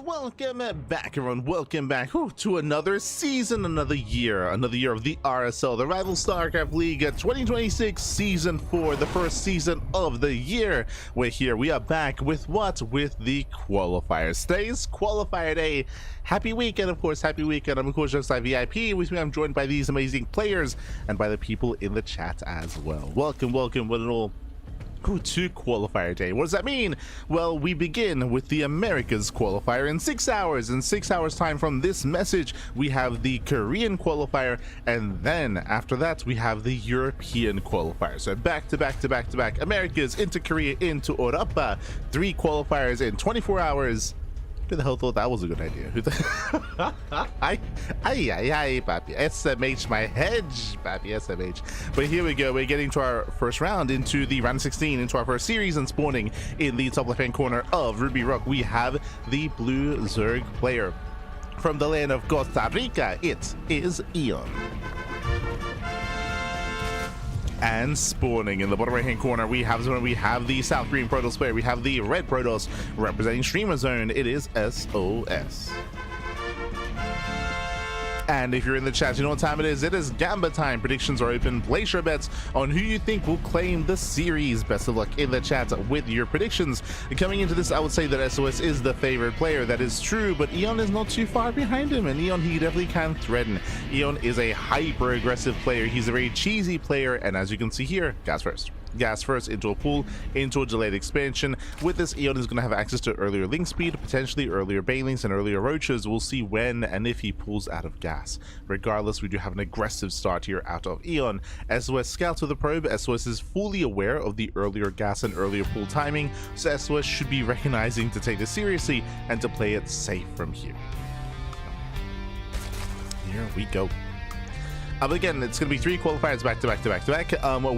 welcome back, everyone. Welcome back to another season, another year of the RSL, the Revival StarCraft League 2026 Season 4, the first season of the year. We're here. We are back with what? With the qualifiers. Today's qualifier day. Happy weekend, of course. Happy weekend. I'm, of course, just VIP. With me, I'm joined by these amazing players and by the people in the chat as well. Welcome, welcome, one and all. To qualifier day. What does that mean? Well, we begin with the Americas qualifier in 6 hours. In 6 hours time from this message, we have the Korean qualifier, and then after that we have the European qualifier. So back to back to back to back, Americas into Korea into Europa. 3 qualifiers in 24 hours. Who the hell thought that was a good idea? Who the I papi. SMH my hedge, papi, SMH. But here we go. We're getting to our first round, into the round 16, into our first series, and spawning in the top left-hand corner of Ruby Rock, we have the blue Zerg player. From the land of Costa Rica, it is ByuN. And spawning in the bottom right hand corner, we have the South Green Protoss player. We have the red Protoss representing Streamer Zone. It is SOS. And if you're in the chat, you know what time it is. It is Gamba time. Predictions are open. Place your bets on who you think will claim the series. Best of luck in the chat with your predictions. Coming into this, I would say that SOS is the favorite player. That is true, but ByuN is not too far behind him, and ByuN, he definitely can threaten. ByuN is a hyper aggressive player. He's a very cheesy player, and as you can see here, gas first into a pool, into a delayed expansion. With this, ByuN is going to have access to earlier link speed, potentially earlier banelings and earlier roaches. We'll see when and if he pulls out of gas. Regardless, we do have an aggressive start here out of ByuN. SOS scouts with the probe. SOS is fully aware of the earlier gas and earlier pull timing, so SOS should be recognizing to take this seriously and to play it safe from here. Here we go. But again, it's going to be 3 qualifiers back to back to back to back.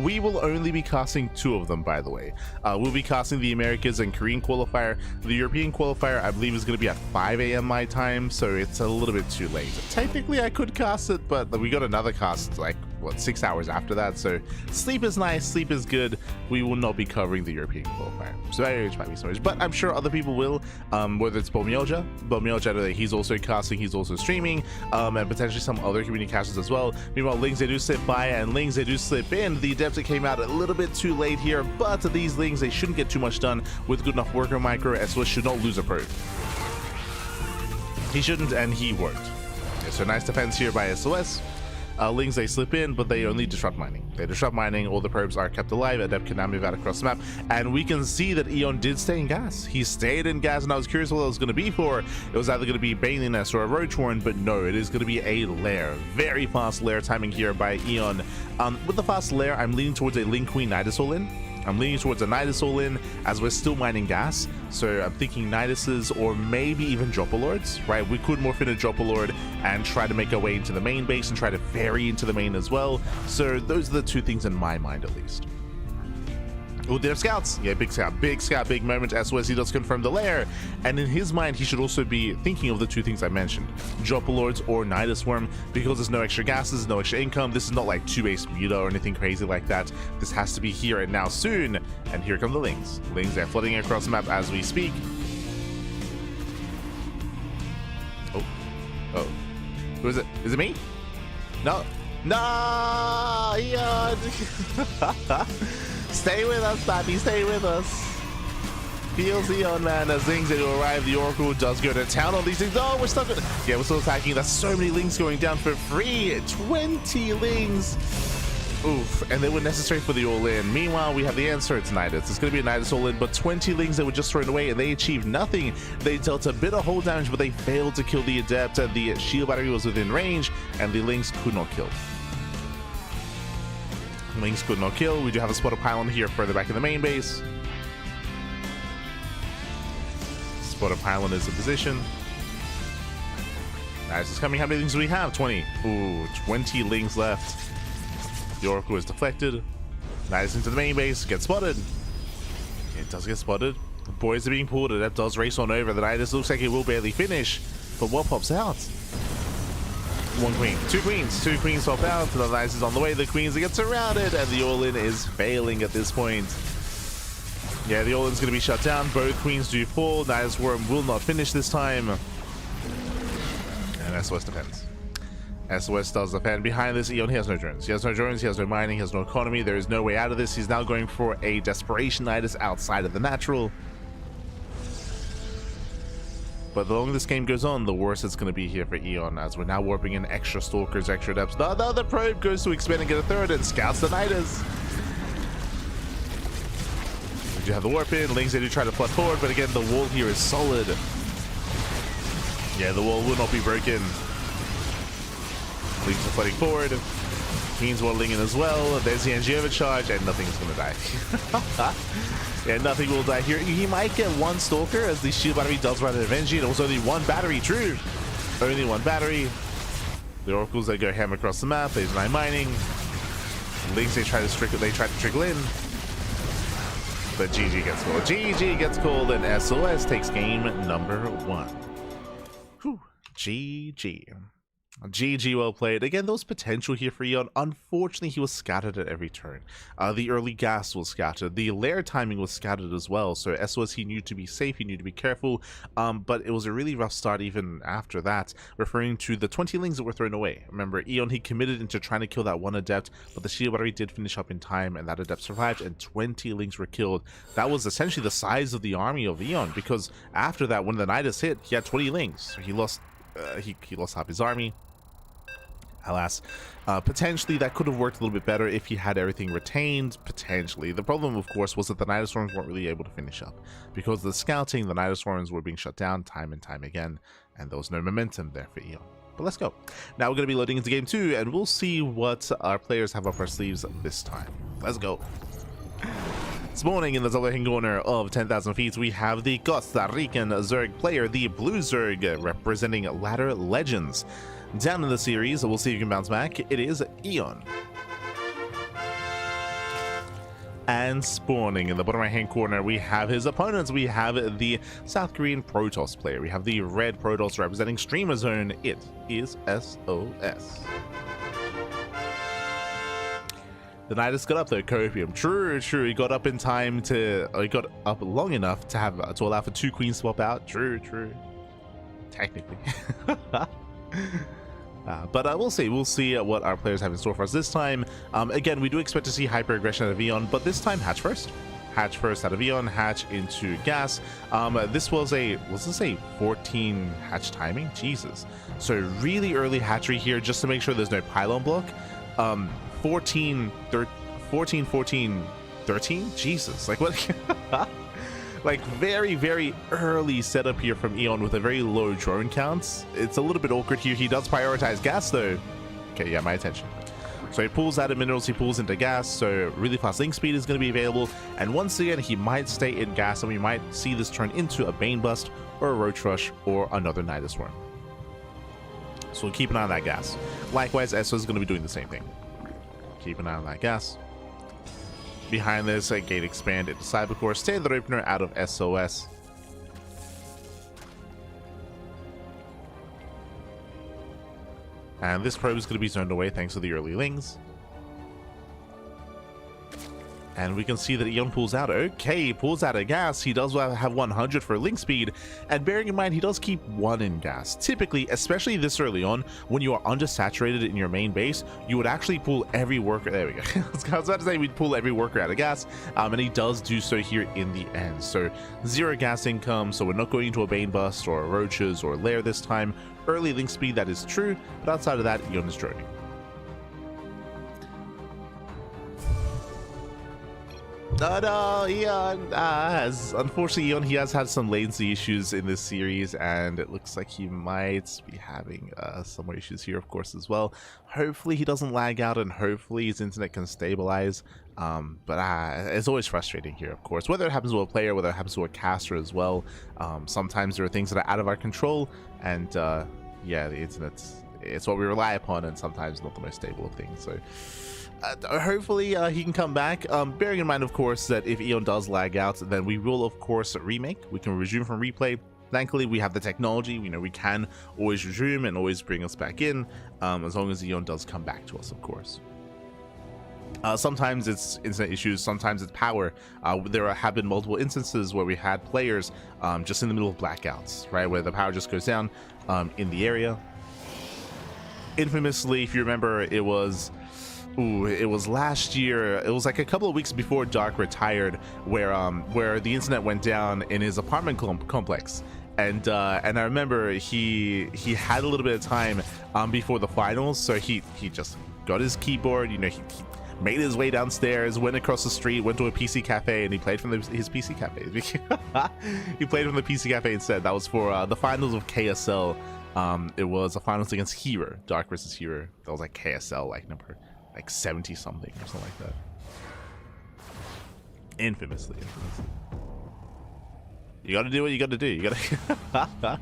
We will only be casting 2 of them, by the way. We'll be casting the Americas and Korean qualifier. The European qualifier, I believe, is going to be at 5 a.m. my time, so it's a little bit too late. Technically, I could cast it, but we got another cast, like, what, 6 hours after that, so sleep is nice, sleep is good. We will not be covering the European qualifier, so that might be so much, but I'm sure other people will, whether it's ByuN, he's also casting, he's also streaming, and potentially some other community casters as well. Meanwhile, Lings, they do slip by, and Lings, they do slip in. The Adepta came out a little bit too late here, but these Lings, they shouldn't get too much done with good enough worker micro. SOS should not lose a probe. He shouldn't, and he won't. Okay, so nice defense here by SOS. Lings, they slip in, but they only disrupt mining. They disrupt mining, all the probes are kept alive. Adept can now move out across the map, and we can see that ByuN did stay in gas. He stayed in gas, and I was curious what it was going to be for. It was either going to be Baneling Nest or a Roach Warren, but no, it is going to be a lair. Very fast lair timing here by ByuN. With the fast lair, I'm leaning towards a Link Queen Nidus all-in. I'm leaning towards a Nidus all-in, as we're still mining gas, so I'm thinking Niduses or maybe even Dropper Lords, right? We could morph in a Dropper Lord and try to make our way into the main base and try to ferry into the main as well. So those are the 2 things in my mind, at least. Oh, they're scouts. Yeah, big scout, big moment. SOS, he does confirm the lair, and in his mind, he should also be thinking of the 2 things I mentioned, Dropper Lords or Nidus Worm, because there's no extra gases, no extra income. This is not like 2-base Muta or anything crazy like that. This has to be here and now soon, and here come the Lings. Lings, they're flooding across the map as we speak. Oh, who is it? Is it me? No, yeah. Stay with us, Pappy, stay with us. Feels ByuN, man, as Lings to arrive. The Oracle does go to town on these things. Oh, we're stuck with it. Yeah, we're still attacking. That's so many Lings going down for free. 20 Lings. Oof, and they were necessary for the all-in. Meanwhile, we have the answer. It's Nidus. It's going to be a Nidus all-in, but 20 Lings that were just thrown away, and they achieved nothing. They dealt a bit of hull damage, but they failed to kill the Adept. The shield battery was within range, and the Lings could not kill. Lings could not kill. We do have a spotter pylon here further back in the main base. Spotter pylon is in position. Nice, it's coming. How many Lings do we have? 20. Ooh, 20 Lings left. The Oracle is deflected. Nice into the main base. Gets spotted. It does get spotted. The boys are being pulled. That does race on over. The Nidus looks like it will barely finish. But what pops out? 1 queen, 2 queens, 2 queens pop out. The Nidus is on the way. The queens get surrounded, and the all-in is failing at this point. Yeah, the all-in's going to be shut down. Both queens do fall. Nidus Worm will not finish this time. And SOS defends. SOS does defend. Behind this, Eon, he has no drones. He has no drones, he has no mining, he has no economy. There is no way out of this. He's now going for a Desperation Nidus outside of the natural. But the longer this game goes on, the worse it's going to be here for Eon, as we're now warping in extra Stalkers, extra Depths. The other probe goes to expand and get a third and scouts the Nidus. We do have the warp in. Lings, they do try to flood forward, but again, the wall here is solid. Yeah, the wall will not be broken. Lings are flooding forward. Queen's waddling in as well. There's the NG overcharge, and nothing's going to die. Yeah, nothing will die here. He might get one Stalker as the shield battery does run out of energy. It was only one battery, true. Only one battery. The oracles, they go ham across the map. They deny mining. Lings, they try to trickle in. But GG gets called. GG gets called, and SOS takes game number 1. Whew. GG. GG, well played. Again, there was potential here for Eon. Unfortunately, he was scattered at every turn. The early gas was scattered. The lair timing was scattered as well. So SOS, he knew to be safe, he knew to be careful. But it was a really rough start even after that, referring to the 20 lings that were thrown away. Remember, Eon, he committed into trying to kill that one adept, but the shield battery did finish up in time, and that adept survived, and 20 lings were killed. That was essentially the size of the army of Eon, because after that, when the Nidus hit, he had 20 lings. So he lost half his army. Alas, potentially that could have worked a little bit better if he had everything retained, potentially. The problem, of course, was that the Nidus Swarms weren't really able to finish up. Because of the scouting, the Nidus Swarms were being shut down time and time again, and there was no momentum there for Eon. But let's go. Now we're going to be loading into game 2, and we'll see what our players have up our sleeves this time. Let's go. This morning in the top left-hand corner of 10,000 feet, we have the Costa Rican Zerg player, the Blue Zerg, representing Ladder Legends. Down in the series, we'll see if you can bounce back. It is Eon. And spawning in the bottom right-hand corner, we have his opponents. We have the South Korean Protoss player. We have the red Protoss representing Streamer Zone. It is SOS. The Nidus got up though, Copium. True. He got up in time to, he got up long enough to have to allow for 2 queens swap out. True. Technically. But we'll see what our players have in store for us this time. Again, we do expect to see hyper aggression out of Eon, but this time hatch first out of Eon, hatch into gas. This was this a 14 hatch timing? Jesus. So really early hatchery here, just to make sure there's no pylon block. 14 14 13, Jesus, like what? Like very early setup here from Eon with a very low drone counts. It's a little bit awkward here. He does prioritize gas though. Okay, yeah, my attention. So he pulls out of minerals, he pulls into gas, so really fast link speed is going to be available, and once again he might stay in gas, and we might see this turn into a Bane Bust or a Roach Rush or another Nidus Worm. So we'll keep an eye on that gas. Likewise, SOS is going to be doing the same thing. Keep an eye on that gas. Behind this, a gate expand into Cybercore, standard opener out of SOS. And this probe is going to be zoned away thanks to the early lings. And we can see that Eon pulls out. Okay, he pulls out of gas. He does have 100 for link speed. And bearing in mind, he does keep 1 in gas. Typically, especially this early on, when you are undersaturated in your main base, you would actually pull every worker. There we go. I was about to say we'd pull every worker out of gas. And he does do so here in the end. So 0 gas income. So we're not going into a Bane Bust or Roaches or Lair this time. Early link speed, that is true. But outside of that, Eon is droning. No, Eon unfortunately, Eon, he has had some latency issues in this series, and it looks like he might be having some more issues here, of course, as well. Hopefully he doesn't lag out, and hopefully his internet can stabilize. But it's always frustrating here, of course, whether it happens to a player, whether it happens to a caster as well. Sometimes there are things that are out of our control, and yeah, the internet, it's what we rely upon, and sometimes not the most stable of things. So hopefully he can come back, bearing in mind, of course, that if Eon does lag out, then we will, of course, remake. We can resume from replay. Thankfully, we have the technology. We can always resume and always bring us back in, as long as Eon does come back to us, of course. Sometimes it's internet issues, sometimes it's power. There have been multiple instances where we had players just in the middle of blackouts, right, where the power just goes down in the area. Infamously, if you remember, it was last year. It was like a couple of weeks before Dark retired, where the internet went down in his apartment complex. And I remember he had a little bit of time before the finals, so he just got his keyboard, you know, he made his way downstairs, went across the street, went to a PC cafe, and he played from his PC cafe. He played from the PC cafe instead. That was for the finals of KSL. It was a finals against Hero, Dark versus Hero. That was like KSL, like number 70 something or something like that. Infamously. You gotta do what you gotta do. You gotta.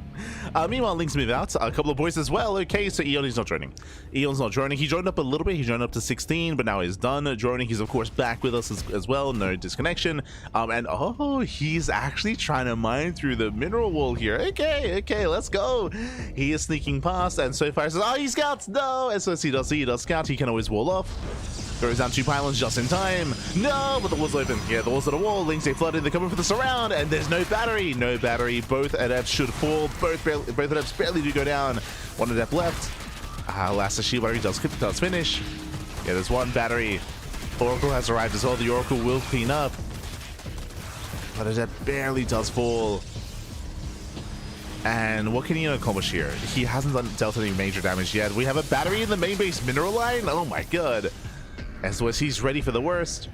Meanwhile, Link's moved out. A couple of boys as well. Okay, so Eon is not joining. Eon's not joining. He joined up a little bit. He joined up to 16, but now he's done joining. He's of course back with us as well. No disconnection. And oh, he's actually trying to mine through the mineral wall here. Okay, let's go. He is sneaking past, and so far says, "Oh, he scouts." No, and so he does scout. He can always wall off. Throws down 2 pylons just in time. No, but the wall's open. Yeah, the wall's at a wall. Links, they flooded. They're coming for the surround, and there's no battery. No battery. Both adepts should fall. Both adepts barely do go down. One adept left. Last shield battery does finish. Yeah, there's one battery. Oracle has arrived as well. The Oracle will clean up. But adept barely does fall. And what can he accomplish here? He hasn't dealt any major damage yet. We have a battery in the main base mineral line. Oh my god. SOS, he's ready for the worst.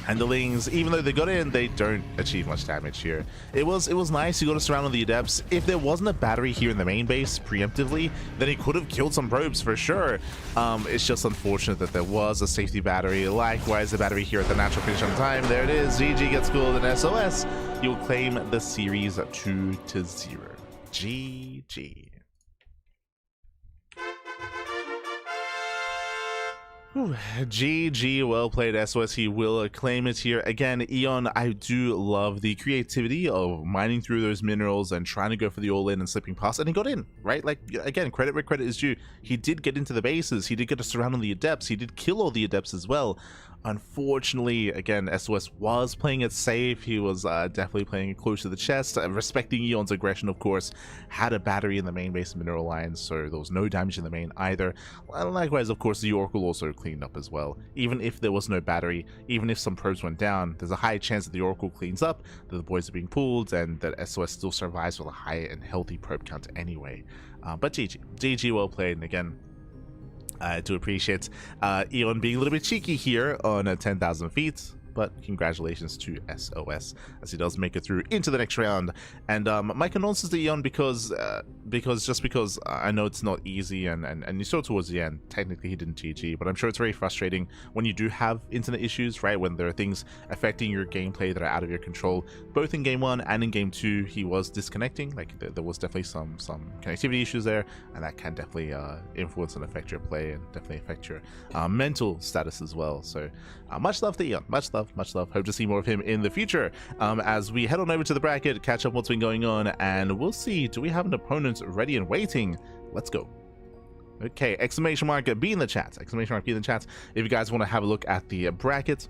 And the Lings, even though they got in, they don't achieve much damage here. It was nice. He got to surround on the adepts. If there wasn't a battery here in the main base preemptively, then he could have killed some probes for sure. It's just unfortunate that there was a safety battery. Likewise, the battery here at the natural finish on time. There it is. GG gets called, and SOS, you'll claim the series 2-0. GG. GG, well played SOS. He will claim it here. Again, Eon, I do love the creativity of mining through those minerals and trying to go for the all-in and slipping past, and he got in, right? Like, again, credit where credit is due. He did get into the bases. He did get to surround on the adepts. He did kill all the adepts as well. Unfortunately, again, SOS was playing it safe. He was definitely playing it close to the chest, respecting Eon's aggression, of course. Had a battery in the main base mineral line, so there was no damage in the main either. Likewise, of course, the Oracle also cleaned up as well. Even if there was no battery, even if some probes went down, there's a high chance that the Oracle cleans up, that the boys are being pulled, and that SOS still survives with a high and healthy probe count anyway. But GG, well played, and again, I do appreciate Eon being a little bit cheeky here on 10,000 feet, but congratulations to SOS as he does make it through into the next round. And my condolences to Eon because I know it's not easy, and you saw towards the end, technically he didn't GG, but I'm sure it's very frustrating when you do have internet issues, right? When there are things affecting your gameplay that are out of your control. Both in game 1 and in game 2, he was disconnecting. Like there was definitely some connectivity issues there, and that can definitely influence and affect your play, and definitely affect your mental status as well. So much love to Eon, much love. Hope to see more of him in the future. As we head on over to the bracket, catch up what's been going on, and we'll see, do we have an opponent ready and waiting? Let's go. Okay, exclamation mark be in the chat, exclamation mark be in the chat if you guys want to have a look at the bracket.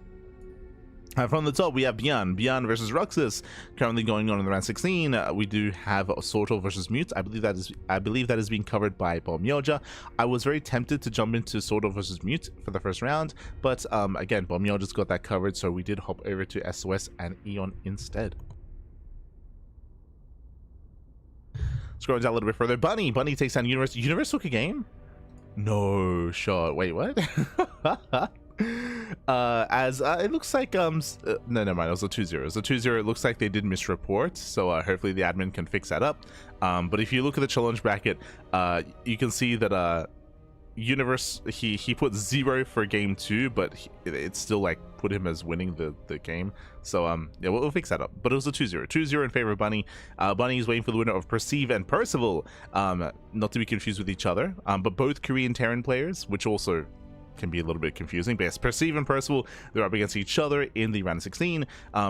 From the top, we have ByuN versus Roxas, currently going on in the round 16. We do have Sortal versus Mute. I believe that is being covered by ByuN. I was very tempted to jump into Sortal versus Mute for the first round, but again, ByuN just got that covered, so we did hop over to SOS and Eon instead. Scrolling down a little bit further, Bunny takes down Universe. Universe took a game? No shot. Wait, what? As it looks like no, never mind, it was a 2-0. It was a 2-0. It looks like they did misreport, so hopefully the admin can fix that up. But if you look at the challenge bracket, you can see that Universe, he put 0 for game 2, but it's still like put him as winning the game. So yeah, we'll fix that up. But it was a 2-0 in favor of Bunny. Bunny is waiting for the winner of Perceive and Percival, not to be confused with each other, but both Korean Terran players, which also can be a little bit confusing. But yes, Perceive and Percival, they're up against each other in the round of 16.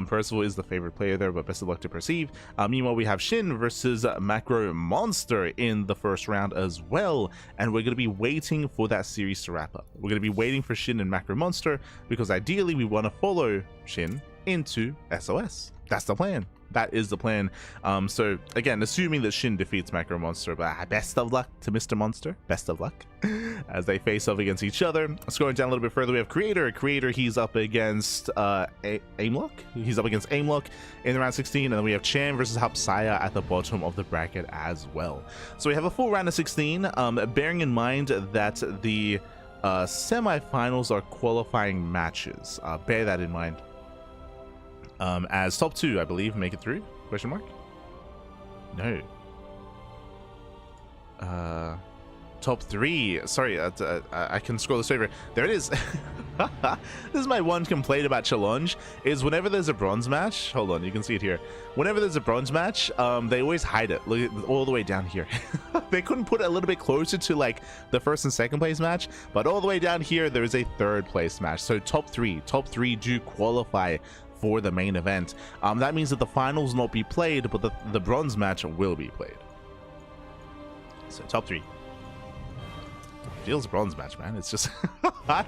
Percival is the favorite player there, but best of luck to Perceive. Meanwhile, we have Shin versus Macro Monster in the first round as well, and we're going to be waiting for that series to wrap up. We're going to be waiting for Shin and Macro Monster because ideally we want to follow Shin into SOS. That's the plan. That is the plan. So again, assuming that Shin defeats Macro Monster, but best of luck to Mr. Monster. Best of luck as they face off against each other. Scrolling down a little bit further, we have Creator. Creator, he's up against Aimlock. He's up against Aimlock in the round 16, and then we have Chan versus Hapsaya at the bottom of the bracket as well. So we have a full round of 16. Bearing in mind that the semi-finals are qualifying matches. Bear that in mind. As top 2, I believe, make it through? Question mark? No. Top 3. Sorry, I can scroll this over. There it is. This is my one complaint about Challenge, is whenever there's a bronze match, hold on, you can see it here. Whenever there's a bronze match, they always hide it. Look, all the way down here. They couldn't put it a little bit closer to like the first and second place match, but all the way down here, there is a third place match. So top three do qualify for the main event. That means that the finals will not be played, but the bronze match will be played. So top 3. Feels a bronze match, man. It's just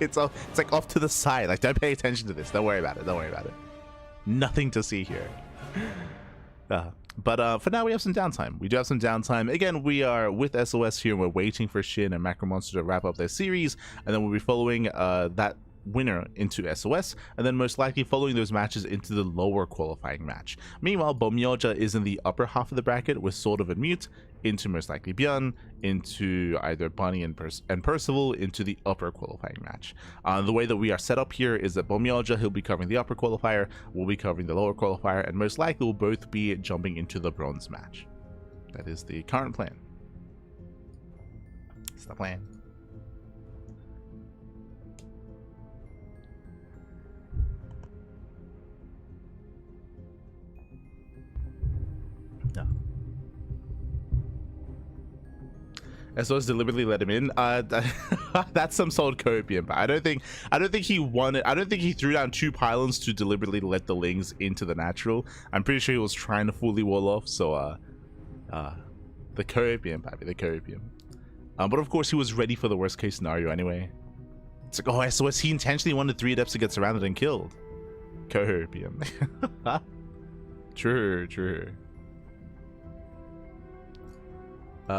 it's like off to the side. Like, don't pay attention to this. Don't worry about it. Don't worry about it. Nothing to see here. But for now, we have some downtime. We do have some downtime. Again, we are with SOS here. We're waiting for Shin and Macro Monster to wrap up their series, and then we'll be following that winner into SOS, and then most likely following those matches into the lower qualifying match. Meanwhile, Bomyoja is in the upper half of the bracket with Sword of and Mute, into most likely ByuN, into either Bunny and Percival, into the upper qualifying match. The way that we are set up here is that Bomyoja, he'll be covering the upper qualifier, we'll be covering the lower qualifier, and most likely we'll both be jumping into the bronze match. That is the current plan. It's the plan. No. SOS deliberately let him in. That's some solid copium, but I don't think he won it. I don't think he threw down 2 pylons to deliberately let the Lings into the natural. I'm pretty sure he was trying to fully wall off. So the copium, baby, the copium. But of course he was ready for the worst case scenario anyway. It's like, oh, SOS, he intentionally wanted 3 adepts to get surrounded and killed. Copium. True.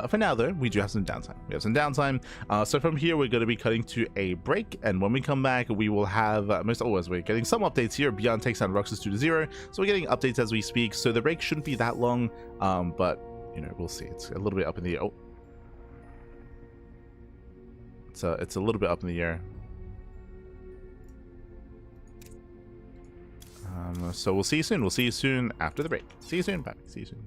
For now, though, we do have some downtime. So from here, we're going to be cutting to a break, and when we come back, we will have we're getting some updates here. ByuN takes on Ruxus 2-0, so we're getting updates as we speak. So the break shouldn't be that long, but you know, we'll see. It's a little bit up in the air. Oh, it's a little bit up in the air. So we'll see you soon. We'll see you soon after the break. See you soon. Bye. See you soon.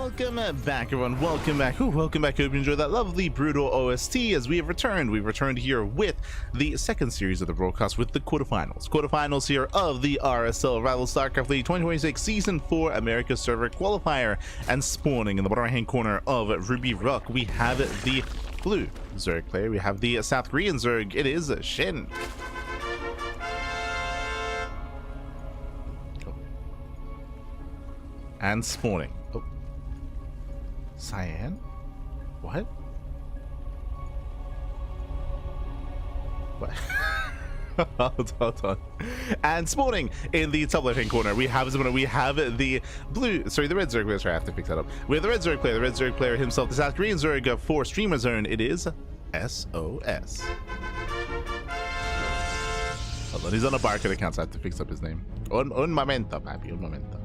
Welcome back, everyone. Welcome back. Welcome back. Hope you enjoyed that lovely brutal OST as we have returned. We've returned here with the second series of the broadcast with the quarterfinals. Quarterfinals here of the RSL Revival StarCraft League 2026 Season 4 America Server Qualifier. And spawning in the bottom right-hand corner of Ruby Rock, we have the blue Zerg player. We have the South Korean Zerg. It is SHIN. And spawning. Oh. Cyan? What? What? hold on. And spawning in the top left hand corner, we have the blue, sorry, the red Zerg player. Sorry, I have to fix that up. We have the red Zerg player himself, the South Korean Zerg for Streamer Zone. It is SOS. Hold on, he's on a barcode account, so I have to fix up his name. Un momento, papi, un momento.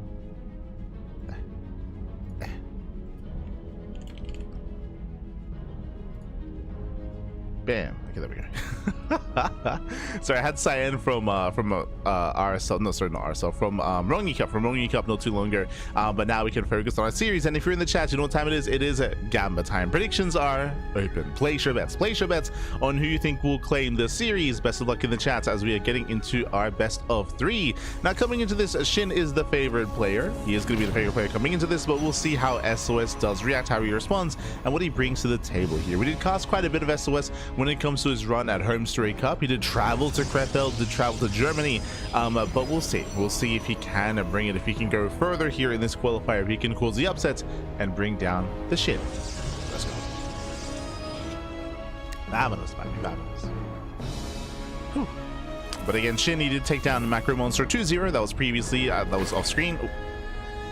Bam. Okay, there we go. Sorry, I had Cyan from RSL. No, sorry, not RSL. From Rongi Cup not too long ago. But now we can focus on our series. And if you're in the chat, you know what time it is. It is Gamba time. Predictions are open. Place your bets. Place your bets on who you think will claim the series. Best of luck in the chat as we are getting into our best of 3. Now, coming into this, SHIN is the favorite player. He is going to be the favorite player coming into this, but we'll see how SOS does react, how he responds, and what he brings to the table here. We did cast quite a bit of SOS when it comes to his run at Home Story Cup. He did travel to Krefeld, did travel to Germany, but we'll see. We'll see if he can bring it, if he can go further here in this qualifier, if he can cause the upsets and bring down the SHIN. Let's go. Fabulous, baby, fabulous. Whew. But again, SHIN, he did take down the Macro Monster 2-0. That was previously, that was off screen. Oh,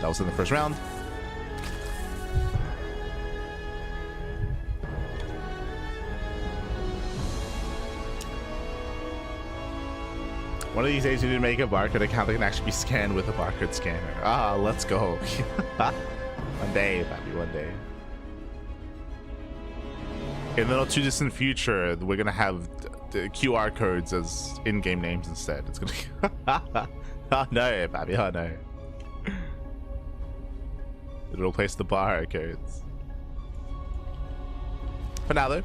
that was in the first round. One of these days we need to make a barcode account that can actually be scanned with a barcode scanner. Ah, let's go. One day, baby, one day. In the not too distant future, we're gonna have the QR codes as in-game names instead. It's gonna oh no, baby, oh no. It'll replace the barcodes. For now, though,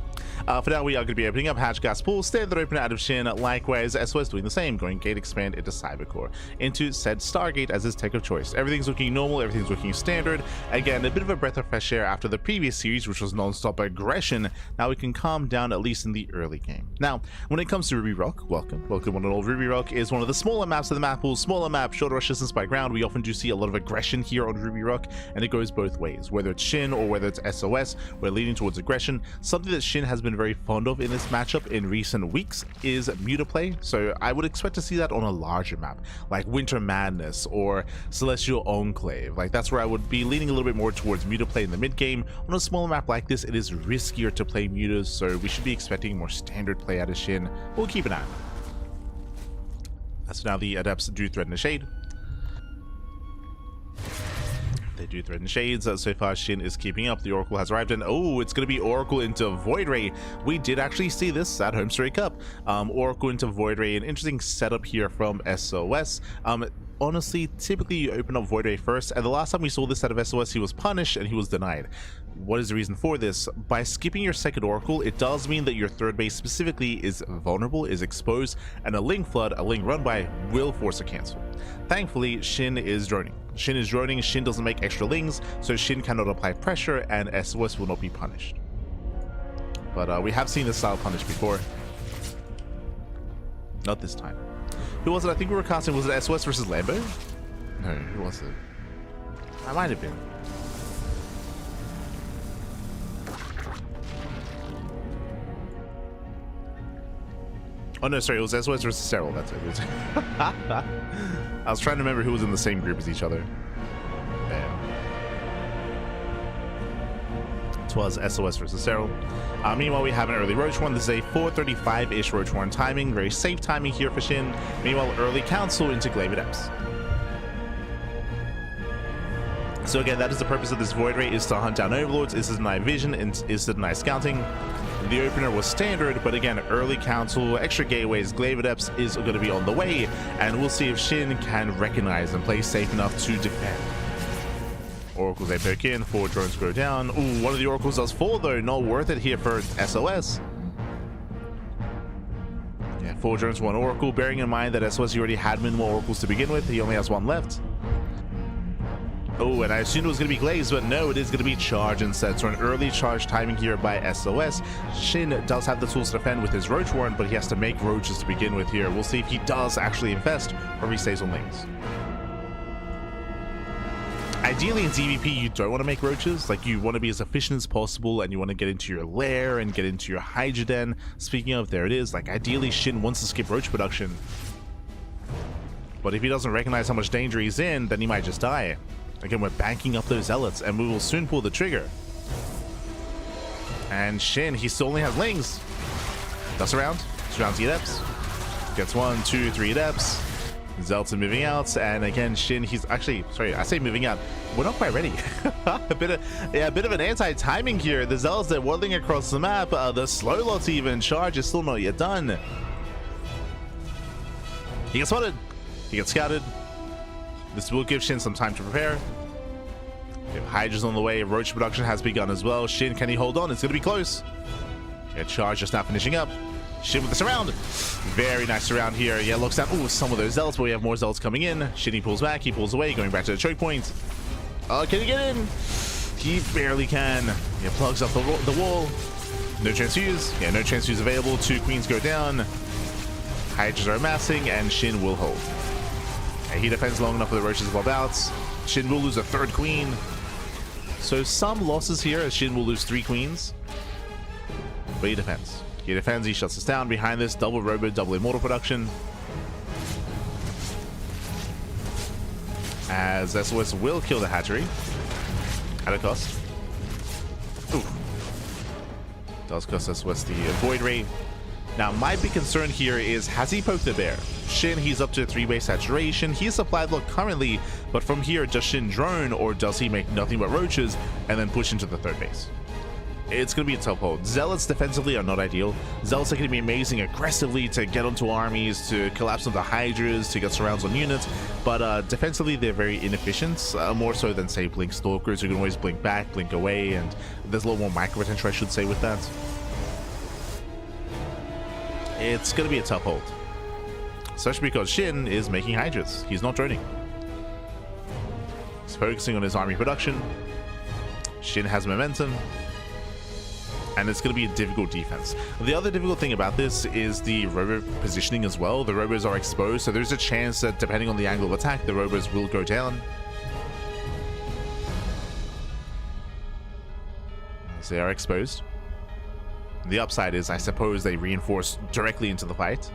we are going to be opening up Hatch Gas Pool, standard open out of SHIN. Likewise, SOS doing the same, going Gate Expand into Cybercore, into said Stargate as his tech of choice. Everything's looking normal, everything's looking standard. Again, a bit of a breath of fresh air after the previous series, which was non-stop aggression. Now we can calm down, at least in the early game. Now, when it comes to Ruby Rock, welcome one and all. Ruby Rock is one of the smaller maps of the map pool. Smaller map, shorter rush distance by ground. We often do see a lot of aggression here on Ruby Rock, and it goes both ways. Whether it's SHIN or whether it's SOS, we're leaning towards aggression. Something that SHIN has been very fond of in this matchup in recent weeks is mutaplay, so I would expect to see that on a larger map like Winter Madness or Celestial Enclave. Like, that's where I would be leaning a little bit more towards mutaplay in the mid game. On a smaller map like this, it is riskier to play mutas, so we should be expecting more standard play out of SHIN. We'll keep an eye on it. So now the adepts do threaten the shade. They do threaten shades. So far, SHIN is keeping up. The Oracle has arrived, and oh, it's going to be Oracle into Void Ray. We did actually see this at Home Story Cup. Oracle into Void Ray, an interesting setup here from SOS. Honestly, typically you open up Void Ray first, and the last time we saw this out of SOS, he was punished and he was denied. What is the reason for this? By skipping your second Oracle, it does mean that your third base specifically is vulnerable, is exposed, and a Ling Flood, a Ling Run By, will force a cancel. Thankfully, SHIN is droning. SHIN is droning, SHIN doesn't make extra Lings, so SHIN cannot apply pressure, and SOS will not be punished. But we have seen this style punished before. Not this time. Who was it? I think we were casting, was it SOS versus Lambo? No, who was it? I might have been. Oh no, sorry, it was SOS versus Cyril, that's it. I was trying to remember who was in the same group as each other. Bam. It was SOS versus Cyril. Meanwhile, we have an early Roach One. This is a 4:35-ish Roach One timing. Very safe timing here for SHIN. Meanwhile, early Council into Glaive Adepts. So again, that is the purpose of this Void Ray, is to hunt down Overlords, is to deny vision, and is to deny scouting. The opener was standard, but again, early Council, extra gateways, Glaive Adepts is going to be on the way, and we'll see if SHIN can recognize and play safe enough to defend. Oracles, they poke in, 4 drones go down. Ooh, one of the Oracles does fall though, not worth it here for SOS. Yeah, 4 drones, 1 Oracle, bearing in mind that SOS already had minimal Oracles to begin with. He only has 1 left. Oh, and I assumed it was going to be Glaze, but no, it is going to be Charge instead. So an early charge timing here by SOS. SHIN does have the tools to defend with his Roach Warren, but he has to make Roaches to begin with here. We'll see if he does actually infest or if he stays on lanes. Ideally in ZVP, you don't want to make Roaches. Like, you want to be as efficient as possible, and you want to get into your lair and get into your Hydra Den. Speaking of, there it is. Like, ideally, SHIN wants to skip Roach production. But if he doesn't recognize how much danger he's in, then he might just die. Again, we're banking up those Zealots, and we will soon pull the trigger. And SHIN, he still only has Lings. That's around. Surrounds the Adepts. Gets 1, 2, 3 Adepts. Zealots are moving out, and again, SHIN, he's actually, sorry, I say moving out. We're not quite ready. a bit of an anti-timing here. The Zealots, they're waddling across the map. The slow lots even. Charge is still not yet done. He gets spotted. He gets scouted. This will give SHIN some time to prepare. If Hydra's on the way, Roach production has begun as well. SHIN, can he hold on? It's going to be close. Yeah, Charge just now finishing up. SHIN with the surround. Very nice surround here. Yeah, looks down. Ooh, some of those Zealots, but we have more Zealots coming in. SHIN, he pulls back. He pulls away, going back to the choke point. Oh, can he get in? He barely can. Yeah, plugs up the wall. No transfuse. Yeah, no transfuse available. 2 queens go down. Hydras are amassing, and SHIN will hold. He defends long enough for the Roaches to pop out. SHIN will lose a 3rd queen. So some losses here as SHIN will lose 3 queens. But he defends. He defends, he shuts us down. Behind this, double Robo, double Immortal production. As SOS will kill the hatchery. At a cost. Ooh. Does cost SOS the Void Ray. Now, my big concern here is, has he poked the bear? SHIN, he's up to 3-base saturation. He's supplied look currently, but from here, does SHIN drone, or does he make nothing but Roaches and then push into the 3rd base? It's going to be a tough hold. Zealots defensively are not ideal. Zealots are going to be amazing aggressively to get onto armies, to collapse onto Hydras, to get surrounds on units, but defensively they're very inefficient, more so than, say, Blink Stalkers, who can always blink back, blink away, and there's a little more micro potential, I should say, with that. It's going to be a tough hold. Especially because SHIN is making Hydras. He's not droning. He's focusing on his army production. SHIN has momentum. And it's going to be a difficult defense. The other difficult thing about this is the Robo positioning as well. The Robos are exposed, so there's a chance that depending on the angle of attack, the Robos will go down. As they are exposed. The upside is, I suppose, they reinforce directly into the fight.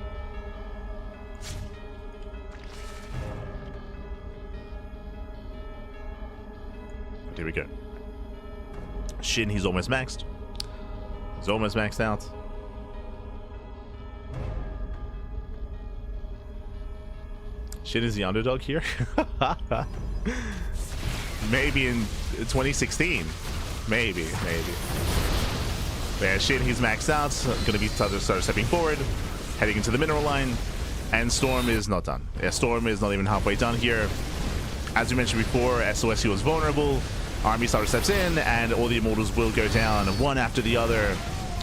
Here we go. SHIN, he's almost maxed. He's almost maxed out. SHIN is the underdog here. Maybe in 2016. Maybe. But yeah, SHIN, he's maxed out. Gonna be start stepping forward, heading into the mineral line, and Storm is not done. Yeah, Storm is not even halfway done here. As we mentioned before, SOS was vulnerable. Army starter steps in, and all the Immortals will go down one after the other.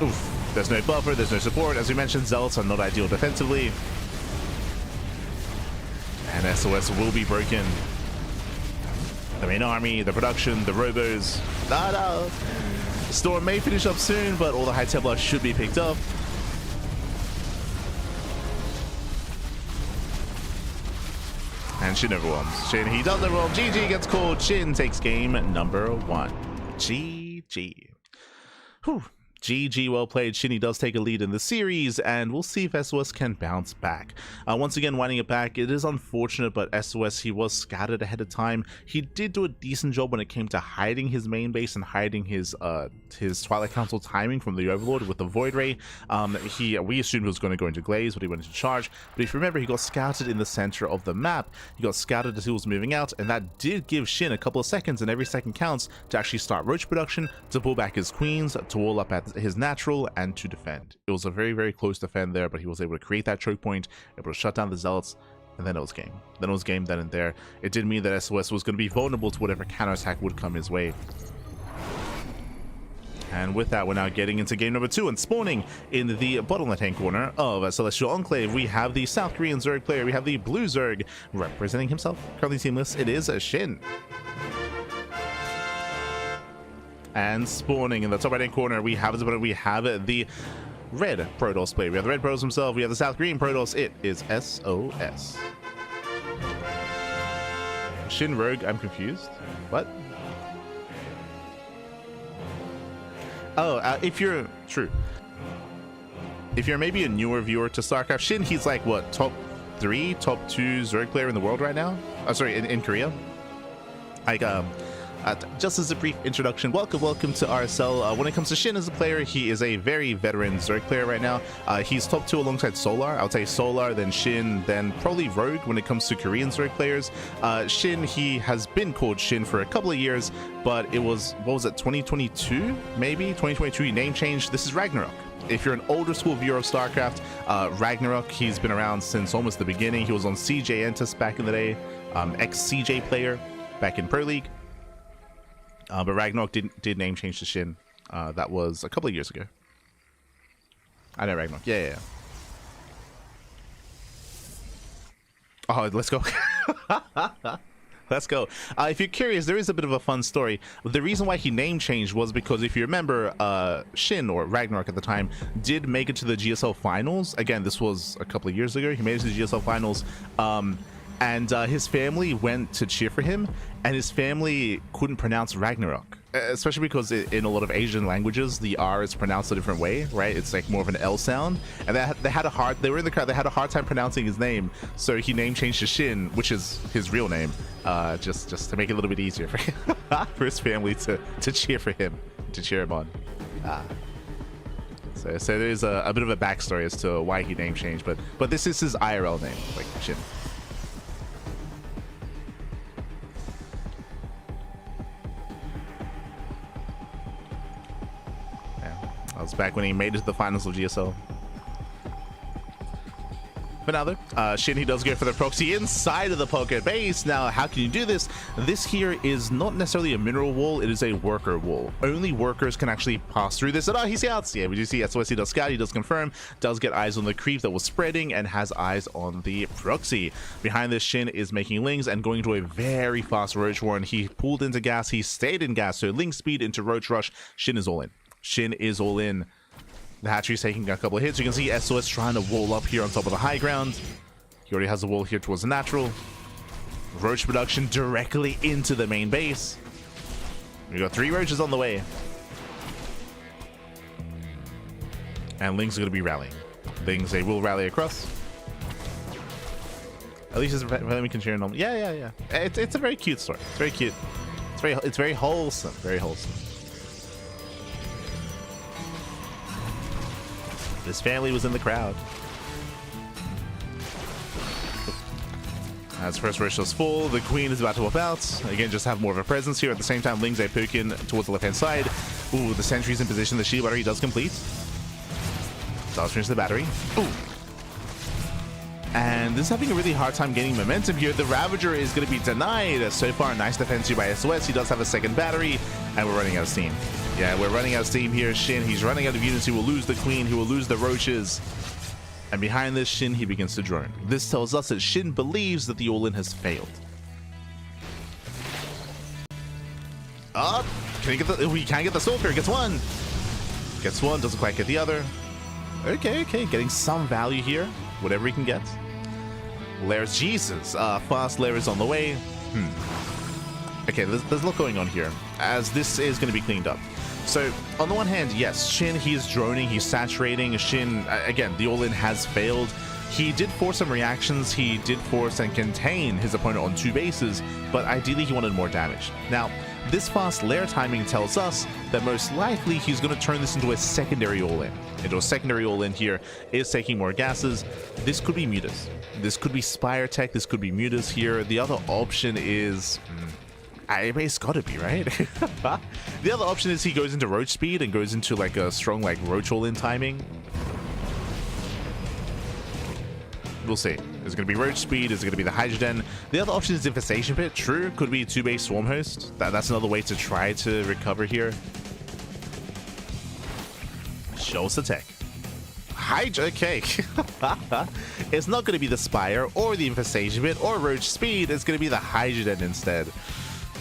Oof. There's no buffer, there's no support. As we mentioned, Zealots are not ideal defensively. And SOS will be broken. The main army, the production, the Robos. No. Storm may finish up soon, but all the High Templar should be picked up. And SHIN overwhelms. SHIN, he does overwhelm. GG gets called. SHIN takes game number 1. GG. Whew. GG, well played. SHIN, he does take a lead in the series, and we'll see if SOS can bounce back. Once again, winding it back, it is unfortunate, but SOS, he was scattered ahead of time. He did do a decent job when it came to hiding his main base and hiding his Twilight Council timing from the Overlord with the Void Ray. We assumed he was going to go into Glaze, but he went into Charge. But if you remember, he got scouted in the center of the map. He got scouted as he was moving out, and that did give SHIN a couple of seconds, and every second counts, to actually start Roach production, to pull back his queens, to wall up at his natural, and to defend. It was a very, very close defend there, but he was able to create that choke point, able to shut down the Zealots, And then it was game. Then it was game then and there. It did mean that SOS was going to be vulnerable to whatever counterattack would come his way. And with that, we're now getting into game number 2 and spawning in the bottom left-hand corner of Celestial Enclave. We have the South Korean Zerg player. We have the blue Zerg representing himself. Currently teamless, it is SHIN. And spawning in the top right-hand corner, we have the red Protoss player. We have the red Protoss himself. We have the South Korean Protoss. It is SOS. SHIN Rogue, I'm confused. What? Oh, if you're maybe a newer viewer to StarCraft, SHIN, he's like what, top 2 Zerg player in the world right now? Oh, sorry, in Korea. Like, just as a brief introduction, welcome to RSL. When it comes to SHIN as a player, he is a very veteran Zerg player right now. He's top 2 alongside Solar. I would say Solar, then SHIN, then probably Rogue when it comes to Korean Zerg players. SHIN, he has been called SHIN for a couple of years, but it was, what was it, 2022? Maybe? 2022, he name changed. This is Ragnarok. If you're an older school viewer of StarCraft, Ragnarok, he's been around since almost the beginning. He was on CJ Entus back in the day, ex-CJ player back in Pro League. But Ragnarok did name change to SHIN. That was a couple of years ago. I know Ragnarok. Yeah. Oh, let's go. Let's go. If you're curious, there is a bit of a fun story. The reason why he name changed was because if you remember, SHIN, or Ragnarok at the time, did make it to the GSL finals. Again, this was a couple of years ago. He made it to the GSL finals. And his family went to cheer for him, and his family couldn't pronounce Ragnarok, especially because in a lot of Asian languages the R is pronounced a different way, right? It's like more of an L sound, and they were in the crowd. They had a hard time pronouncing his name, so he name changed to SHIN, which is his real name, just to make it a little bit easier for him, for his family to cheer for him, to cheer him on. So there's a bit of a backstory as to why he name changed, but this is his IRL name, like SHIN. That was back when he made it to the finals of GSL. But now though, SHIN, he does go for the proxy inside of the pocket base. Now, how can you do this? This here is not necessarily a mineral wall, it is a worker wall. Only workers can actually pass through this. And oh, he scouts. Yeah, we do see SOS, he does scout, he does confirm, does get eyes on the creep that was spreading, and has eyes on the proxy. Behind this, SHIN is making Lings and going to a very fast Roach Warren. He pulled into gas, he stayed in gas, so Ling speed into Roach Rush. SHIN is all in. SHIN is all in. The hatchery's taking a couple of hits. You can see SOS trying to wall up here on top of the high ground. He already has a wall here towards the natural. Roach production directly into the main base. We got 3 roaches on the way. And Ling's going to be rallying. Ling's, they will rally across. At least we can cheer on. Yeah. It's a very cute story. It's very cute. It's very wholesome. Very wholesome. His family was in the crowd. As first rush is full, the queen is about to whip out. Again, just have more of a presence here. At the same time, Ling's a poke in towards the left-hand side. Ooh, the sentry's in position. The shield battery does complete. Does finish the battery. Ooh. And this is having a really hard time gaining momentum here. The Ravager is going to be denied. So far, nice defense here by SOS. He does have a second battery, and we're running out of steam. Yeah, we're running out of steam here. SHIN, he's running out of units. He will lose the queen. He will lose the roaches. And behind this, SHIN, he begins to drone. This tells us that SHIN believes that the all-in has failed. We can't get the soul here. Gets one. Gets one. Doesn't quite get the other. Okay. Getting some value here. Whatever he can get. Lairs, Jesus. Fast Lair is on the way. Okay, there's a lot going on here, as this is going to be cleaned up. So, on the one hand, yes, SHIN, he's droning, he's saturating. SHIN, again, the all-in has failed. He did force some reactions, he did force and contain his opponent on 2 bases, but ideally he wanted more damage. Now, this fast lair timing tells us that most likely he's going to turn this into a secondary all-in. Into a secondary all-in here is taking more gases. This could be Mutas. This could be Spire Tech, this could be Mutas here. The other option is... it's gotta be, right? The other option is he goes into Roach speed and goes into like a strong like Roach all-in timing. We'll see. Is it going to be Roach Speed? Is it going to be the Hydrogen? The other option is Infestation Pit. True, could be a 2-base Swarm Host. That's another way to try to recover here. Show us the tech. Hydra, okay. It's not going to be the Spire or the Infestation Pit or Roach Speed. It's going to be the Hydrogen instead.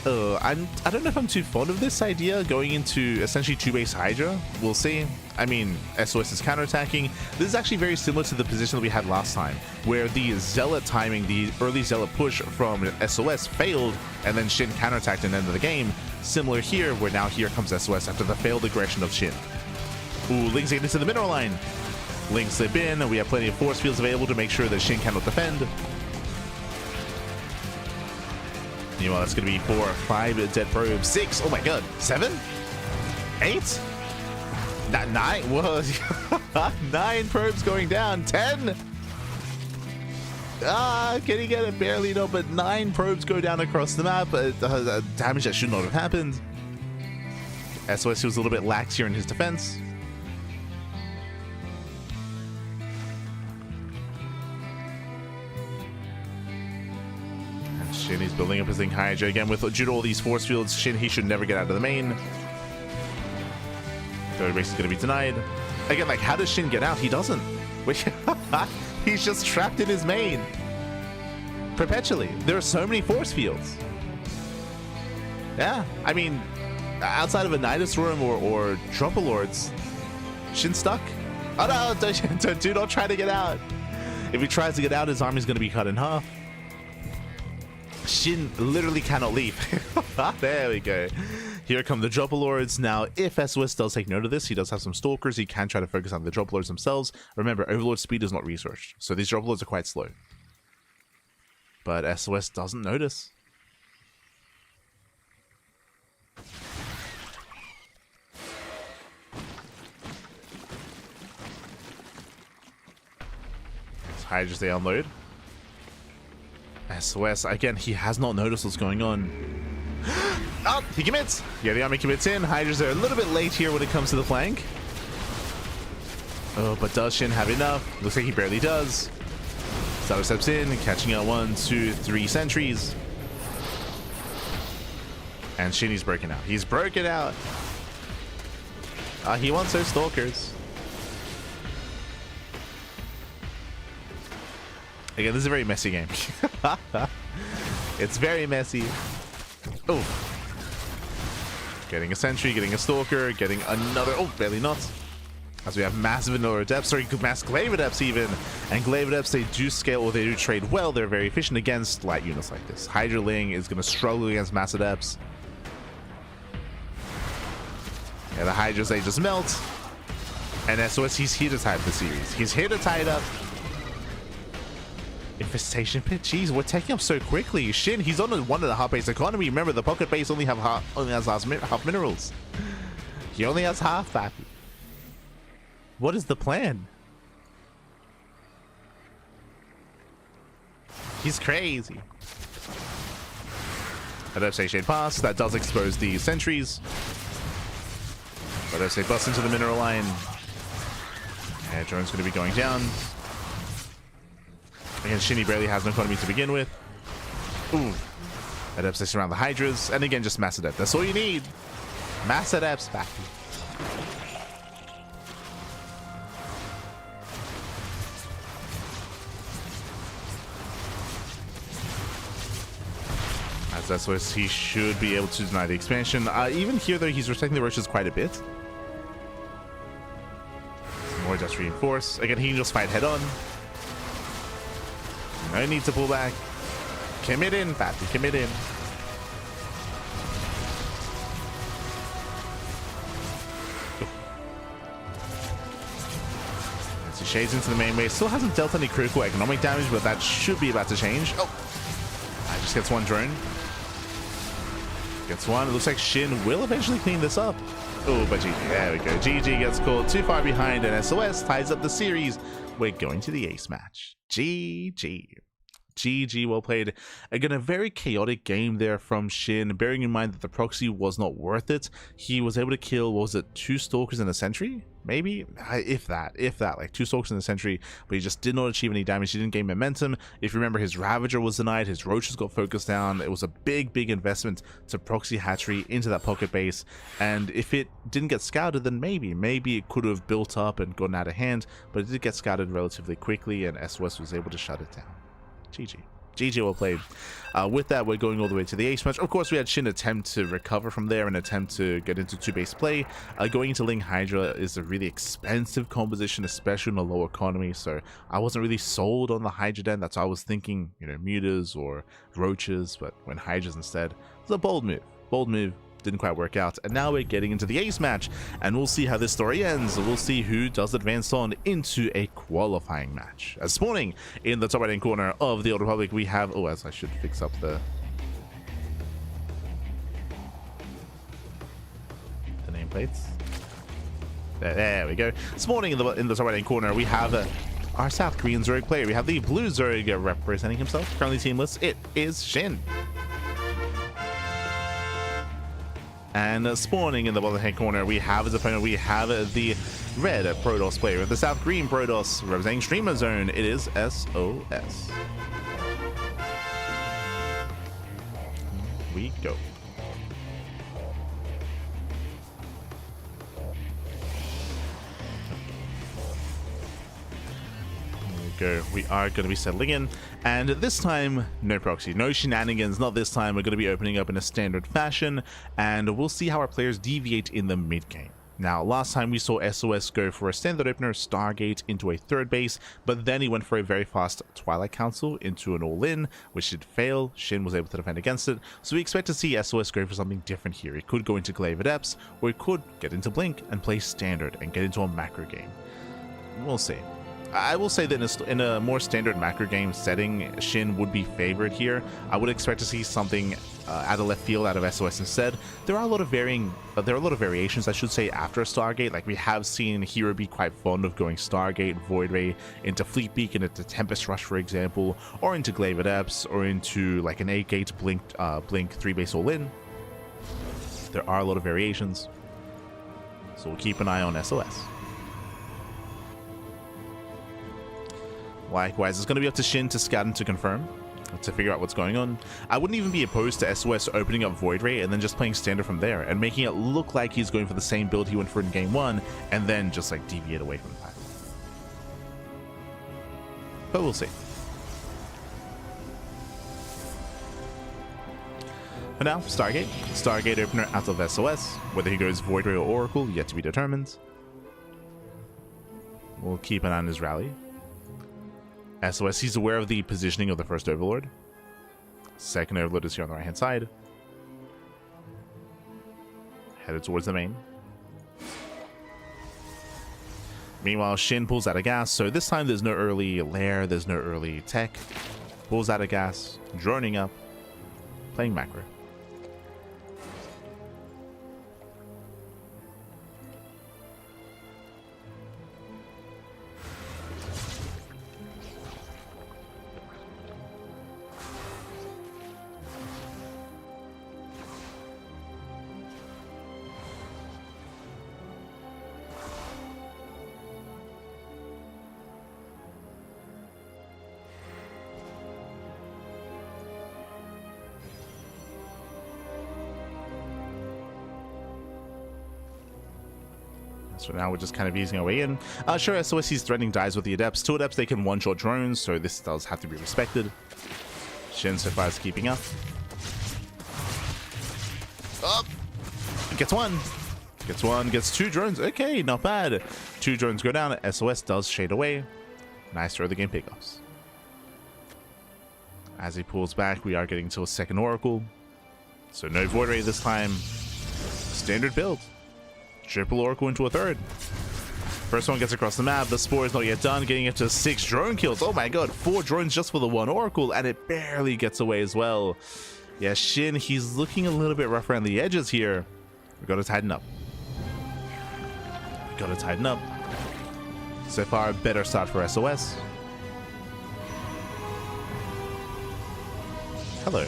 I don't know if I'm too fond of this idea, going into essentially 2-base Hydra. We'll see. I mean, SOS is counterattacking. This is actually very similar to the position that we had last time, where the Zealot timing, the early Zealot push from SOS failed, and then SHIN counterattacked at the end of the game. Similar here, where now here comes SOS after the failed aggression of SHIN. Ooh, Lings get into the mineral line. Lings slip in, and we have plenty of force fields available to make sure that SHIN cannot defend. Meanwhile, that's going to be 4, 5 dead probes, 6, oh my god, 7, 8, 9, whoa, 9 probes going down, 10. Can he get it? Barely, no, but 9 probes go down across the map. Damage that should not have happened. SOS was a little bit lax here in his defense. SHIN, he's building up his thing Hydra again with due to all these force fields. SHIN, he should never get out of the main. Third base is going to be denied. Again, like, how does SHIN get out? He doesn't. He's just trapped in his main perpetually. There are so many force fields. Yeah, I mean, outside of a Nidus Room or Trumpet Lords, SHIN's stuck. Oh no, do not try to get out. If he tries to get out, his army's going to be cut in half. SHIN literally cannot leave. There we go. Here come the Dropper Lords. Now, if SOS does take note of this, he does have some Stalkers. He can try to focus on the Dropper Lords themselves. Remember, Overlord speed is not researched, so these Dropper Lords are quite slow. But SOS doesn't notice. Hydras, they unload. SOS, again, he has not noticed what's going on. Oh, he commits. Yeah, the army commits in. Hydras are a little bit late here when it comes to the flank. Oh, but does SHIN have enough? Looks like he barely does. Starter steps in, catching out 1, 2, 3 sentries. And SHIN, he's broken out. He's broken out. He wants those Stalkers. Again, this is a very messy game. It's very messy. Oh. Getting a sentry, getting a Stalker, getting another... Oh, barely not. As we have massive Vanilla Adepts, sorry, mass Glaive Adepts even. And Glaive Adepts, they do scale, or they do trade well. They're very efficient against light units like this. Hydra Ling is going to struggle against Mass Adepts. Yeah, the Hydras, they just melt. And SOS, he's here to tie up the series. He's here to tie it up. Infestation Pit, jeez, we're taking up so quickly. SHIN, he's on a 1.5 base economy. Remember, the pocket base only has half minerals. He only has half, papi. What is the plan? He's crazy. I'd say Shade Pass. That does expose the sentries. But I'd say bust into the mineral line. Yeah, drone's going to be going down. Again, SHIN barely has an economy to begin with. Ooh. Adepts, they surround the Hydras. And again, just Mass Adept. That's all you need. Mass Adepts, back. As that's what he should be able to deny the expansion. Even here, though, he's protecting the Roaches quite a bit. More just reinforce. Again, he can just fight head on. No need to pull back. Commit in, Pappy, commit in. As he shades into the main way, still hasn't dealt any critical economic damage, but that should be about to change. Oh, just gets one drone. Gets one. It looks like SHIN will eventually clean this up. Oh, but GG. There we go. GG gets called too far behind, and SOS ties up the series. We're going to the ace match. GG. GG, well played. Again, a very chaotic game there from SHIN, bearing in mind that the proxy was not worth it. He was able to kill, what was it, 2 Stalkers in a Sentry? Maybe? If that, like 2 Stalkers in a Sentry, but he just did not achieve any damage. He didn't gain momentum. If you remember, his Ravager was denied, his Roaches got focused down. It was a big investment to proxy hatchery into that pocket base, and if it didn't get scouted, then maybe it could have built up and gotten out of hand, but it did get scouted relatively quickly, and sOs was able to shut it down. GG, well played. With that, we're going all the way to the ace match. Of course, we had SHIN attempt to recover from there and attempt to get into 2-base play. Going into Ling Hydra is a really expensive composition, especially in a low economy, so I wasn't really sold on the Hydra den. That's why I was thinking, you know, Mutas or Roaches, but when Hydras instead. It was a bold move. Didn't quite work out, and now we're getting into the ace match, and we'll see how this story ends. We'll see who does advance on into a qualifying match. As spawning in the top right hand corner of the Old Republic, we have, oh, as I should fix up the nameplates. There we go. Spawning in the top right hand corner, we have our South Korean Zerg player. We have the blue Zerg representing himself, currently teamless. It is SHIN. And spawning in the bottom hand corner, we have his opponent. We have the red Protoss player, the South Green Protoss representing Streamer Zone. It is sOs. We go. We are going to be settling in, and this time no proxy, no shenanigans. Not this time. We're going to be opening up in a standard fashion, and we'll see how our players deviate in the mid game. Now, last time we saw sOs go for a standard opener Stargate into a 3rd base, but then he went for a very fast Twilight Council into an all-in, which did fail. SHIN was able to defend against it, so we expect to see sOs go for something different here. He could go into Glaive Adepts, or he could get into Blink and play standard and get into a macro game. We'll see. I will say that in a more standard macro game setting, SHIN would be favored here. I would expect to see something out of left field out of sOs instead. There are a lot of variations, I should say, after a Stargate. Like, we have seen Hero be quite fond of going Stargate, Void Ray into Fleet Beacon, into Tempest Rush, for example, or into Glaive Adepts, or into like an 8-gate Blink 3-base all-in. There are a lot of variations, so we'll keep an eye on sOs. Likewise, it's going to be up to SHIN to scout and to confirm, to figure out what's going on. I wouldn't even be opposed to sOs opening up Void Ray and then just playing standard from there and making it look like he's going for the same build he went for in game 1 and then just like deviate away from that. But we'll see. For now, Stargate opener out of sOs. Whether he goes Void Ray or Oracle, yet to be determined. We'll keep an eye on his rally. sOs, he's aware of the positioning of the first Overlord. Second Overlord is here on the right hand side. Headed towards the main. Meanwhile, SHIN pulls out of gas, so this time there's no early lair, there's no early tech. Pulls out of gas, droning up, playing macro. So now we're just kind of easing our way in. Sure, SOS he's threatening dies with the Adepts. 2 Adepts, they can one-shot drones, so this does have to be respected. SHIN so far is keeping up. Oh! Gets one. Gets one, gets 2 drones. Okay, not bad. 2 drones go down. SOS does shade away. Nice early game pickups. As he pulls back, we are getting to a second Oracle. So no Void Ray this time. Standard build. Triple Oracle into a 3rd. First one gets across the map. The Spore is not yet done, getting it to 6 drone kills. Oh my god, 4 drones just for the 1 Oracle, and it barely gets away as well. Yeah, SHIN, he's looking a little bit rough around the edges here. We've got to tighten up. So far, a better start for sOs. Hello.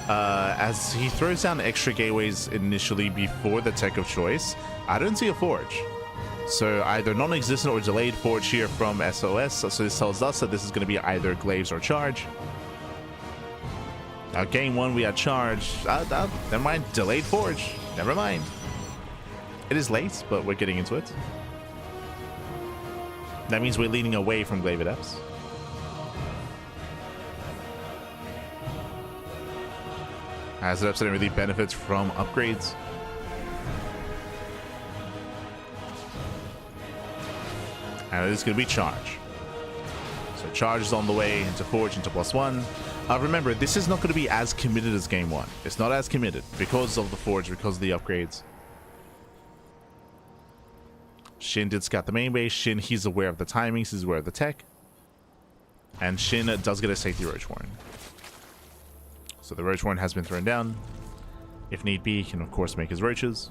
As he throws down extra gateways initially before the tech of choice, I don't see a forge. So either non-existent or delayed forge here from SOS. So this tells us that this is going to be either glaives or charge. Now game one we had charge. Never mind, delayed forge. Never mind. It is late, but we're getting into it. That means we're leaning away from glaive adepts. As adepts didn't really benefit from upgrades. And it is going to be charge. So charge is on the way into forge, into +1. Remember, this is not going to be as committed as game one. It's not as committed because of the forge, because of the upgrades. SHIN did scout the main base. SHIN, he's aware of the timings, he's aware of the tech. And SHIN does get a safety roach warren. So the roach warren has been thrown down. If need be, he can of course make his roaches.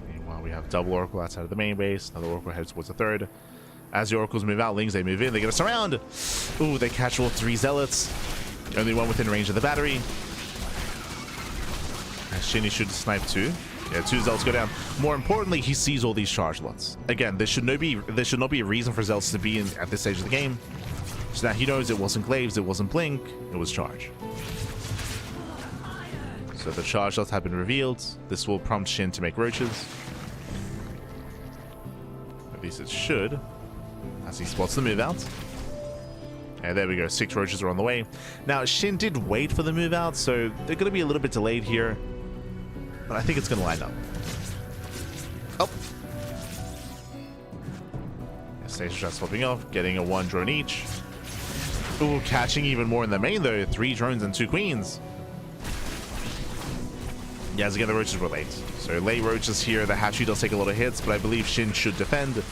Meanwhile, we have double oracle outside of the main base. Another oracle heads towards the third. As the oracles move out, Lings, they move in, they get a surround. Ooh, they catch all 3 zealots. Only one within range of the battery. And SHIN should snipe 2. Yeah, 2 zealots go down. More importantly, he sees all these charge lots. Again, there should not be a reason for zealots to be in at this stage of the game. So now he knows it wasn't glaives, it wasn't blink, it was charge. So the charge lots have been revealed. This will prompt SHIN to make roaches. At least it should, as he spots the move out. And there we go, 6 roaches are on the way. Now, SHIN did wait for the move out, so they're going to be a little bit delayed here. But I think it's going to line up. Oh! Station shots popping off, getting a 1 drone each. Ooh, catching even more in the main though. 3 drones and 2 queens. Yes, again, the roaches were late. So late roaches here, the hatchery does take a lot of hits, but I believe SHIN should defend.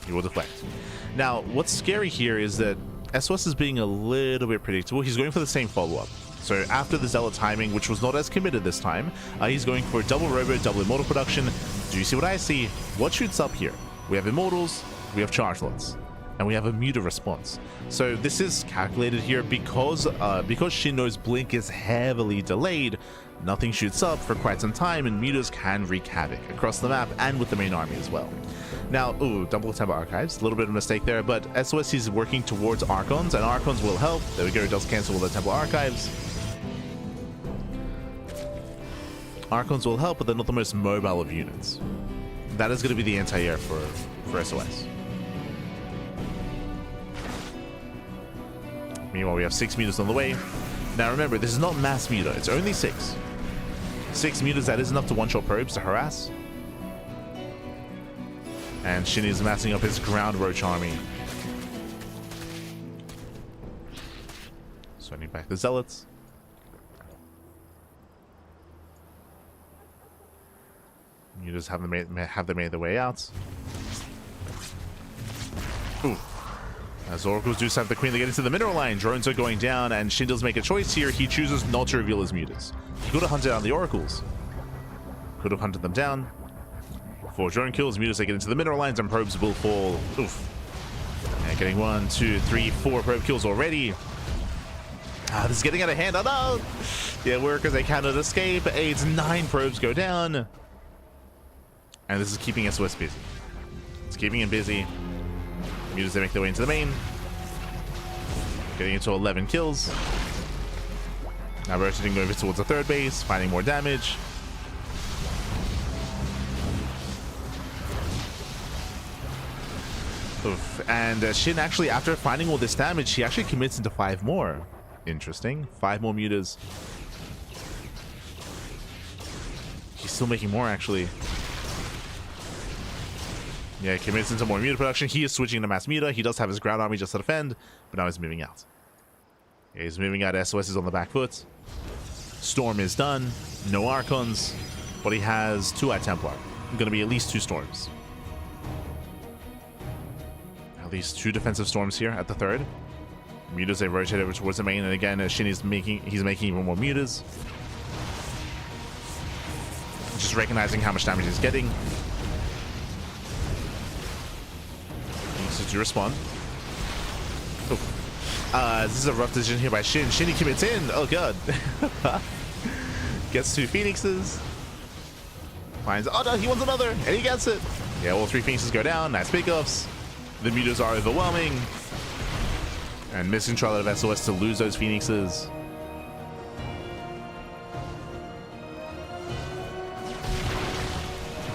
He will deflect. Now, what's scary here is that SOS is being a little bit predictable. He's going for the same follow-up. So after the zealot timing, which was not as committed this time, he's going for double robo, double immortal production. Do you see what I see? What shoots up here? We have immortals, we have charge lots, and we have a muta response. So this is calculated here because SHIN knows blink is heavily delayed. Nothing shoots up for quite some time, and mutas can wreak havoc across the map and with the main army as well. Now, ooh, double temple archives. A little bit of a mistake there, but SOS is working towards archons, and archons will help. There we go, it does cancel all the temple archives. Archons will help, but they're not the most mobile of units. That is going to be the anti-air for SOS. Meanwhile, we have 6 mutas on the way. Now remember, this is not mass muta, it's only 6. 6 mutas, that is enough to one-shot probes to harass. And SHIN is massing up his ground roach army. Sending back the zealots. Mutas have them made their way out. Ooh. As oracles do snipe the queen, they get into the mineral line. Drones are going down, and SHIN does make a choice here. He chooses not to reveal his mutas. He could have hunted down the oracles. Could have hunted them down. 4 drone kills, mutas, they get into the mineral lines, and probes will fall. Oof. And getting 1, 2, 3, 4 probe kills already. This is getting out of hand. Oh no! Yeah, workers, they cannot escape. 8, 9 probes go down. And this is keeping SOS busy. It's keeping him busy. Mutas, they make their way into the main. Getting into 11 kills. Now rotating over towards the third base, finding more damage. Oof. And SHIN actually, after finding all this damage, he actually commits into 5 more. Interesting. 5 more mutas. He's still making more, actually. Yeah, he commits into more muta production. He is switching to mass muta. He does have his ground army just to defend, but now he's moving out. Yeah, he's moving out. SOS is on the back foot. Storm is done. No Archons, but he has 2 at Templar. Going to be at least 2 Storms. At least 2 defensive Storms here at the third. Mutas, they rotate over towards the main, and again, SHIN is making even more mutas. just recognizing how much damage he's getting. Needs to respond. This is a rough decision here by SHIN. SHIN, he commits in. Oh god. Gets 2 Phoenixes. Finds, oh no, he wants another, and he gets it. Yeah, all 3 Phoenixes go down. Nice pickoffs. The mutas are overwhelming. And miscontrol out of SOS to lose those Phoenixes.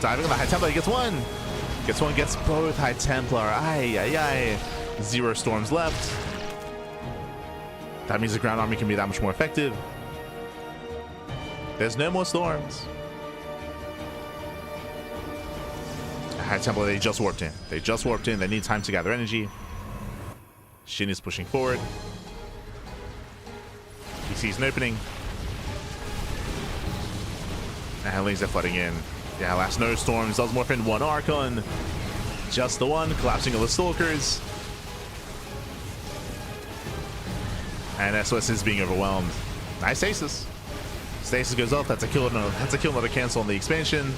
Diving on the High Templar, he gets one. Gets one, gets both High Templar. Ay, ay, ay. 0 storms left. That means the ground army can be that much more effective. There's no more storms. High Templar, they just warped in. They just warped in. They need time to gather energy. SHIN is pushing forward. He sees an opening. And Lings are flooding in. Yeah, last no storms. Does morph in 1 Archon. Just the one. Collapsing all the Stalkers. And SOS is being overwhelmed. Nice stasis. Stasis goes off. That's a kill. No, that's a kill, not a cancel on the expansion.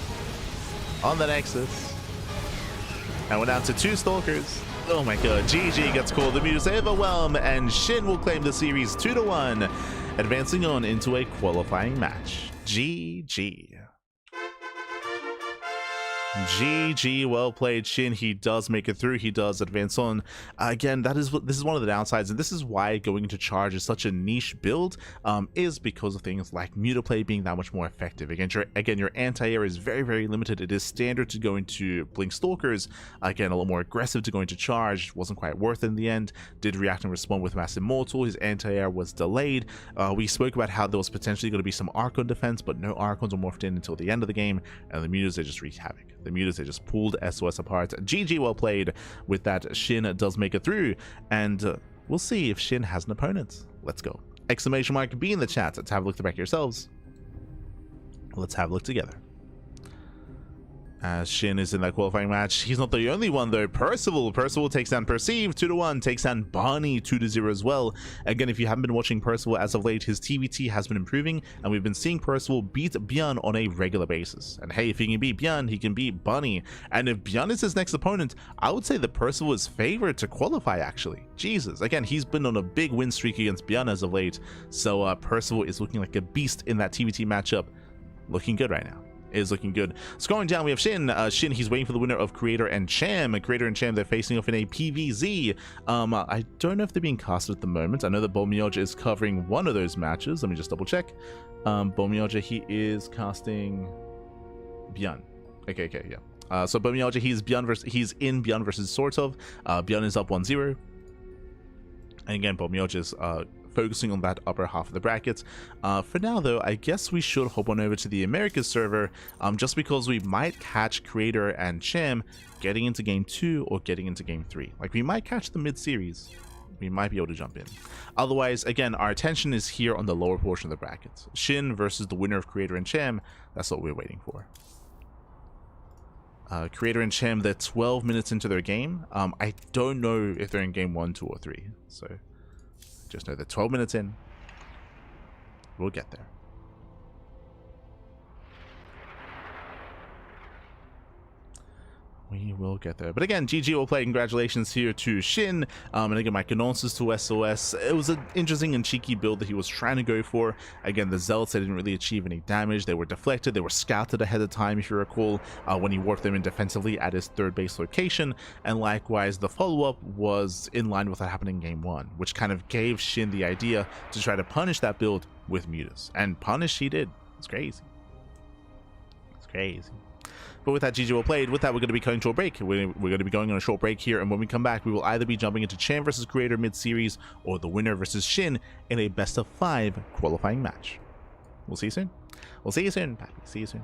On the Nexus. And we're down to 2 Stalkers. Oh my god. GG gets called. The mutas overwhelm. And SHIN will claim the series 2-1. Advancing on into a qualifying match. GG. GG, well played, SHIN. He does make it through. He does advance on. Again, this is one of the downsides, and this is why going into charge is such a niche build, is because of things like mutaplay being that much more effective. Again, your anti-air is very, very limited. It is standard to go into blink stalkers. Again, a little more aggressive to go into charge. Wasn't quite worth it in the end. Did react and respond with Mass Immortal. His anti-air was delayed. We spoke about how there was potentially going to be some Archon defense, but no Archons were morphed in until the end of the game, and the mutas, they just wreaked havoc. The mutas, they just pulled SOS apart. GG, well played. With that, SHIN does make it through, and we'll see if SHIN has an opponent. Let's go. Exclamation mark be in the chat to have a look at the back yourselves. Let's have a look together. As SHIN is in that qualifying match. He's not the only one though. Percival takes down Perceive 2-1, takes down Barney 2-0 as well. Again, if you haven't been watching Percival as of late, his TVT has been improving, and we've been seeing Percival beat ByuN on a regular basis. And hey, if he can beat ByuN, he can beat Barney. And if ByuN is his next opponent, I would say that Percival is favored to qualify actually. Jesus, again, he's been on a big win streak against ByuN as of late, so Percival is looking like a beast in that TVT matchup. Looking good right now. Is looking good. Scrolling down, we have SHIN. SHIN, he's waiting for the winner of Creator and Cham. Creator and Cham, they're facing off in a PVZ. I don't know if they're being casted at the moment. I know that ByuN is covering one of those matches. Let me just double check. ByuN, he is casting ByuN. Okay, yeah. So ByuN, he's in ByuN versus sort of. ByuN is up 1-0. And again, ByuN is focusing on that upper half of the brackets. For now though, I guess we should hop on over to the Americas server, just because we might catch Creator and Cham getting into game 2 or getting into game 3. Like, we might catch the mid-series. We might be able to jump in. Otherwise, again, our attention is here on the lower portion of the brackets. SHIN versus the winner of Creator and Cham. That's what we're waiting for. Creator and Cham, they're 12 minutes into their game. I don't know if they're in game 1, 2, or 3. So just know that 12 minutes in, we'll get there. We will get there. But again, GG will play. Congratulations here to SHIN. And again, my condolences to SOS. It was an interesting and cheeky build that he was trying to go for. Again, the Zealots, they didn't really achieve any damage. They were deflected. They were scouted ahead of time, if you recall, when he warped them in defensively at his 3rd base location. And likewise, the follow-up was in line with what happened in game 1, which kind of gave SHIN the idea to try to punish that build with mutas. And punish he did. It's crazy. It's crazy. But with that, GG well played. With that, we're going to be going to a break. We're going to be going on a short break here, and when we come back, we will either be jumping into Cham versus Creator mid-series, or the winner versus SHIN in a best-of-5 qualifying match. We'll see you soon. We'll see you soon. See you soon.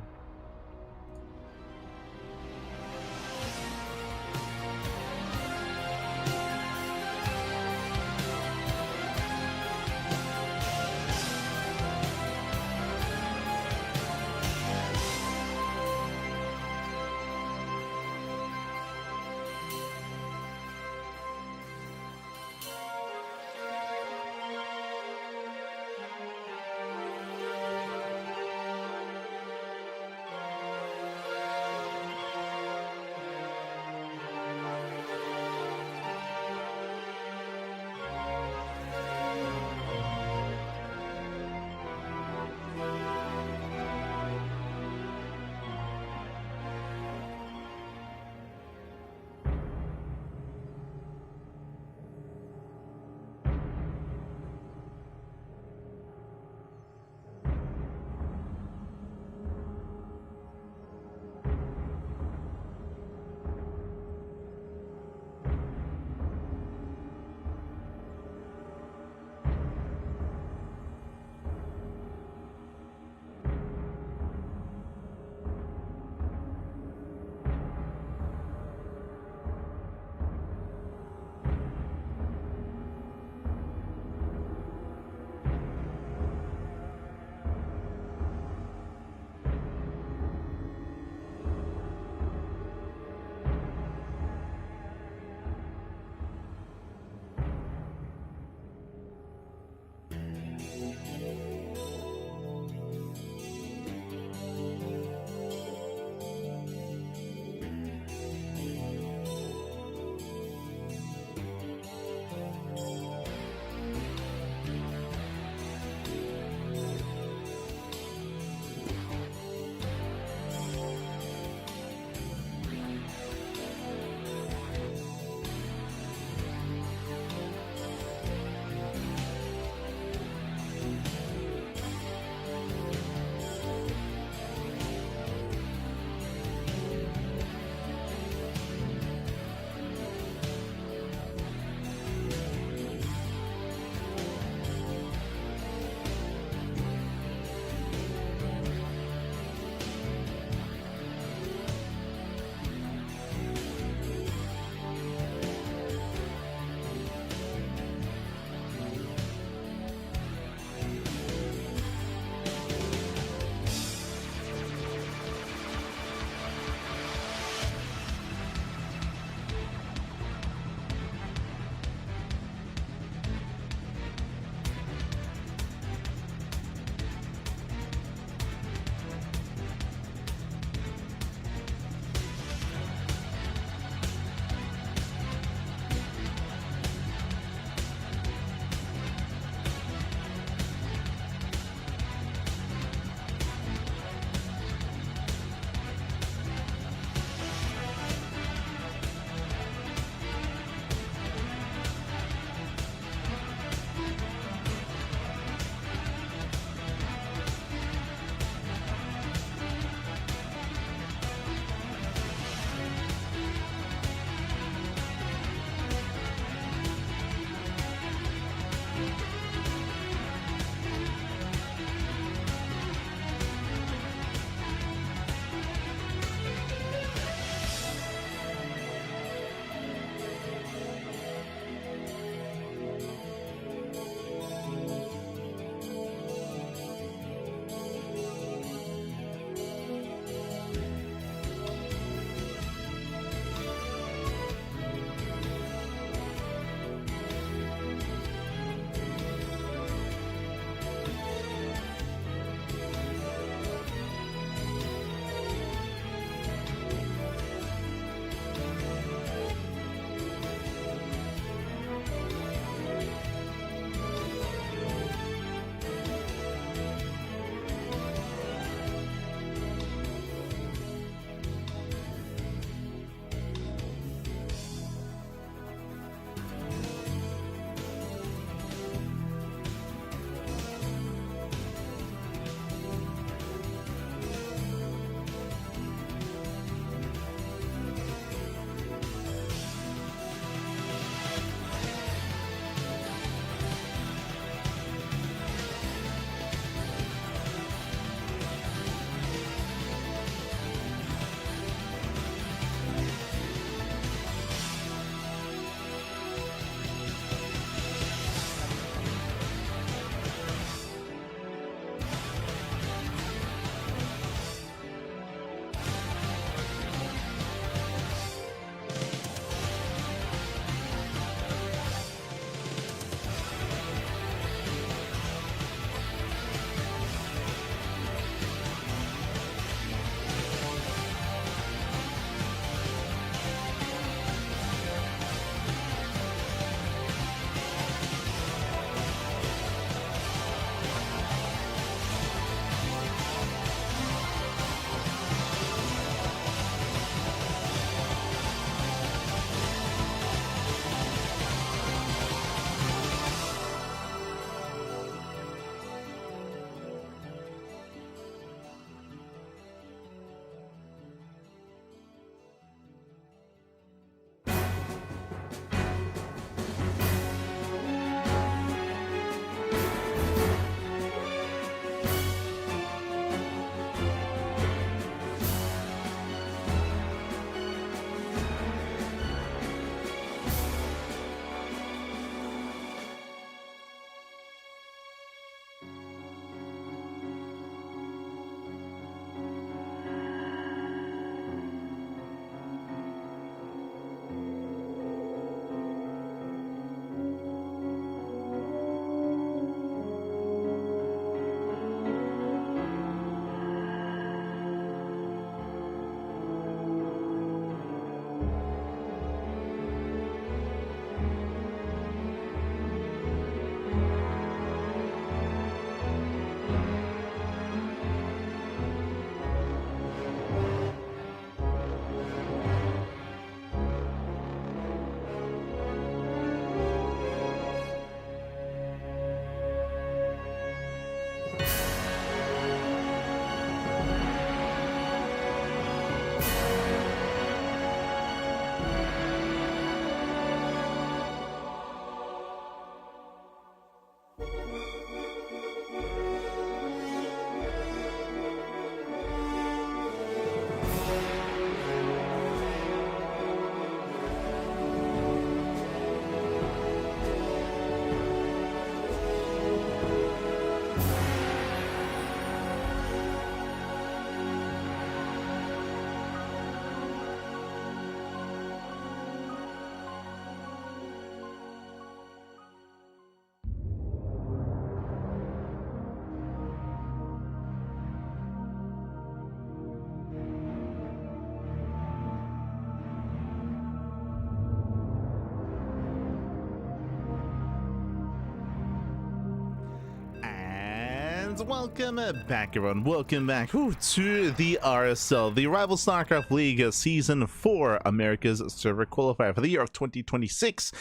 Welcome back, everyone. Welcome back to the RSL, the Rival StarCraft League Season 4, America's Server Qualifier for the year of 2026.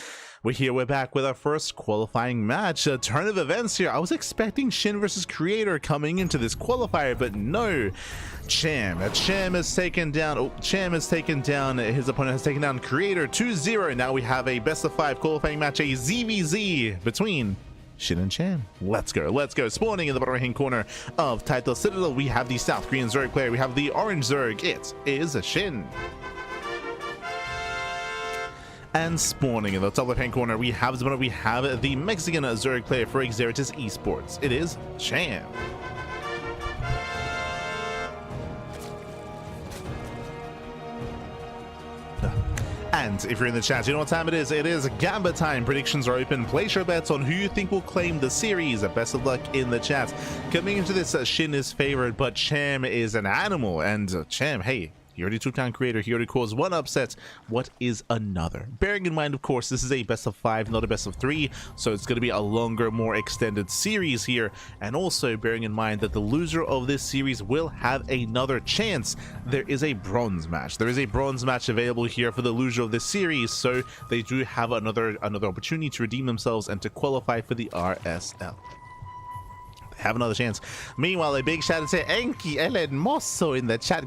We're back with our first qualifying match. A turn of events here. I was expecting SHIN versus Creator coming into this qualifier, but no. Cham has taken down. His opponent has taken down Creator 2-0. Now we have a best of 5 qualifying match, a ZVZ between SHIN and Cham. Let's go. Spawning in the bottom right hand corner of Title Citadel, we have the South Korean Zerg player. We have the orange Zerg. It is a SHIN. And spawning in the top left hand corner, we have the Mexican Zerg player for Xeritus Esports. It is Cham. And if you're in the chat, you know what time it is. It is Gamba time. Predictions are open. Place your bets on who you think will claim the series. Best of luck in the chat. Coming into this, SHIN is favored, but Cham is an animal. And Cham, hey, he already took down Creator. He already caused one upset. What is another? Bearing in mind, of course, this is a best of 5, not a best of 3. So it's going to be a longer, more extended series here. And also bearing in mind that the loser of this series will have another chance. There is a bronze match. There is a bronze match available here for the loser of this series. So they do have another opportunity to redeem themselves and to qualify for the RSL. Have another chance. Meanwhile, a big shout out to Enki El Hermoso in the chat.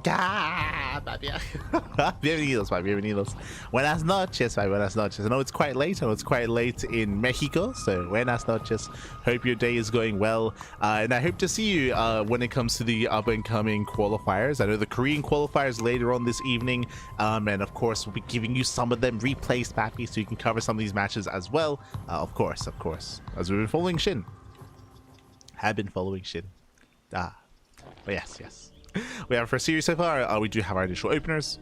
Bienvenidos. Buenas noches, buenas noches. I know it's quite late. In Mexico, so buenas noches. Hope your day is going well. And I hope to see you when it comes to the up-and-coming qualifiers. I know the Korean qualifiers later on this evening. And of course, we'll be giving you some of them replays, Pappy, so you can cover some of these matches as well. Of course. As we've been following SHIN. Have been following SHIN. But yes. We have our first series so far. We do have our initial openers.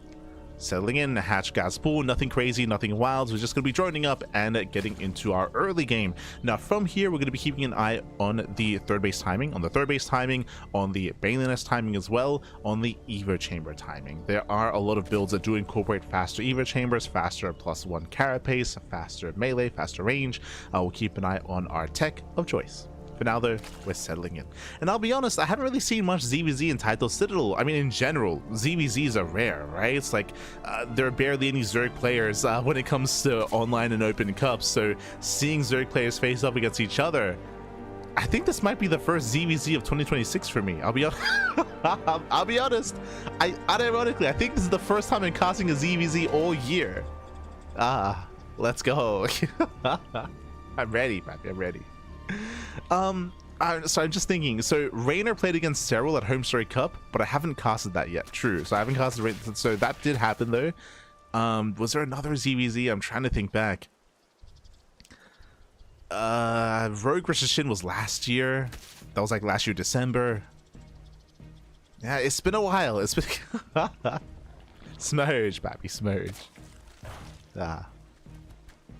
Settling in, hatch gas pool, nothing crazy, nothing wild. We're just going to be joining up and getting into our early game. Now from here, we're going to be keeping an eye on the third base timing, on the Baneliness timing as well, on the Evo Chamber timing. There are a lot of builds that do incorporate faster Evo Chambers, faster +1 carapace, faster melee, faster range. We'll keep an eye on our tech of choice. For now, though, we're settling in. And I'll be honest, I haven't really seen much ZVZ in Title Citadel. I mean, in general, ZVZs are rare, right? It's like there are barely any Zerg players when it comes to online and open cups. So seeing Zerg players face up against each other, I think this might be the first ZVZ of 2026 for me. I'll be honest. Unironically, I think this is the first time I'm casting a ZVZ all year. Let's go. I'm ready, Pappy. I'm ready. So I'm just thinking, so Raynor played against Serral at Home Story Cup, but I haven't casted that yet. True, so I haven't casted Raynor, so that did happen though. Was there another ZVZ? I'm trying to think back. Rogue versus SHIN was last year. That was like last year December. Yeah, it's been a while. It's been Smurge, Pappy, Smurge.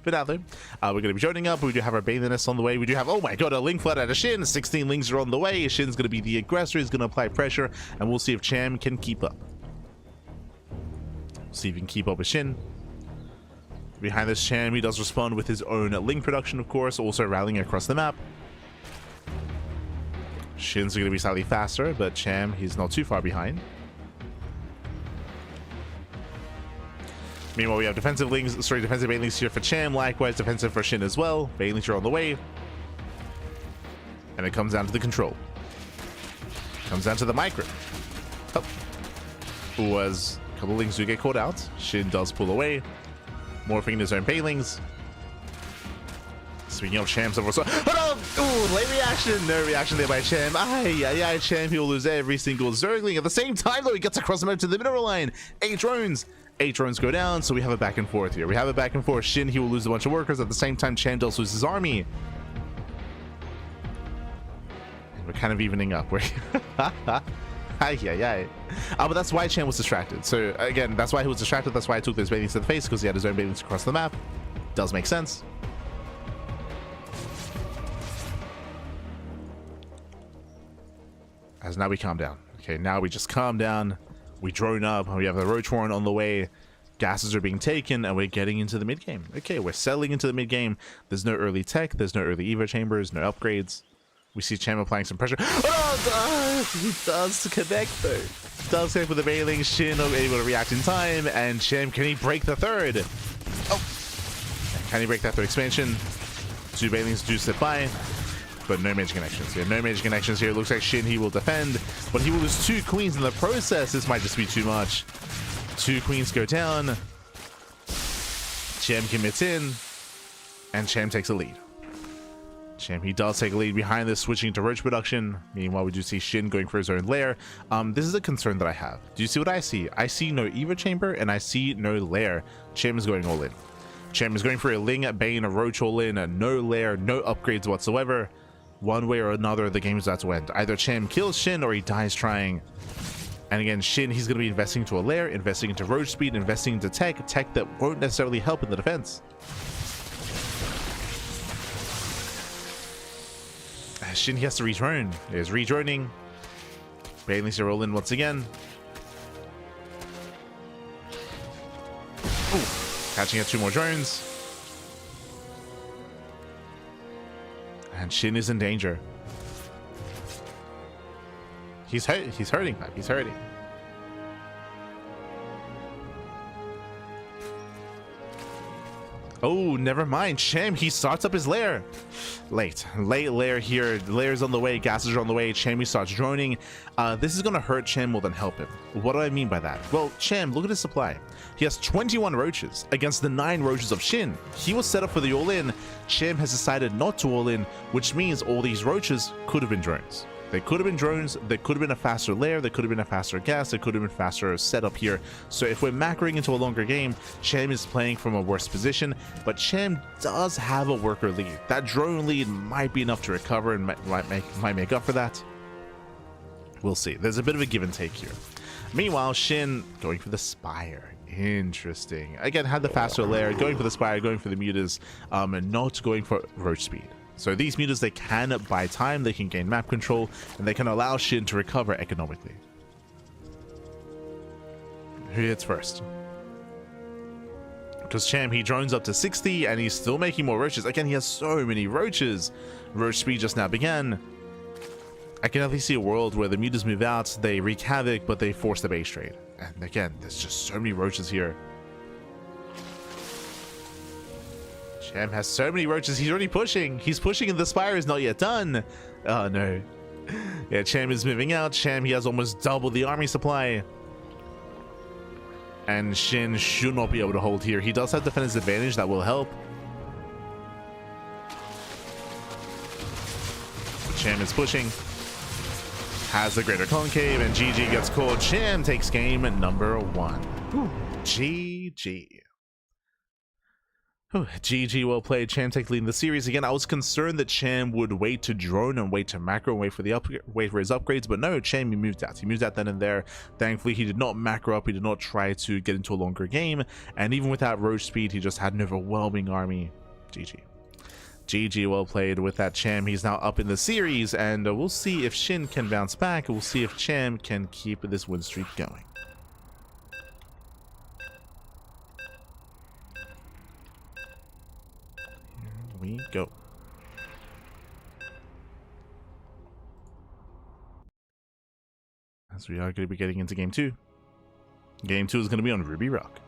But now then, we're going to be joining up. We do have our Baneliness on the way. We do have, oh my god, a Ling Flood out of SHIN. 16 Lings are on the way. SHIN's going to be the aggressor. He's going to apply pressure, and we'll see if Cham can keep up. See if he can keep up with SHIN. Behind this, Cham, he does respond with his own Ling production, of course, also rallying across the map. SHIN's going to be slightly faster, but Cham, he's not too far behind. Meanwhile, we have defensive Banelings here for Cham, likewise defensive for SHIN as well. Banelings are on the way. And it comes down to the control. Comes down to the micro. Oh. Was couple of lings do get caught out. SHIN does pull away, morphing in his own Baylings. Speaking of Champs, oh no! Ooh, late reaction. No reaction there by Champ. Champ, he'll lose every single Zergling. At the same time, though, he gets across the map to the mineral line. 8 drones. 8 drones go down, so we have a back and forth here. We have a back and forth. SHIN, he will lose a bunch of workers. At the same time, Champ does lose his army. And we're kind of evening up. But that's why Champ was distracted. So, again, that's why he was distracted. That's why I took those Baylings to the face, because he had his own Baylings across the map. Does make sense. As now we calm down. Okay, now we just calm down. We drone up. We have the Roach Warren on the way. Gases are being taken, and we're getting into the mid game. Okay, we're settling into the mid game. There's no early tech. There's no early Evo chambers. No upgrades. We see Champ applying some pressure. He does connect though. Does connect with the Baylings. SHIN not able to react in time, and Champ, can he break the third? Oh, can he break that third expansion? 2 Baylings do slip by. But no major connections here. No major connections here. It looks like SHIN, he will defend, but he will lose 2 queens in the process. This might just be too much. 2 queens go down. Champ commits in, and Champ takes a lead. Champ, he does take a lead behind this, switching to Roach production. Meanwhile, we do see SHIN going for his own lair. This is a concern that I have. Do you see what I see? I see no Evo chamber, and I see no lair. Champ is going all in. Champ is going for a Ling, a Bane, a Roach all in, no lair, no upgrades whatsoever. One way or another, the game is about to end. Either Champ kills SHIN or he dies trying. And again, SHIN, he's going to be investing into a lair, investing into Roach speed, investing into tech that won't necessarily help in the defense. SHIN, he has to redrone. There's redroning. Baylings to roll in once again. Ooh, catching out 2 more drones. And SHIN is in danger. He's hurting, man. He's hurting. Oh, never mind. Champ, he starts up his lair. Late lair here. Lair's on the way. Gases are on the way. Champ, he starts droning. This is going to hurt Champ more than help him. What do I mean by that? Well, Champ, look at his supply. He has 21 roaches against the 9 roaches of SHIN. He was set up for the all-in. Champ has decided not to all-in, which means all these roaches could have been drones. They could have been drones, there could have been a faster lair, there could have been a faster gas, there could have been faster setup here. So if we're macroing into a longer game, Champ is playing from a worse position, but Champ does have a worker lead. That drone lead might be enough to recover and might make up for that. We'll see. There's a bit of a give and take here. Meanwhile, SHIN going for the Spire. Interesting. Again, had the faster lair, going for the Spire, going for the mutas, and not going for Roach speed. So these mutas, they can buy time, they can gain map control, and they can allow SHIN to recover economically. Who hits first? Because Champ, he drones up to 60, and he's still making more roaches. Again, he has so many roaches. Roach speed just now began. I can at least see a world where the mutas move out, they wreak havoc, but they force the base trade. And again, there's just so many roaches here. Champ has so many roaches, he's already pushing. He's pushing and the Spire is not yet done. Oh no. Yeah, Champ is moving out. Champ, he has almost double the army supply. And SHIN should not be able to hold here. He does have defense advantage, that will help. But Champ is pushing. Has the greater concave, and GG gets called. Champ takes game number 1. Ooh, GG. GG, well played. Champ takes lead in the series. Again, I was concerned that Champ would wait to drone and wait to macro and wait for his upgrades, but no, Champ, he moved out. He moved out then and there. Thankfully, he did not macro up. He did not try to get into a longer game, and even without Roach speed, he just had an overwhelming army. GG. GG, well played with that Champ. He's now up in the series, and we'll see if SHIN can bounce back. We'll see if Champ can keep this win streak going. We go. As we are going to be getting into game 2. Game 2 is going to be on Ruby Rock.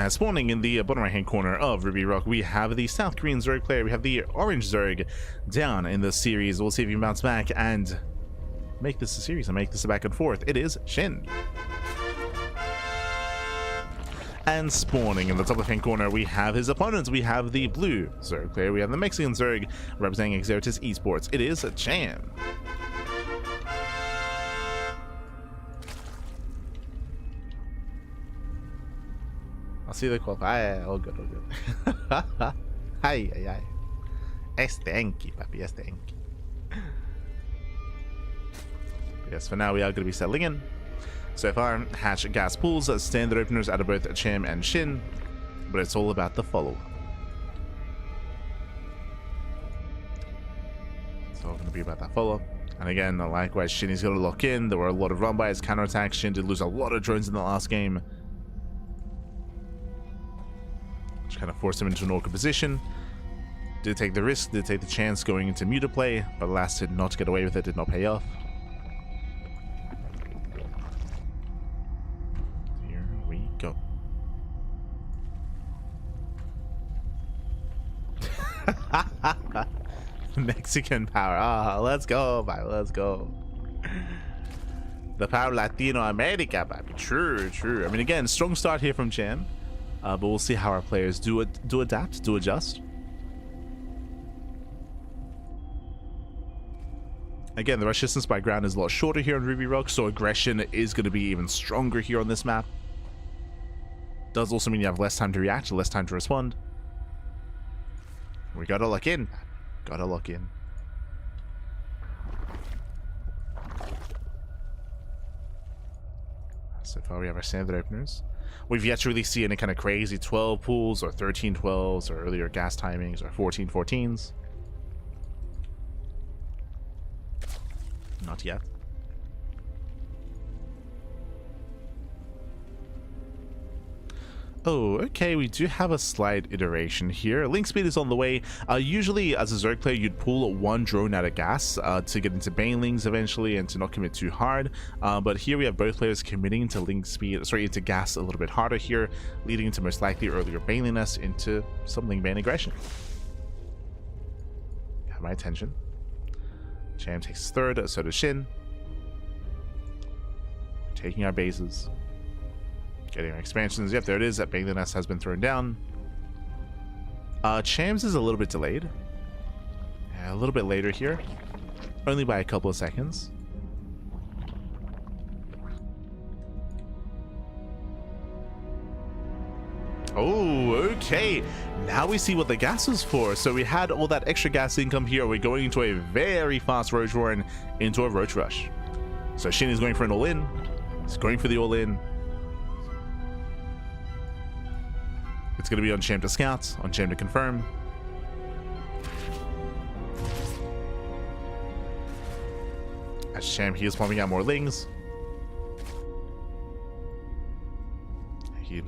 Spawning in the bottom right hand corner of Ruby Rock, we have the South Korean Zerg player. We have the orange Zerg down in the series. We'll see if he can bounce back and make this a series and make this a back and forth. It is SHIN. And spawning in the top left hand corner, we have his opponents. We have the blue Zerg player. We have the Mexican Zerg representing Exertis Esports. It is Cham. I'll see the qualifier. All good, all good. Ay, ay, ay. Este enki, papi, este enki. Yes, for now we are going to be settling in. So far, hatch gas pools, standard openers out of both Cham and SHIN, but it's all about the follow-up. It's all going to be about that follow-up. And again, likewise, SHIN is going to lock in. There were a lot of run-bys, counterattacks. SHIN did lose a lot of drones in the last game, which kind of forced him into an awkward position. Did take the risk, did take the chance going into muta play, but alas, did not get away with it, did not pay off. Here we go. Mexican power. Ah, let's go, baby, let's go. The power of Latino America, baby. True, true. I mean, again, strong start here from Cham. But we'll see how our players do adapt, do adjust. Again, the rush distance by ground is a lot shorter here on Ruby Rock, so aggression is going to be even stronger here on this map. Does also mean you have less time to react, less time to respond. We gotta lock in. Gotta lock in. So far we have our standard openers. We've yet to really see any kind of crazy 12 pools or 13 12s or earlier gas timings or 14 14s. Not yet. Oh, okay, we do have a slight iteration here. Link speed is on the way. Usually, as a Zerg player, you'd pull one drone out of gas to get into banelings eventually and to not commit too hard. But here we have both players committing to link speed, sorry, into gas a little bit harder here, leading to most likely earlier baneliness into some link bane aggression. Have my attention. Cham takes third, so does SHIN. Taking our bases. Getting our expansions. Yep, there it is. That baneliness has been thrown down. Cham's is a little bit delayed. Yeah, a little bit later here. Only by a couple of seconds. Oh, okay. Now we see what the gas was for. So we had all that extra gas income here. We're going into a very fast Roach run into a Roach rush. So SHIN is going for an all-in. He's going for the all-in. It's going to be on Cham to scout, on Cham to confirm. As Cham, he is pumping out more lings.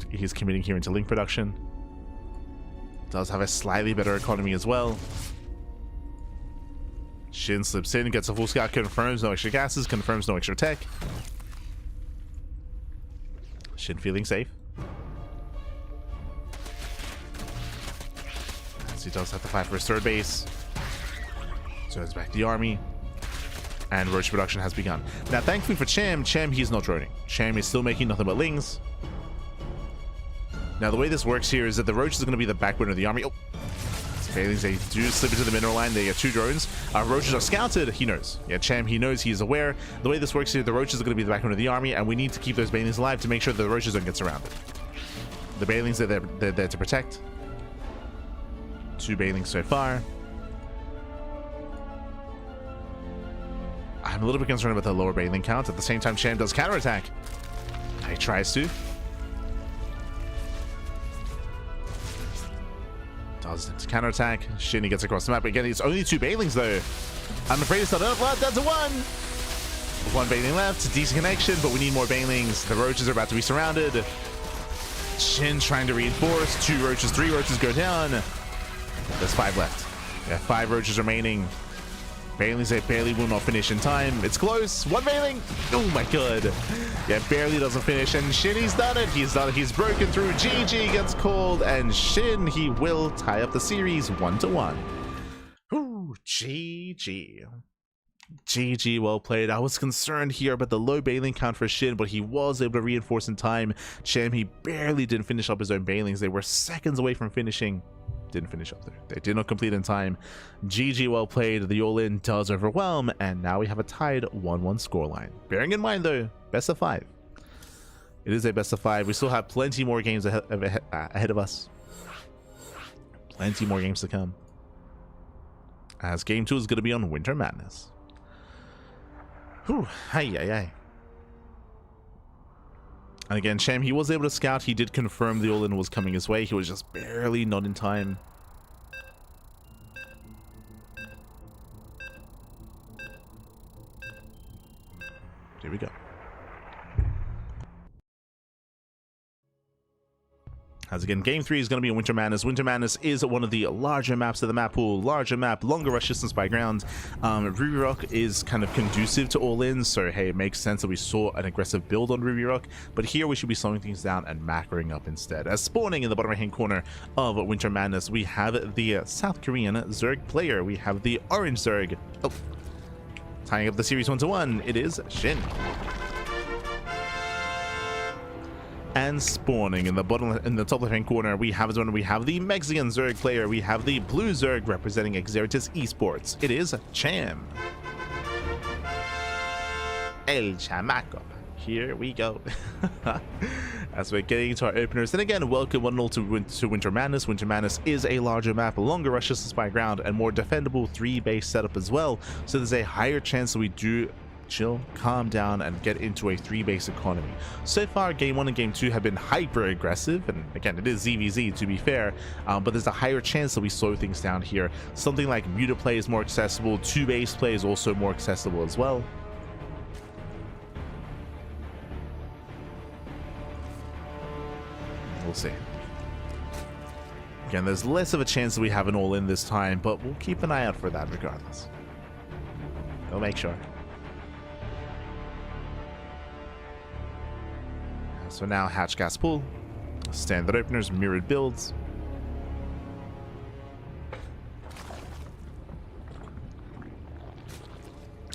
He's committing here into link production. Does have a slightly better economy as well. SHIN slips in, gets a full scout, confirms no extra gases, confirms no extra tech. SHIN feeling safe. He does have to fight for his third base. So it's back to the army. And Roach production has begun. Now, thankfully for Cham, he's not droning. Cham is still making nothing but lings. Now, the way this works here is that the Roach is going to be the backbone of the army. Oh! Failings, they do slip into the mineral line. They get two drones. Roaches are scouted. He knows. Yeah, Cham, he knows. He is aware. The way this works here, the Roaches are going to be the backbone of the army, and we need to keep those banelings alive to make sure that the Roaches don't get surrounded. The banelings are they're there to protect. 2 banelings so far. I'm a little bit concerned about the lower baneling count. At the same time, Cham does counterattack. He tries to. Does counterattack. SHIN gets across the map. Again, it's only 2 banelings though. I'm afraid it's not up. Well, that's a 1. 1 baneling left. Decent connection, but we need more banelings. The Roaches are about to be surrounded. SHIN trying to reinforce. 2 Roaches, 3 Roaches go down. There's 5 left. Yeah, 5 Roaches remaining. Bailings, they barely will not finish in time. It's close. One Bailing. Oh my god. Yeah, barely doesn't finish. And SHIN, he's done it. He's done it. He's broken through. GG gets called. And SHIN, he will tie up the series 1-1. Ooh, GG. GG, well played. I was concerned here about the low Bailing count for SHIN, but he was able to reinforce in time. Cham, he barely didn't finish up his own Bailings. They were seconds away from finishing. Didn't finish up there. They did not complete in time. GG, well played. The all-in does overwhelm, and now we have a tied 1-1 scoreline. Bearing in mind, though, best of 5. It is a best of 5. We still have plenty more games ahead of us. Plenty more games to come. As game 2 is going to be on Winter Madness. Whew, hey. And again, Cham, he was able to scout. He did confirm the all-in was coming his way. He was just barely not in time. Here we go. As again, game 3 is going to be in Winter Madness. Winter Madness is one of the larger maps of the map pool. Larger map, longer rush distance by ground. Ruby Rock is kind of conducive to all-in, so hey, it makes sense that we saw an aggressive build on Ruby Rock, but here we should be slowing things down and macroing up instead. As spawning in the bottom right hand corner of Winter Madness, we have the South Korean Zerg player. We have the orange Zerg. Oh, tying up the series 1-1, it is SHIN. And spawning in the top left hand corner, we have the Mexican Zerg player. We have the blue Zerg representing Exeritus Esports. It is Cham. El Chamaco. Here we go. As we're getting into our openers, and again, welcome one and all to Winter Madness. Winter Madness is a larger map, longer rush distance by ground, and more defendable 3-base setup as well. So there's a higher chance that we do chill, calm down, and get into a 3-base economy. So far, game 1 and game 2 have been hyper aggressive, and again, it is ZVZ to be fair, but there's a higher chance that we slow things down here. Something like muta play is more accessible, 2-base play is also more accessible as well. We'll see. Again, there's less of a chance that we have an all-in this time, but we'll keep an eye out for that regardless. We'll make sure. So now hatch gas pool, standard openers, mirrored builds.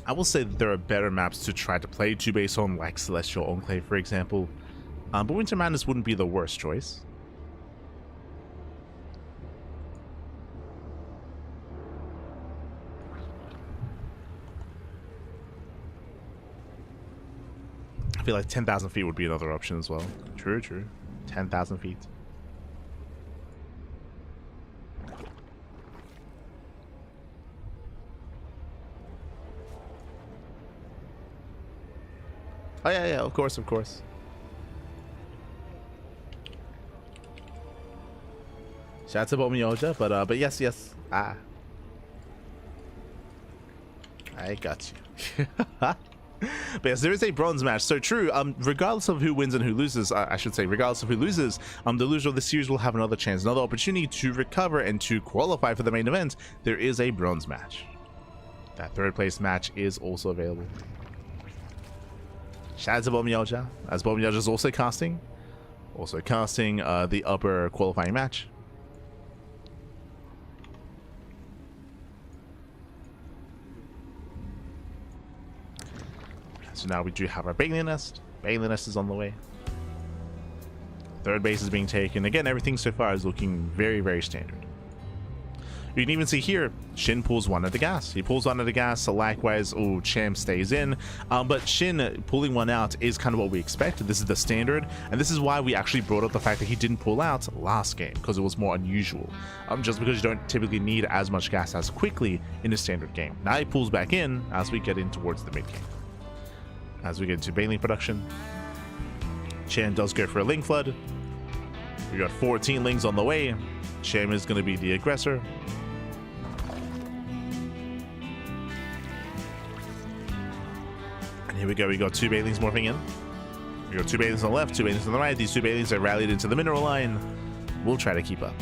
I will say that there are better maps to try to play 2-base on, like Celestial Enclave, for example. But Winter Madness wouldn't be the worst choice. I feel like 10,000 feet would be another option as well. True. 10,000 feet. Oh yeah, of course. Shout out to Bomioja, but yes. I got you. But yes, there is a bronze match. So true, regardless of who wins and who loses, I should say, regardless of who loses, the loser of the series will have another chance, another opportunity to recover and to qualify for the main event. There is a bronze match. That 3rd place match is also available. Shout out to Bomioja, as Bomioja is also casting the upper qualifying match. So now we do have our Bailey Nest. Bailey Nest is on the way. 3rd base is being taken. Again, everything so far is looking very, very standard. You can even see here, SHIN pulls one at the gas. He pulls one at the gas. So likewise, Cham stays in. But SHIN pulling one out is kind of what we expected. This is the standard. And this is why we actually brought up the fact that he didn't pull out last game, because it was more unusual. Just because you don't typically need as much gas as quickly in a standard game. Now he pulls back in as we get in towards the mid game. As we get into Bailey production, Cham does go for a Ling Flood. We got 14 Lings on the way. Cham is going to be the aggressor. And here we go. We got 2 Bailings morphing in. We got 2 Bailings on the left, 2 Bailings on the right. These 2 Bailings are rallied into the mineral line. We'll try to keep up.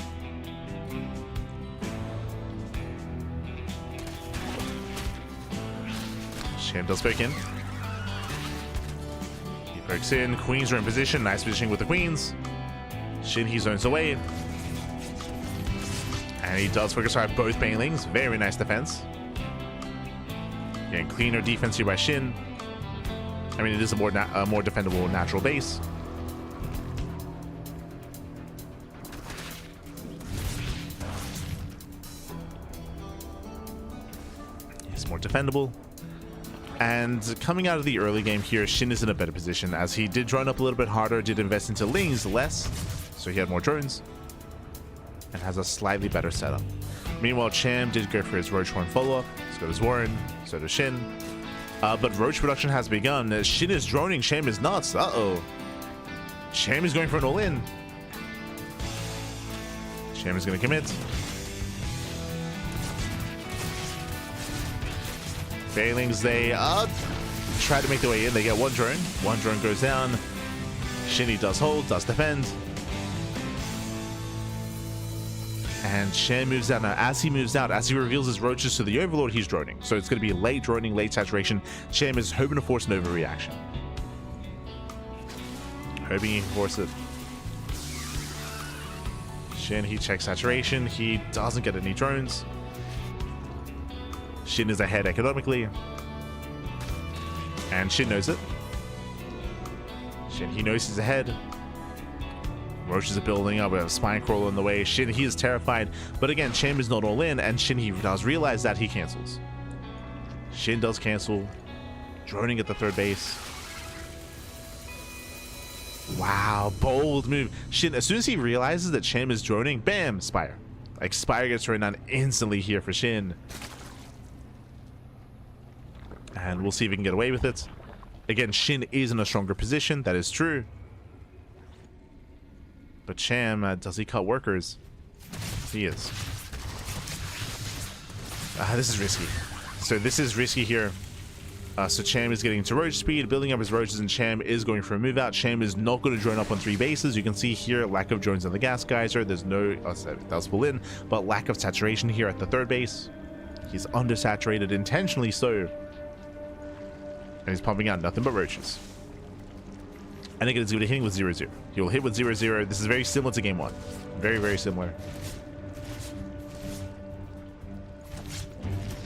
Sham does poke in. He pokes in. Queens are in position. Nice positioning with the queens. Shin, he zones away. And he does focus on both banelings. Very nice defense. Again, cleaner defense here by Shin. I mean, it is a more defendable natural base. It's more defendable. And coming out of the early game here, Shin is in a better position as he did drone up a little bit harder, did invest into lings less, so he had more drones, and has a slightly better setup. Meanwhile, Cham did go for his Roach Horn follow-up, so does Warren, so does Shin. But Roach production has begun. Shin is droning, Cham is nuts. Uh-oh. Cham is going for an all-in. Cham is going to commit. Banelings, they try to make their way in. They get one drone. One drone goes down. Shinny does hold, does defend. And Cham moves out. Now, as he moves out, as he reveals his roaches to the Overlord, he's droning. So it's going to be late droning, late saturation. Cham is hoping to force an overreaction. Hoping he can force it. Shin, he checks saturation. He doesn't get any drones. Shin is ahead economically. And Shin knows it. Shin, he knows he's ahead. Roaches are building up. We have a spine crawler on the way. Shin, he is terrified. But again, Cham is not all in. And Shin, he does realize that he cancels. Shin does cancel. Droning at the third base. Wow, bold move. Shin, as soon as he realizes that Cham is droning, bam, Spire. Like, Spire gets thrown down instantly here for Shin. And we'll see if we can get away with it. Again, Shin is in a stronger position. That is true. But Cham, does he cut workers? He is. This is risky. So this is risky here. So Cham is getting to roach speed, building up his roaches, and Cham is going for a move out. Cham is not going to drone up on 3 bases. You can see here, lack of drones on the gas geyser. There's no, that was pull in, but lack of saturation here at the third base. He's undersaturated, intentionally so. And he's pumping out nothing but roaches. And again, it's going to be hitting with 0-0. He will hit with 0-0. This is very similar to game 1. Very, very similar.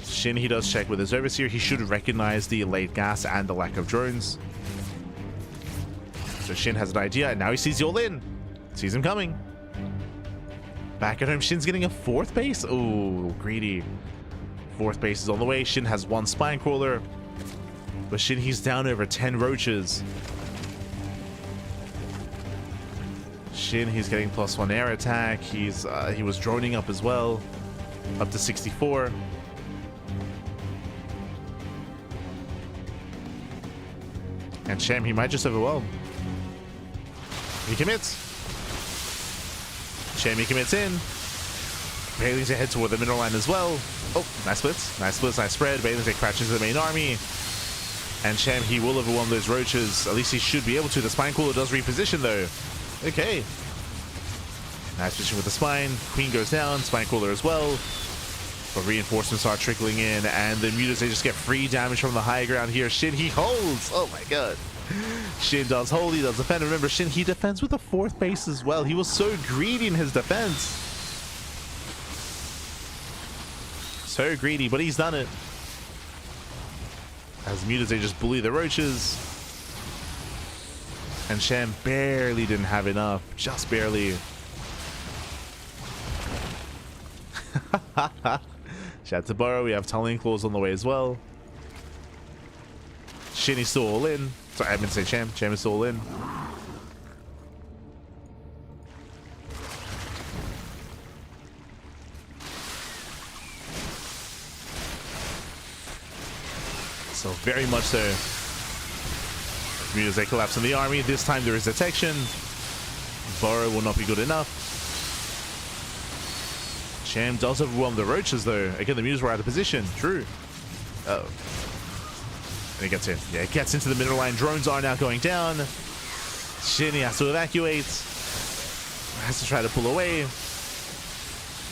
Shin, he does check with his overseer. He should recognize the late gas and the lack of drones. So Shin has an idea, and now he sees the all-in. Sees him coming. Back at home, Shin's getting a 4th base. Oh, greedy. 4th base is on the way. Shin has 1 spine crawler. But Shin, he's down over 10 roaches. Shin, he's getting +1 air attack. He was droning up as well, up to 64. And Cham, he might just overwhelm. He commits. Cham, he commits in. Bailey's ahead toward the middle line as well. Oh, nice splits. Nice splits, nice spread. Bailey's gonna crash into the main army. And Cham, he will overwhelm those roaches. At least he should be able to. The spine cooler does reposition though. Okay. Nice position with the spine. Queen goes down. Spine cooler as well. But reinforcements are trickling in. And the mutas, they just get free damage from the high ground here. Shin, he holds. Oh my god. Shin does hold. He does defend. Remember, Shin, he defends with a 4th base as well. He was so greedy in his defense. So greedy, but he's done it. As mutas, they just bully the roaches. And Cham barely didn't have enough. Just barely. Shout out to Burrow. We have tunneling claws on the way as well. Shin is still all in. Sorry, I meant to say Cham. Cham is still all in. So very much so. Mutas, they collapse in the army. This time there is detection. Burrow will not be good enough. Cham does overwhelm the roaches though. Again, the mutas were out of position. True. Uh oh. And he gets in. Yeah, it gets into the middle line. Drones are now going down. Shin, he has to evacuate. Has to try to pull away.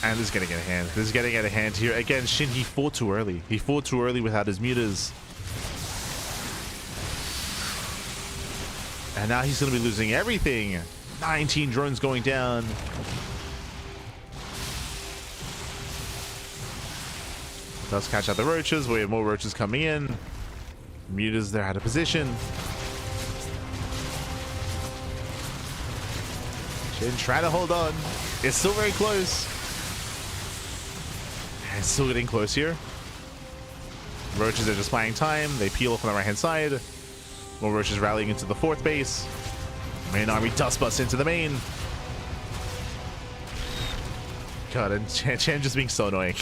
And this is getting out of hand. This is getting out of hand here. Again, Shin, he fought too early. He fought too early without his mutas. And now he's going to be losing everything. 19 drones going down. Does catch out the roaches. We have more roaches coming in. Mutas, they're out of position. SHIN trying to hold on. It's still very close. It's still getting close here. Roaches are just buying time. They peel off on the right hand side. More roaches rallying into the fourth base. Main army dust busts into the main. God, and Chan just being so annoying.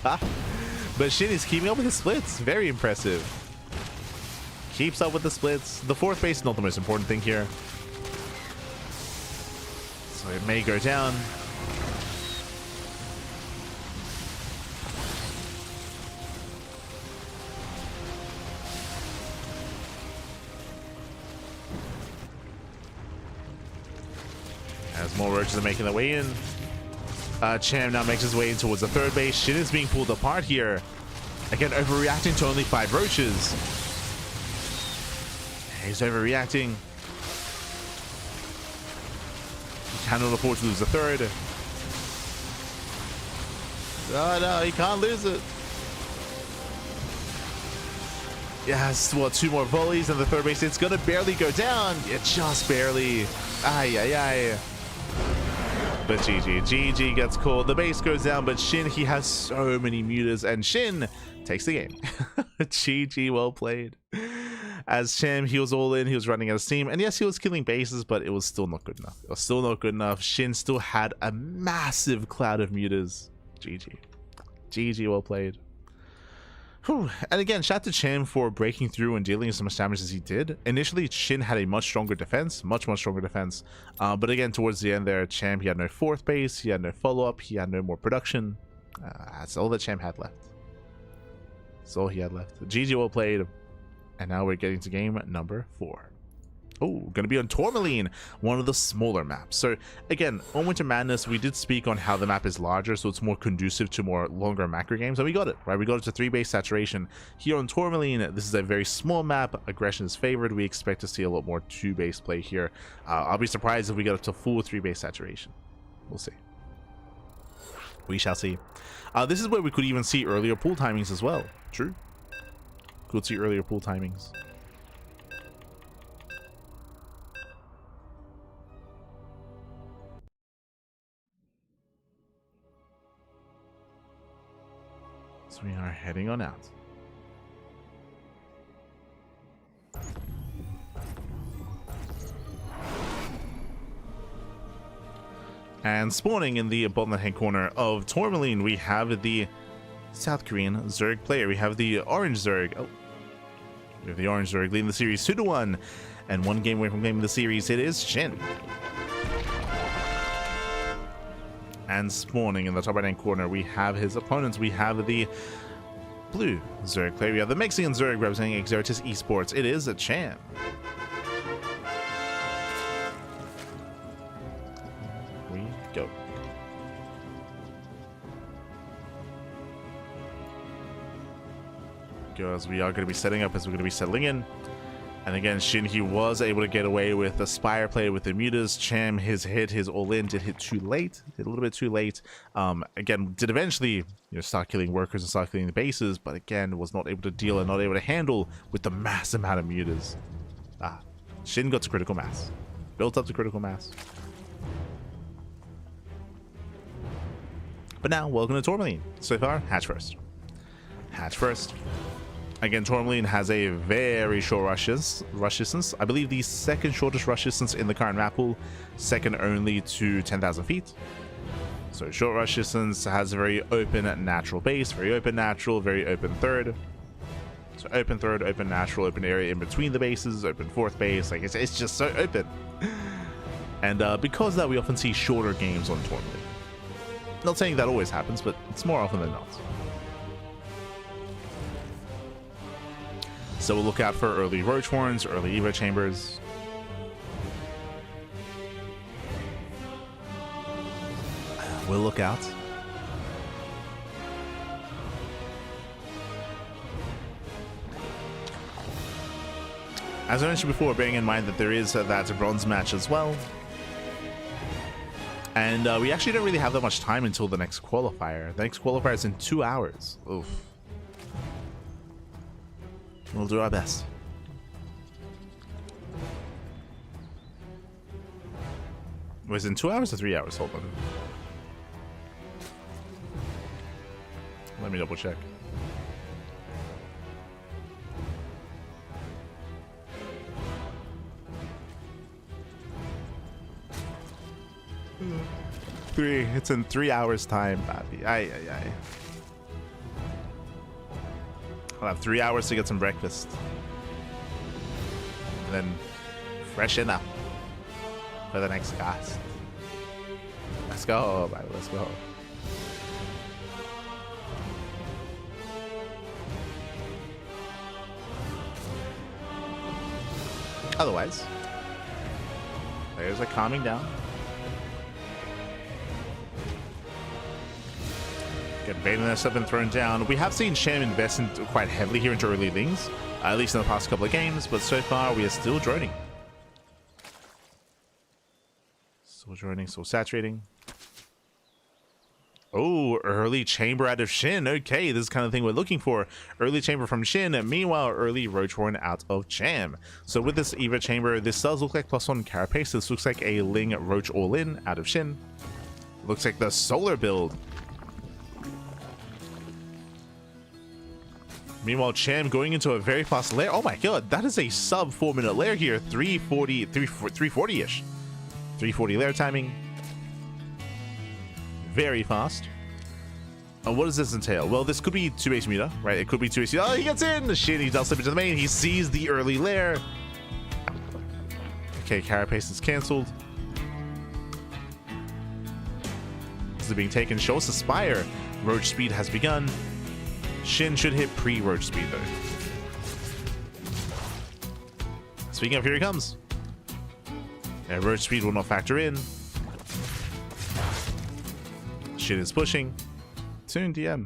But SHIN is keeping up with the splits. Very impressive. Keeps up with the splits. The fourth base is not the most important thing here. So it may go down. As more roaches are making their way in. Cham now makes his way in towards the third base. SHIN is being pulled apart here. Again, overreacting to only 5 roaches. He's overreacting. He cannot afford to lose the third. Oh no, he can't lose it. Yes, well, 2 more volleys and the third base. It's gonna barely go down. Yeah, just barely. Ay, ay, ay. But GG gets called. The base goes down, but SHIN, he has so many mutas, and SHIN takes the game. GG, well played. As Cham, he was all in, he was running out of steam, and yes, he was killing bases, but it was still not good enough. It was still not good enough. SHIN still had a massive cloud of mutas. GG, well played. Whew. And again, shout out to Cham for breaking through and dealing as much damage as he did. Initially, SHIN had a much stronger defense, much stronger defense. But again, towards the end there, Cham, he had no fourth base, he had no follow-up, he had no more production. That's all that Cham had left. That's all he had left. GG, well played. And now we're getting to game number 4. Oh, gonna be on Tourmaline, one of the smaller maps. So again, on Winter Madness, we did speak on how the map is larger, so it's more conducive to more longer macro games, and we got it, right? We got it to 3 base saturation. Here on Tourmaline, this is a very small map. Aggression is favored. We expect to see a lot more 2 base play here. I'll be surprised if we get up to full 3 base saturation. We'll see. We shall see. This is where we could even see earlier pool timings as well. True. Could see earlier pool timings. So we are heading on out. And spawning in the bottom left-hand corner of Tourmaline, we have the South Korean Zerg player. We have the orange Zerg. Oh, we have the orange Zerg leading the series 2-1, and 1 game away from claiming the series. It is SHIN. And spawning in the top right-hand corner, we have his opponents. We have the blue Zerg player. We have the Mexican Zerg representing Exertis Esports. It is a Cham. We go. As we are going to be setting up, as we're going to be settling in. And again, SHIN, he was able to get away with the Spire play with the mutas. Cham, his all-in did hit too late, hit a little bit too late. Again, did eventually start killing workers and start killing the bases, but again, was not able to deal and not able to handle with the mass amount of mutas. SHIN got to critical mass. Built up to critical mass. But now, welcome to Tourmaline. So far, hatch first. Hatch first. Again, Tourmaline has a very short rush distance. I believe the second shortest rush distance in the current map pool, second only to 10,000 feet. So short rush distance, has a very open natural base, very open natural, very open third. So open third, open natural, open area in between the bases, open fourth base. Like it's just so open. And because of that, we often see shorter games on Tourmaline. Not saying that always happens, but it's more often than not. So we'll look out for early roach horns, early evo chambers. We'll look out. As I mentioned before, bearing in mind that there is that bronze match as well. And we actually don't really have that much time until the next qualifier. The next qualifier is in 2 hours. Oof. We'll do our best. Was it in 2 hours or 3 hours? Hold on. Let me double check. It's in 3 hours time, Papi. Ay, ay, ay. I'll have 3 hours to get some breakfast. And then freshen up for the next cast. Let's go, baby. Let's go. Otherwise, players are calming down. Get baited us up and thrown down. We have seen SHIN invest quite heavily here into early things, at least in the past couple of games, but so far we are still droning. Still droning, still saturating. Oh, early chamber out of SHIN. Okay, this is the kind of thing we're looking for. Early chamber from SHIN. Meanwhile, early Roach Horn out of Cham. So with this Eva chamber, this does look like +1 Carapace. This looks like a Ling Roach all-in out of SHIN. Looks like the solar build. Meanwhile, Cham going into a very fast lair. Oh my god, that is a sub 4-minute lair here. 340-ish. 340 lair timing. Very fast. What does this entail? Well, this could be 2 base meter, right? It could be 2 base meter. Oh, he gets in! The shit, he does slip into the main. He sees the early lair. Okay, Carapace is cancelled. This is being taken. Show us Aspire. Roach speed has begun. SHIN should hit pre-roach speed though. Speaking of, here he comes. Yeah, roach speed will not factor in. SHIN is pushing. Soon DM.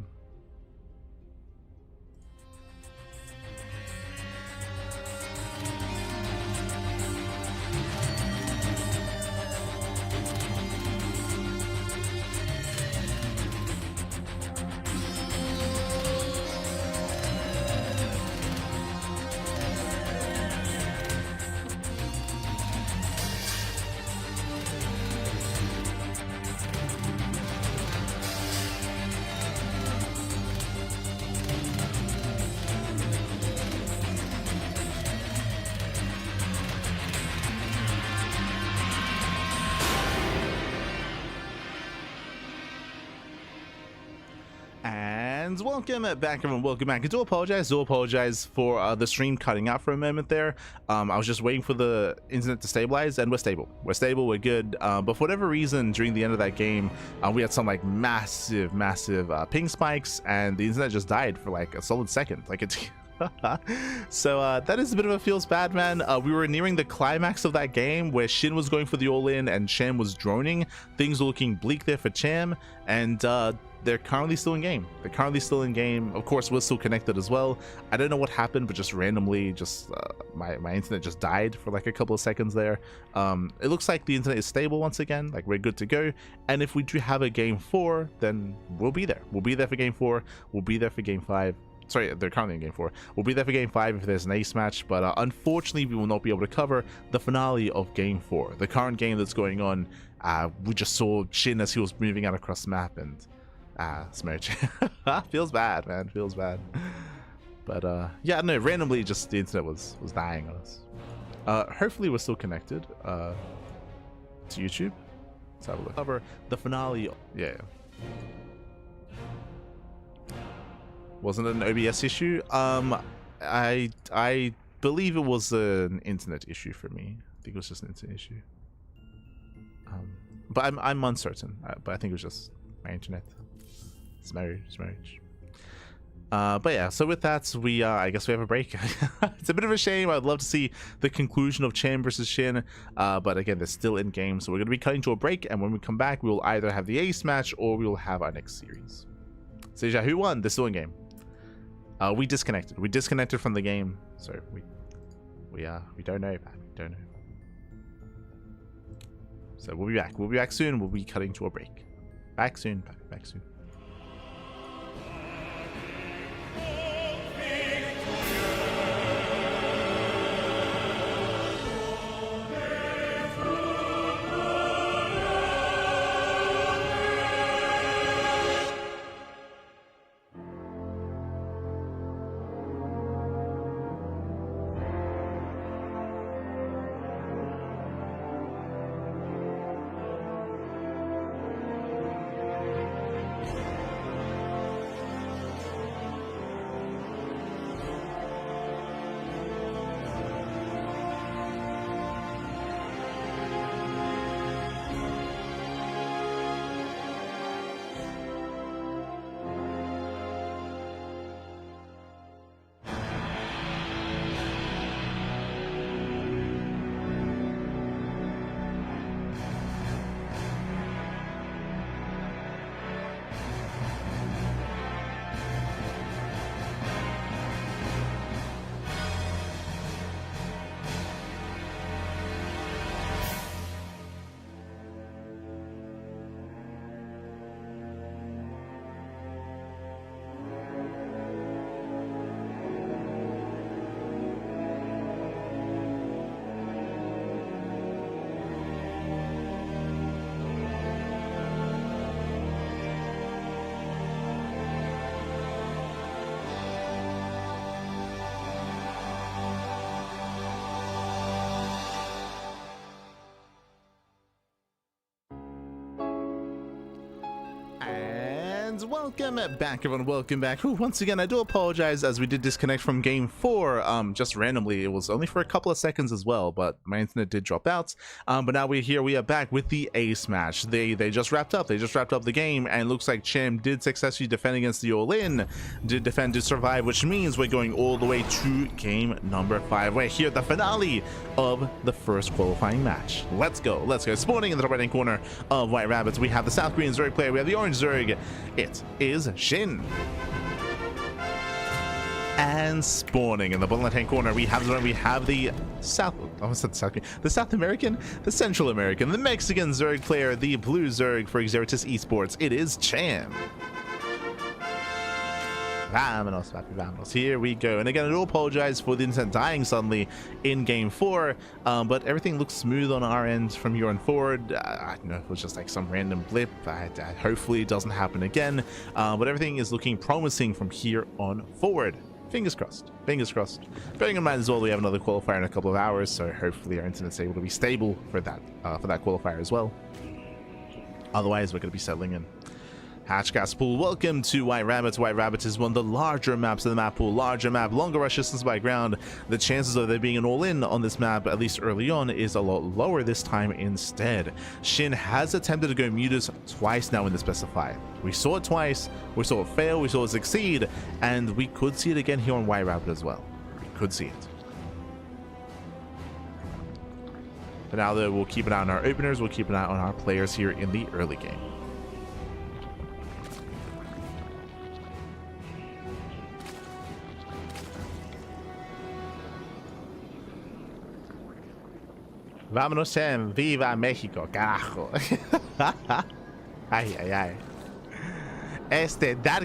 And welcome back, everyone. Welcome back. I do apologize for the stream cutting out for a moment there. I was just waiting for the internet to stabilize, and we're stable. We're good. But for whatever reason, during the end of that game, we had some like massive ping spikes, and the internet just died for like a solid second. Like it's so that is a bit of a feels bad, man. We were nearing the climax of that game where SHIN was going for the all-in and Cham was droning. Things were looking bleak there for Cham, and they're currently still in game. Of course, we're still connected as well. I don't know what happened, but just randomly, my internet just died for like a couple of seconds there. It looks like the internet is stable once again. Like, we're good to go. And if we do have a game 4, then we'll be there. We'll be there for game 4. We'll be there for game 5. Sorry, they're currently in game 4. We'll be there for game 5 if there's an ace match, but unfortunately, we will not be able to cover the finale of game 4. The current game that's going on, we just saw SHIN as he was moving out across the map, and smirch. Feels bad, man. Feels bad. But yeah, no, randomly just the internet was dying on us. Hopefully we're still connected to YouTube. Let's have a look. Cover the finale. Yeah. Wasn't it an OBS issue? I believe it was an internet issue for me. I think it was just an internet issue. But I'm uncertain. But I think it was just my internet. Marriage. But yeah, so with that, we I guess we have a break. It's a bit of a shame. I'd love to see the conclusion of Cham versus SHIN, but again, they're still in game, so we're going to be cutting to a break, and when we come back, we will either have the ace match or we will have our next series. Seja, who won? They're still in game. We disconnected from the game, so We don't know, man. We don't know. So we'll be back. We'll be back soon. We'll be cutting to a break. Back soon. Back soon. Welcome back, everyone. Welcome back. Ooh, once again, I do apologize as we did disconnect from game 4 just randomly. It was only for a couple of seconds as well, but my internet did drop out. But now we're here. We are back with the ace match. They just wrapped up. They just wrapped up the game, and it looks like Cham did successfully defend against the all-in, did defend to survive, which means we're going all the way to game number 5. We're here at the finale of the first qualifying match. Let's go. Let's go. Spawning in the top right-hand corner of White Rabbits, we have the South Korean Zerg player. We have the Orange Zerg. It is SHIN. And spawning in the bottom left-hand corner, we have the South. I almost said the South American, the Central American, the Mexican Zerg player, the Blue Zerg for Xeritus Esports. It is Cham. Vamonos, papi, vamonos. Here we go. And again, I do apologize for the internet dying suddenly in game 4, but everything looks smooth on our end from here on forward. I don't know if it was just like some random blip. Hopefully it doesn't happen again, but everything is looking promising from here on forward. Fingers crossed. Fingers crossed. Bearing in mind as well, we have another qualifier in a couple of hours, so hopefully our internet's able to be stable for that qualifier as well. Otherwise, we're going to be settling in. Hatchcast pool, welcome to White Rabbits. White Rabbits is one of the larger maps of the map pool. Larger map, longer rush distance by ground. The chances of there being an all-in on this map, at least early on, is a lot lower this time instead. SHIN has attempted to go mutas twice now in the specify. We saw it twice, we saw it fail, we saw it succeed, and we could see it again here on White Rabbit as well. We could see it. But now though, we'll keep an eye on our openers, we'll keep an eye on our players here in the early game. Vámonos, Cham. Viva México, carajo. Ay, ay, ay.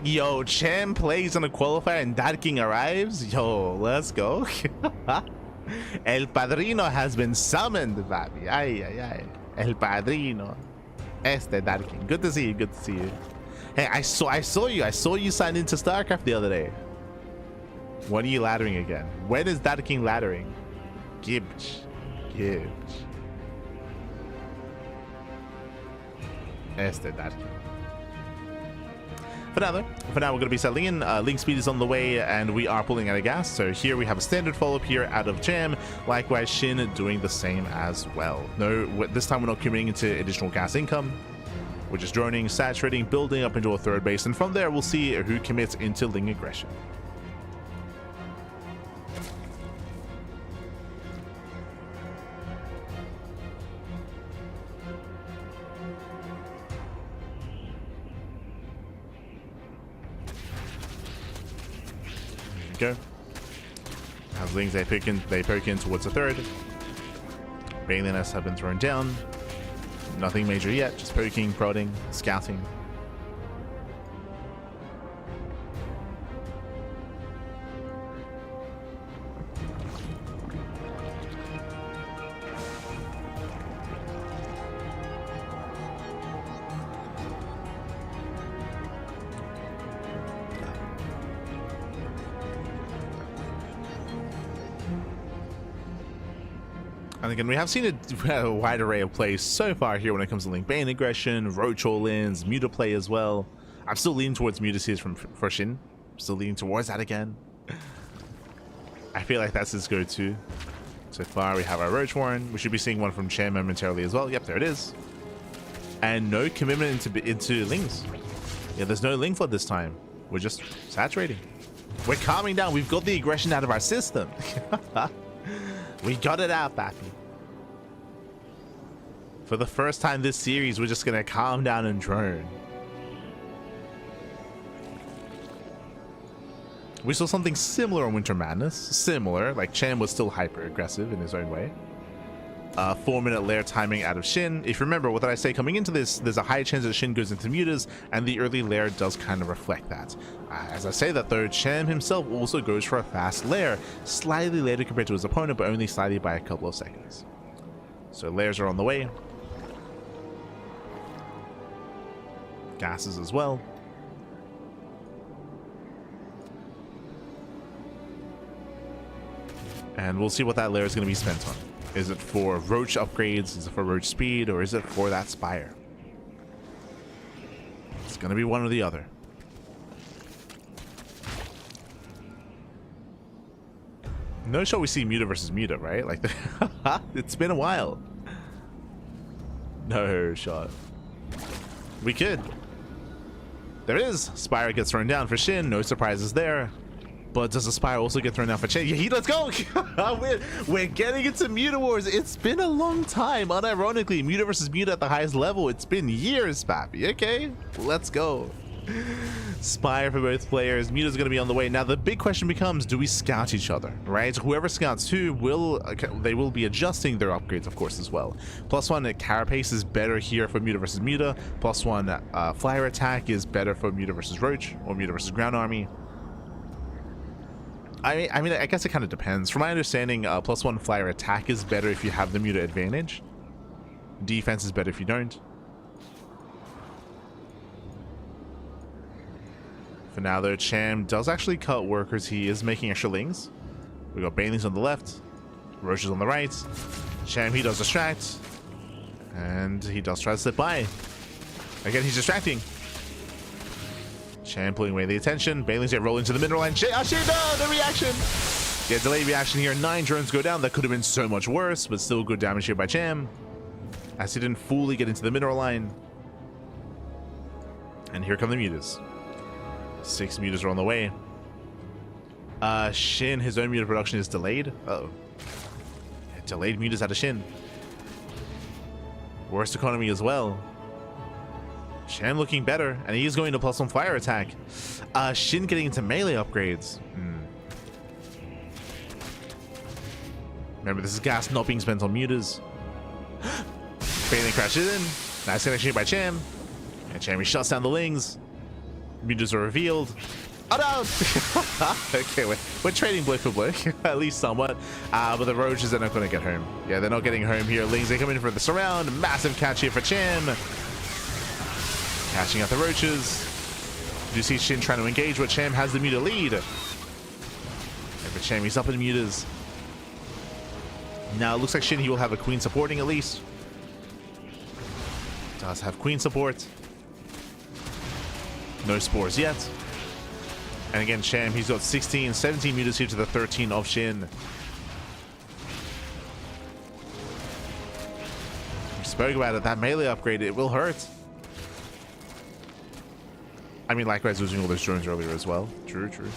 Yo, Cham plays on a qualifier and Dark King arrives. Yo, let's go. El Padrino has been summoned, papi. Ay, ay, ay. El Padrino. Dark King. Good to see you, good to see you. Hey, I saw you sign into StarCraft the other day. When are you laddering again? When is Dark King laddering? Gibbs. Huge. Dark. For now we're going to be settling in. Link speed is on the way and we are pulling out of gas. So here we have a standard follow-up here out of Cham. Likewise, SHIN doing the same as well. No, this time we're not committing into additional gas income. We're just droning, saturating, building up into a third base. And from there, we'll see who commits into Ling aggression. Go. As Lings, they poke in towards the third. Baneliness have been thrown down. Nothing major yet, just poking, prodding, scouting. And again, we have seen a wide array of plays so far here when it comes to Link Bane aggression, Roach all-ins, Muta play as well. I'm still leaning towards Mutas here for SHIN. I'm still leaning towards that again. I feel like that's his go-to. So far, we have our Roach Warren. We should be seeing one from Chen momentarily as well. Yep, there it is. And no commitment into Lings. Yeah, there's no Ling Flood this time. We're just saturating. We're calming down. We've got the aggression out of our system. We got it out, Bappy. For the first time this series, we're just gonna calm down and drone. We saw something similar on Winter Madness. Similar, like Chen was still hyper aggressive in his own way. 4-minute lair timing out of SHIN. If you remember, what did I say coming into this? There's a high chance that SHIN goes into mutas, and the early lair does kind of reflect that. As I say that though, Chen himself also goes for a fast lair, slightly later compared to his opponent, but only slightly by a couple of seconds. So lairs are on the way. Gases as well. And we'll see what that lair is going to be spent on. Is it for Roach upgrades? Is it for Roach speed? Or is it for that Spire? It's going to be one or the other. No shot we see Muta versus Muta, right? Like, it's been a while. No shot. We could. There it is. Spire gets thrown down for SHIN. No surprises there. But does the Spire also get thrown down for Chen? Yeah, let's go! we're getting into Muta Wars. It's been a long time. Unironically, Muta versus Muta at the highest level. It's been years, Pappy. Okay, let's go. Spire for both players. Muta's going to be on the way. Now, the big question becomes, do we scout each other, right? Whoever scouts who, they will be adjusting their upgrades, of course, as well. +1 Carapace is better here for Muta versus Muta. +1 Flyer Attack is better for Muta versus Roach, or Muta versus Ground Army. I mean, I guess it kind of depends. From my understanding, +1 Flyer Attack is better if you have the Muta advantage. Defense is better if you don't. For now, though, Cham does actually cut workers. He is making extra Lings. We got Banelings on the left, Roaches on the right. Cham, he does distract. And he does try to slip by. Again, he's distracting. Cham pulling away the attention. Banelings get rolled into the mineral line. Oh shit, no, the reaction! Yeah, delayed reaction here. 9 drones go down. That could have been so much worse, but still good damage here by Cham, as he didn't fully get into the mineral line. And here come the mutas. 6 mutas are on the way. SHIN, his own muta production is delayed. Uh-oh. Delayed mutas out of SHIN. Worst economy as well. Cham looking better, and he's going to +1 Fire Attack. SHIN getting into melee upgrades. Remember, this is gas not being spent on mutas. Baneling crashes in. Nice connection here by Cham. And Cham shuts down the Lings. Mutas are revealed. Oh no! Okay, we're trading blow for blow, at least somewhat. But the Roaches are not going to get home. Yeah, they're not getting home here. Lings, they come in for the surround. Massive catch here for Cham. Catching out the Roaches. You see SHIN trying to engage, but Cham has the Muta lead. And for Cham, he's up in mutas. Now, it looks like SHIN, he will have a Queen supporting at least. Does have Queen support. No spores yet. And again, Cham, he's got 16, 17 mutas here to the 13 of SHIN. We spoke about it, that melee upgrade, it will hurt. I mean, likewise, losing all those drones earlier as well. True, true.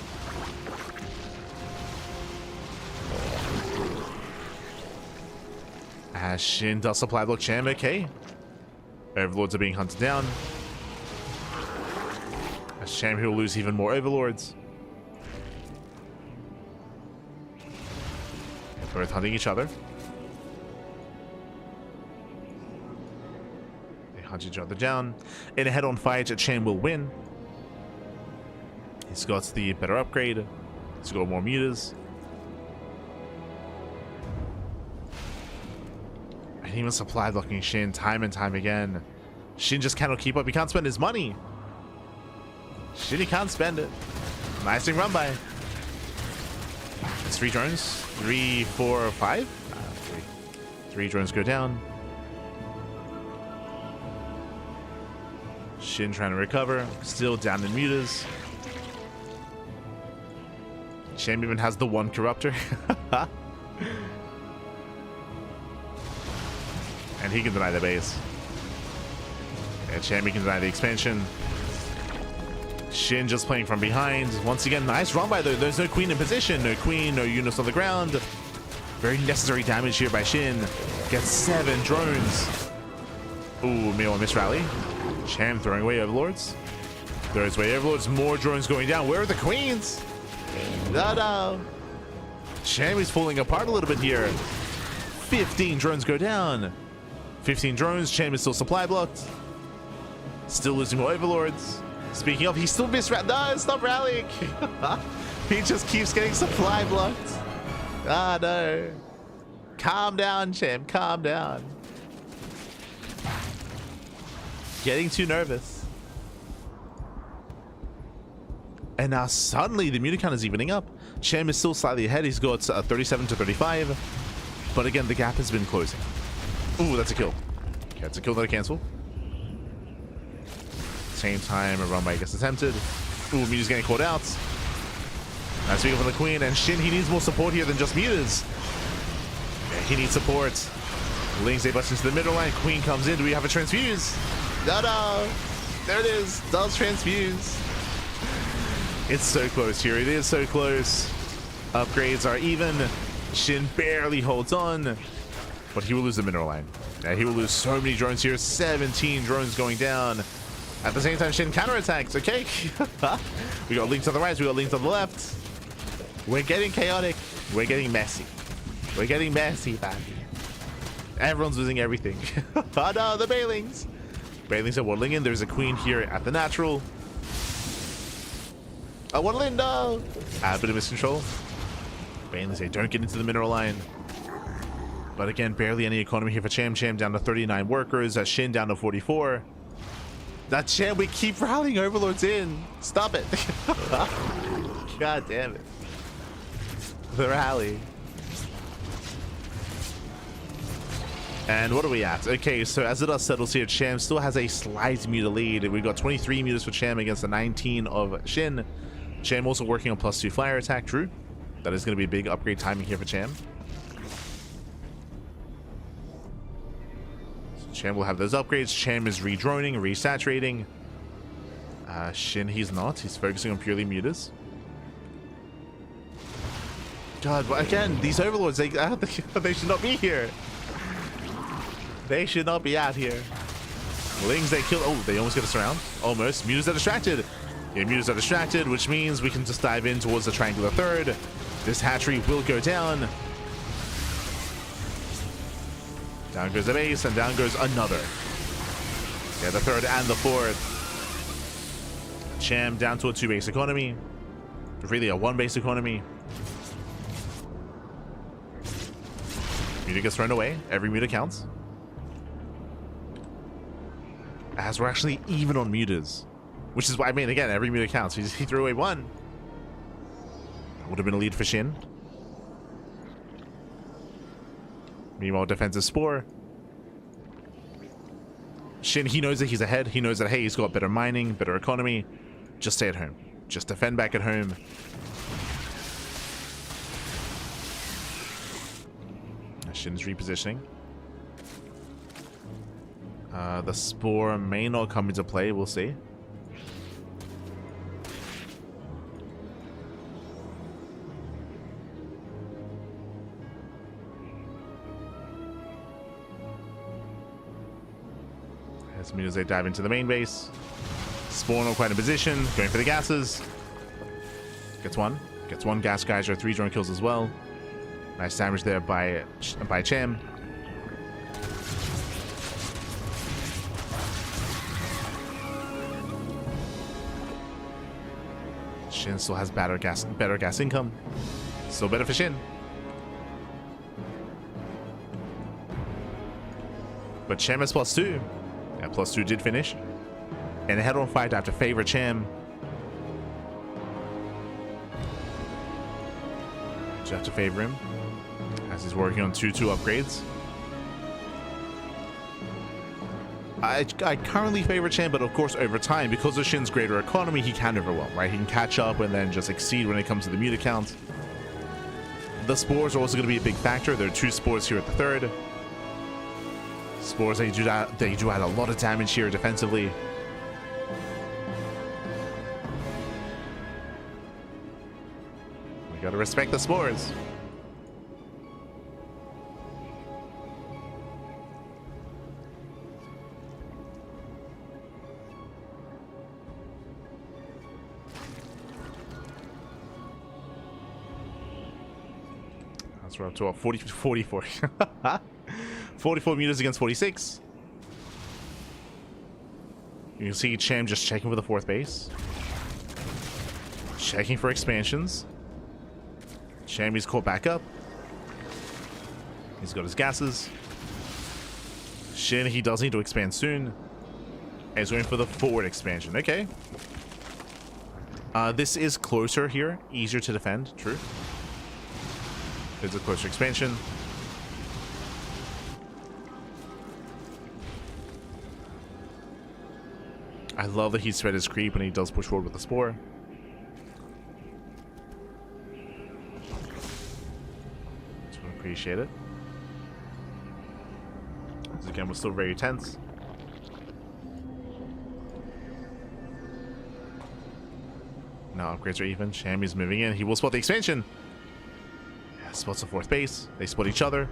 As SHIN does supply block Cham, okay. Overlords are being hunted down. As Cham, he will lose even more Overlords. Both hunting each other. They hunt each other down. In a head-on fight, Shin will win. He's got the better upgrade. He's got more meters. And even supply blocking Shin time and time again. Shin just cannot keep up. He can't spend his money. Shin, he can't spend it. Nice thing run by. It's 3 drones. 3, 4, 5? 3 drones go down. Shin trying to recover. Still down in meters. Shin even has the 1 corruptor. And he can deny the base. And Shammy can deny the expansion. Shin just playing from behind. Once again, nice run by though. There's no queen in position. No queen, no units on the ground. Very necessary damage here by Shin. Gets 7 drones. Ooh, meanwhile, miss rally. Cham throwing away overlords. Throws away overlords. More drones going down. Where are the queens? No. Cham is falling apart a little bit here. 15 drones go down. 15 drones. Cham is still supply blocked. Still losing more overlords. Speaking of, he still missed. No, stop rallying. He just keeps getting supply blocked. Ah, no. Calm down, Cham. Calm down. Getting too nervous. And now suddenly the meter count is evening up. Cham is still slightly ahead. He's got 37 to 35. But again, the gap has been closing. Ooh, that's a kill. Okay, that's a kill that I cancel. Same time, a run by gets attempted. Ooh, Muta's getting caught out. Nice vehicle from the Queen, and Shin, he needs more support here than just Mutas. Yeah, he needs support. Lings a button to the middle line. Queen comes in. Do we have a transfuse? No. There it is. Does transfuse. It's so close here. It is so close. Upgrades are even. Shin barely holds on, but he will lose the mineral line. Yeah, he will lose so many drones here. 17 drones going down. At the same time, Shin counterattacks. Okay. We got Link to the right. We got Link to the left. We're getting chaotic. We're getting messy. We're getting messy, baby. Everyone's losing everything. Oh no, the Bailings. Bailings are waddling in. There's a queen here at the natural. Oh, waddle in, no. A bit of miscontrol. Bailings say, don't get into the mineral line. But again, barely any economy here for Cham. Cham down to 39 workers. Shin down to 44. That Cham, we keep rallying overlords in. Stop it. God damn it. The rally. And what are we at? Okay, so as the dust settles here, Cham still has a slight meter lead. We've got 23 meters for Cham against the 19 of Shin. Cham also working on +2 flyer attack. True. That is going to be a big upgrade timing here for Cham. Cham will have those upgrades. Cham is redroning, resaturating. Shin, he's not. He's focusing on purely mutas. God, but again, these overlords, they should not be here. They should not be out here. Lings, they kill. Oh, they almost get us around. Almost. Mutas are distracted. Yeah, mutas are distracted, which means we can just dive in towards the triangular third. This hatchery will go down. Down goes the base, and down goes another. Yeah, the third and the fourth. Cham down to a 2-base economy. Really a 1-base economy. Muta gets thrown away. Every muta counts. As we're actually even on mutas. Which is why, I mean, again, every muta counts. He threw away 1. That would have been a lead for Shin. Meanwhile, defensive spore. Shin, he knows that he's ahead. He knows that, hey, he's got better mining, better economy. Just stay at home. Just defend back at home. Shin's repositioning. The spore may not come into play. We'll see. As soon as they dive into the main base. Spawn not quite in position. Going for the gases. Gets one. Gets one gas geyser. 3 drone kills as well. Nice damage there by Cham. Shin still has better gas income. Still better for Shin. But Cham has +2. And +2 did finish. And a head-on fight after favor Cham. Just have to favor him as he's working on 2-2 upgrades. I currently favor Cham, but of course over time, because of Shin's greater economy, he can overwhelm, right? He can catch up and then just exceed when it comes to the mute account. The spores are also going to be a big factor. There are 2 spores here at the third. Spores, they do add a lot of damage here defensively. We gotta respect the spores. That's we're up to 44. 44 meters against 46. You can see Cham just checking for the 4th base. Checking for expansions. Cham is caught back up. He's got his gases. Shin, he does need to expand soon. And he's going for the forward expansion. Okay. This is closer here. Easier to defend. True. There's a closer expansion. I love that he spread his creep and he does push forward with the spore. Just want to appreciate it. This again was still very tense. Now upgrades are even. Chammy's moving in. He will spot the expansion. Yeah, spots the 4th base. They spot each other.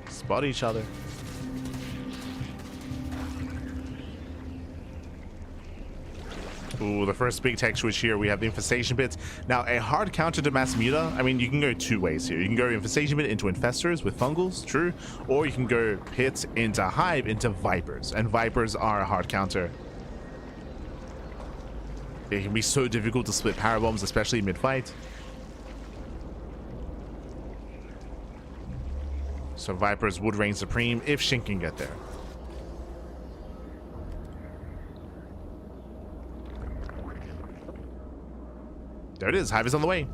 Spot each other. Ooh, the first big tech switch here. We have the infestation bits. Now, a hard counter to mass muta. I mean, you can go 2 ways here. You can go infestation bit into infestors with fungals, true, or you can go pits into hive into vipers, and vipers are a hard counter. It can be so difficult to split power bombs, especially mid-fight. So vipers would reign supreme if Shin can get there. There it is. Hive is on the way.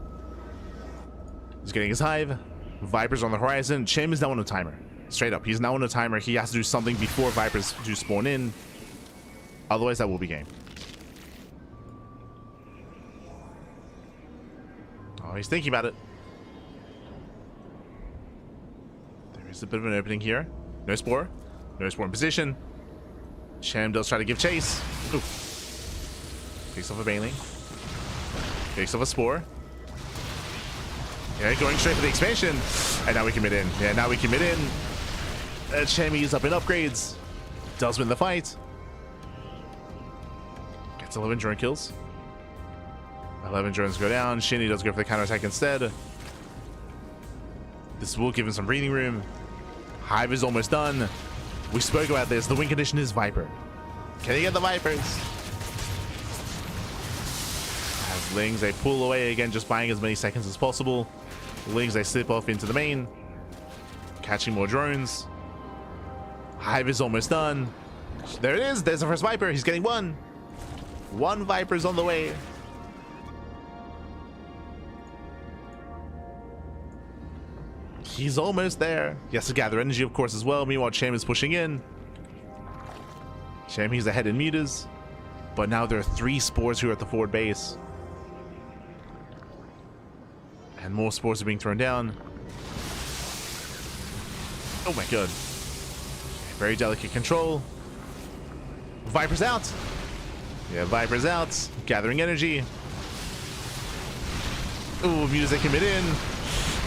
He's getting his hive. Vipers on the horizon. Cham is now on a timer. Straight up. He's now on a timer. He has to do something before vipers do spawn in. Otherwise, that will be game. Oh, he's thinking about it. There's a bit of an opening here. No spore. No spore in position. Cham does try to give chase. Ooh. Takes off a Bailey. Takes off a spore. Yeah, going straight for the expansion. And now we commit in. Yeah, now we commit in. Chammy is up in upgrades. Does win the fight. Gets 11 drone kills. 11 drones go down. Shinny does go for the counterattack instead. This will give him some breathing room. Hive is almost done. We spoke about this. The win condition is Viper. Can he get the Vipers? As Lings, they pull away again, just buying as many seconds as possible. Lings, they slip off into the main. Catching more drones. Hive is almost done. There it is. There's the first Viper. He's getting one. One Viper's on the way. He's almost there. He has to gather energy, of course, as well. Meanwhile, Cham is pushing in. Cham, he's ahead in meters. But now there are 3 spores here at the forward base. And more spores are being thrown down. Oh my god. Very delicate control. Viper's out. Yeah, Viper's out. Gathering energy. Ooh, music commit in.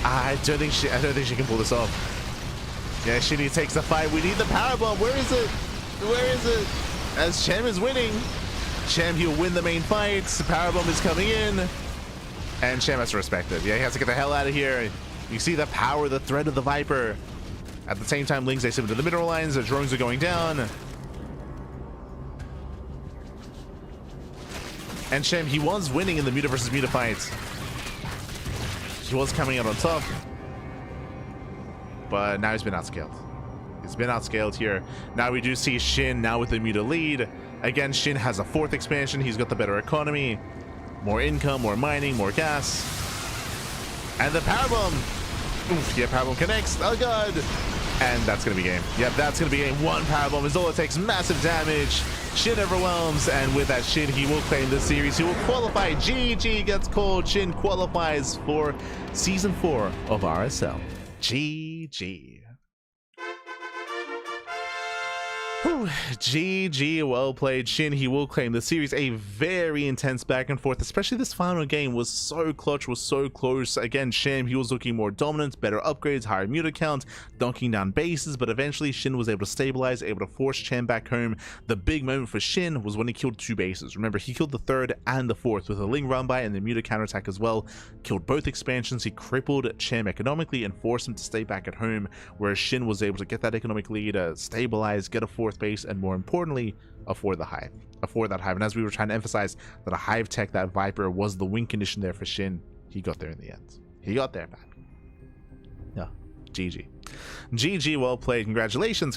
I don't think she can pull this off. Yeah, Shinny takes the fight. We need the power bomb. Where is it? Where is it? as Chem is winning. Chem, he'll win the main fight. Powerbomb is coming in. And Chem has to respect it. Yeah, he has to get the hell out of here. You see the power, the threat of the Viper. At the same time, Lings, they sit into the mineral lines. The drones are going down. And Chem, he was winning in the Muta versus Muta fights. He was coming out on top. But now he's been outscaled. He's been outscaled here. Now we do see SHIN now with the Muta lead. Again, SHIN has a 4th expansion. He's got the better economy. More income, more mining, more gas. And the powerbomb. Oof, yeah, powerbomb connects. Oh god. And that's gonna be game. Yep, that's gonna be game. 1 powerbomb is all it takes. Massive damage. SHIN overwhelms, and with that SHIN, he will claim the series. He will qualify. GG gets called. SHIN qualifies for Season 4 of RSL. GG. Whew. GG, well played. SHIN, he will claim the series. A very intense back and forth, especially this final game was so clutch, was so close. Again, SHIN, he was looking more dominant, better upgrades, higher Muta count, dunking down bases, but eventually SHIN was able to stabilize, able to force Chem back home. The big moment for SHIN was when he killed 2 bases. Remember, he killed the 3rd and the 4th with a Ling run by and the Muta counterattack as well. Killed both expansions. He crippled Chem economically and forced him to stay back at home, whereas SHIN was able to get that economic lead, stabilize, get a 4th base, and more importantly, afford the hive. Afford that hive. And as we were trying to emphasize that a hive tech, that Viper, was the win condition there for SHIN, he got there in the end. He got there, man. Yeah, GG. GG, well played. Congratulations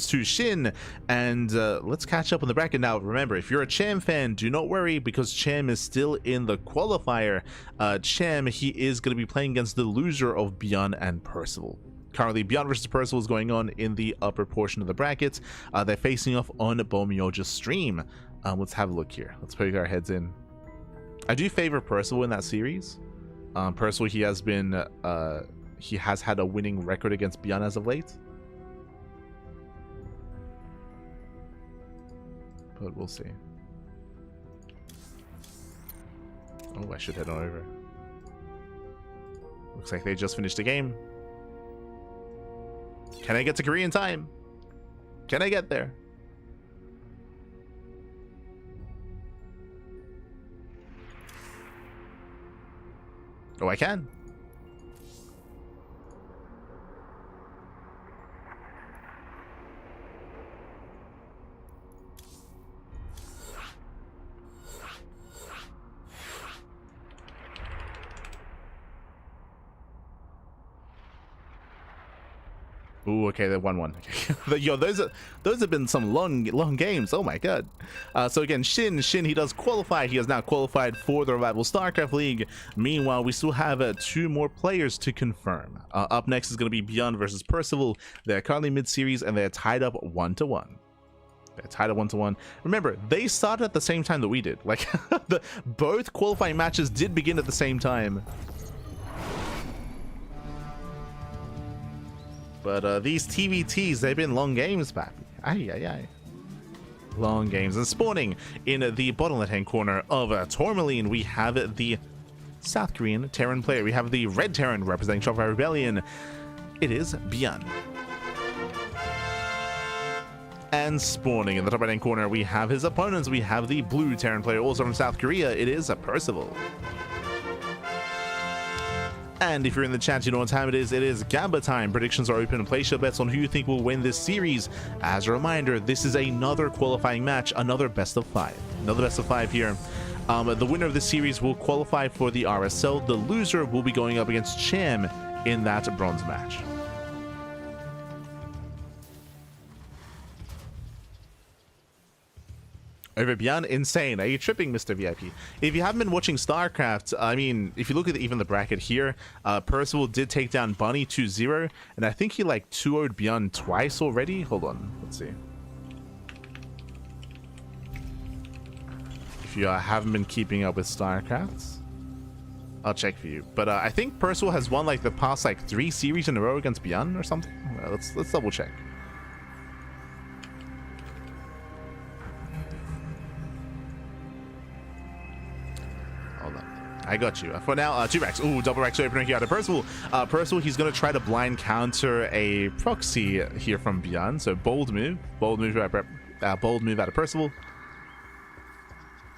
to SHIN. And let's catch up on the bracket now. Remember, if you're a Chem fan, do not worry, because Chem is still in the qualifier. Chem, he is going to be playing against the loser of ByuN and Percival. Currently, ByuN versus Percival is going on in the upper portion of the bracket. They're facing off on Bomyoja's stream. Let's have a look here. Let's poke our heads in. I do favor Percival in that series. Percival, he has been, he has had a winning record against ByuN as of late. But we'll see. Oh, I should head on over. Looks like they just finished the game. Can I get to Korea in time? Can I get there? Oh, I can. Ooh, okay, they 1-1. Yo, those have been some long games. Oh my god. So again, SHIN, he does qualify. He has now qualified for the Revival StarCraft League. Meanwhile, we still have 2 more players to confirm. Up next is going to be ByuN versus Percival. They're currently mid-series and they're tied up 1-1. They're tied at 1-1. Remember, they started at the same time that we did. Like, both qualifying matches did begin at the same time. But these TVTs, they've been long games, papi. Ay, ay, ay. Long games. And spawning in the bottom left-hand corner of Tourmaline, we have the South Korean Terran player. We have the red Terran representing SHIN Rebellion. It is ByuN. And spawning in the top right-hand corner, we have his opponents. We have the blue Terran player, also from South Korea. It is Percival. And if you're in the chat, you know what time it is Gamba time. Predictions are open and place your bets on who you think will win this series. As a reminder, this is another qualifying match, another best of 5. Another best of 5 here. The winner of this series will qualify for the RSL. The loser will be going up against Chem in that bronze match. Over ByuN, insane. Are you tripping, Mr. VIP? If you haven't been watching StarCraft, I mean, if you look at even the bracket here, Percival did take down Bunny 2-0, and I think he like 2-0'd ByuN twice already. Hold on, let's see. If you haven't been keeping up with StarCraft, I'll check for you. But I think Percival has won like the past like 3 series in a row against ByuN or something. Let's double check. I got you. For now, 2 racks. Ooh, double racks opening here out of Percival. Percival, he's going to try to blind counter a proxy here from ByuN. So bold move. Bold move by bold move out of Percival.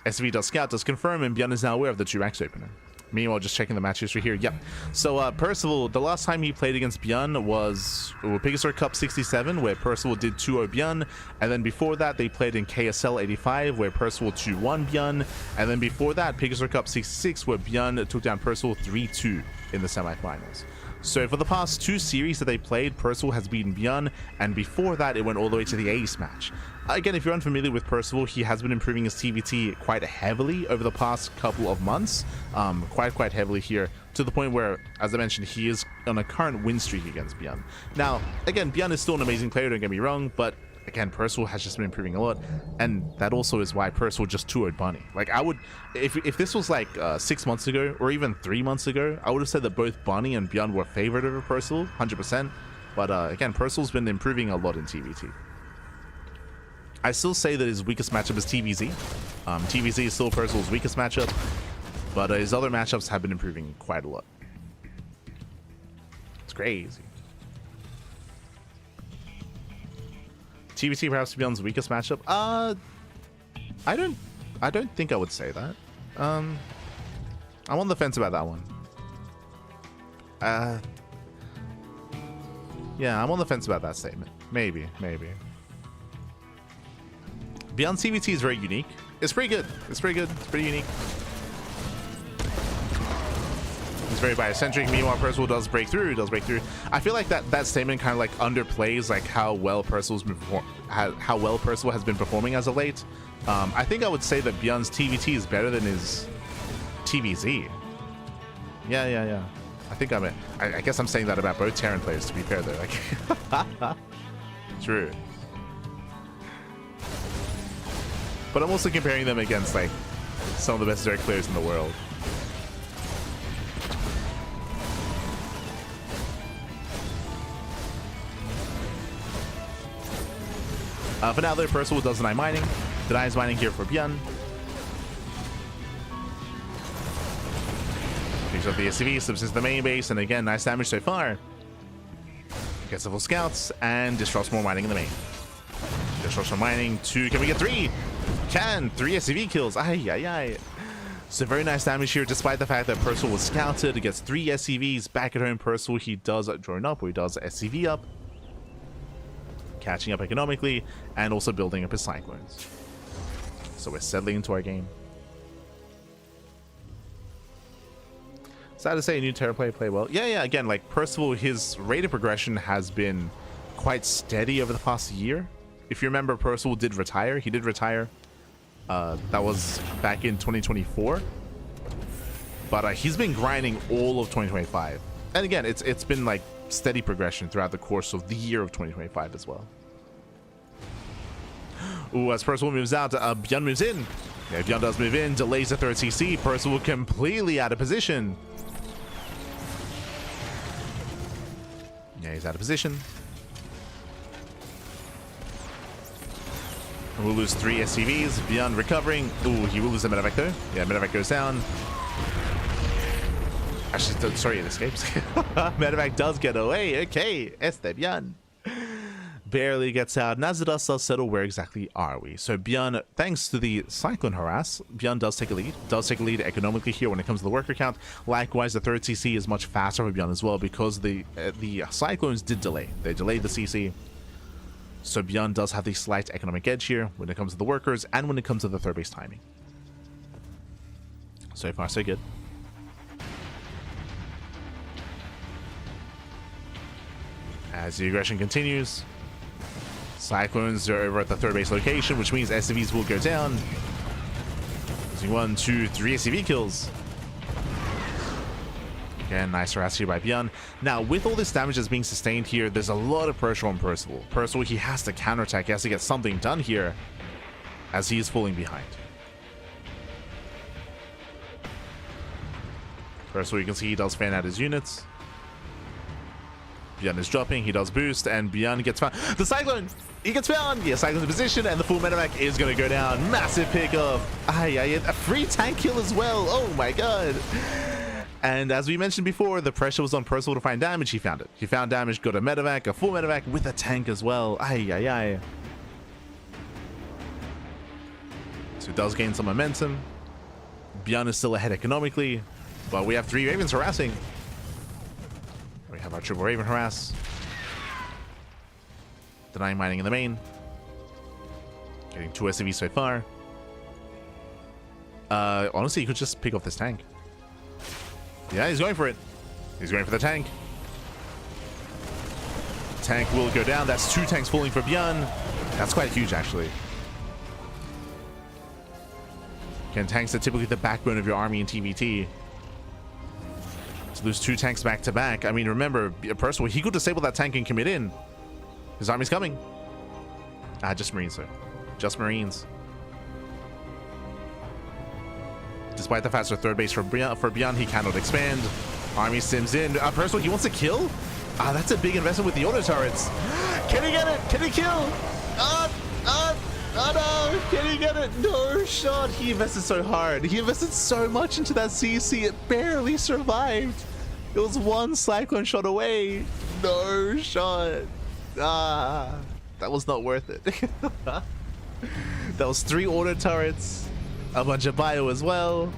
SV does scout, does confirm, and ByuN is now aware of the 2 ranks opener. Meanwhile, just checking the match history here. Yep. So Percival, the last time he played against ByuN was Pegasus Cup 67, where Percival did 2-0 ByuN, and then before that they played in KSL 85, where Percival 2-1 ByuN, and then before that Pegasus Cup 66, where ByuN took down Percival 3-2 in the semifinals. So for the past 2 series that they played, Percival has beaten ByuN, and before that it went all the way to the ace match. Again, if you're unfamiliar with Percival, he has been improving his TVT quite heavily over the past couple of months, quite heavily here, to the point where, as I mentioned, he is on a current win streak against ByuN. Now, again, ByuN is still an amazing player, don't get me wrong, but again, Percival has just been improving a lot, and that also is why Percival just 2-0'd Bunny. Like, I would, if this was like 6 months ago, or even 3 months ago, I would have said that both Bunny and ByuN were favored over Percival, 100%, but again, Percival's been improving a lot in TVT. I still say that his weakest matchup is TVZ. TVZ is still Percival's weakest matchup, but his other matchups have been improving quite a lot. It's crazy. TVT perhaps ByuN's weakest matchup? I don't think I would say that. I'm on the fence about that one. Yeah, I'm on the fence about that statement. Maybe. ByuN's TVT is very unique. It's pretty good. It's pretty unique. It's very biocentric. Meanwhile, Percival does break through. I feel like that statement kind of like underplays like how well Percival has been performing as of late. I think I would say that ByuN's TVT is better than his TVZ. Yeah. I guess I'm saying that about both Terran players, to be fair though. Like, true. But I'm also comparing them against like some of the best Zerg players in the world. For now, though, Percival does deny mining. Denies mining here for ByuN. Picks up the SCV, slips into the main base, and again, nice damage so far. Gets the full scouts and disrupts more mining in the main. Disrupts more mining. 2. Can we get 3? Can. 3 SCV kills. Ay. So very nice damage here, despite the fact that Percival was scouted. He gets 3 SCVs back at home. Percival, he does drone up, or he does SCV up. Catching up economically, and also building up his cyclones. So we're settling into our game. Sad to say, a new Terra player play well. Yeah, again, like Percival, his rate of progression has been quite steady over the past year. If you remember, Percival did retire. He did retire. That was back in 2024. But he's been grinding all of 2025. And again, it's been like steady progression throughout the course of the year of 2025 as well. Ooh, as Percival moves out, ByuN moves in. Yeah, ByuN does move in, delays the 3rd CC. Percival completely out of position. Yeah, he's out of position. We'll lose 3 SCVs. ByuN recovering. Ooh, he will lose the medevac though. Yeah, medevac goes down. Actually, sorry, it escapes. Medevac does get away. Okay, ByuN barely gets out. And as the dust does settle, where exactly are we? So ByuN, thanks to the Cyclone Harass, ByuN does take a lead. Does take a lead economically here when it comes to the worker count. Likewise, the 3rd CC is much faster for ByuN as well, because the Cyclones did delay. They delayed the CC. So ByuN does have the slight economic edge here when it comes to the workers and when it comes to the 3rd base timing. So far, so good. As the aggression continues, Cyclones are over at the 3rd base location, which means SCVs will go down. Using 1, 2, 3 SCV kills. Again, nice harass here by ByuN. Now, with all this damage that's being sustained here, there's a lot of pressure on Percival. Percival, he has to counterattack. He has to get something done here as he is falling behind. Percival, you can see he does fan out his units. ByuN is dropping, he does boost, and ByuN gets found. The Cyclone! He gets found! Yeah, Cyclone's in position, and the full medevac is going to go down. Massive pickup. A free tank kill as well. Oh my god. And as we mentioned before, the pressure was on Percival to find damage. He found it. He found damage, got a medevac, a full medevac with a tank as well. So it does gain some momentum. ByuN is still ahead economically, but we have 3 Ravens harassing. We have our triple Raven harass. Denying mining in the main. Getting 2 SCVs so far. Honestly, he could just pick off this tank. Yeah, he's going for it. He's going for the tank. Tank will go down. That's 2 tanks falling for ByuN. That's quite huge, actually. Again, tanks are typically the backbone of your army in TVT. To lose 2 tanks back to back. I mean, remember, personally, he could disable that tank and commit in. His army's coming. Just Marines, sir. Just Marines. Despite the faster third base for ByuN, he cannot expand. Army sims in. Personally, he wants to kill? That's a big investment with the auto turrets. Can he get it? Can he kill? Oh no! Can he get it? No shot! He invested so hard. He invested so much into that CC. It barely survived. It was 1 cyclone shot away. No shot. That was not worth it. That was 3 auto turrets. A bunch of bio as well.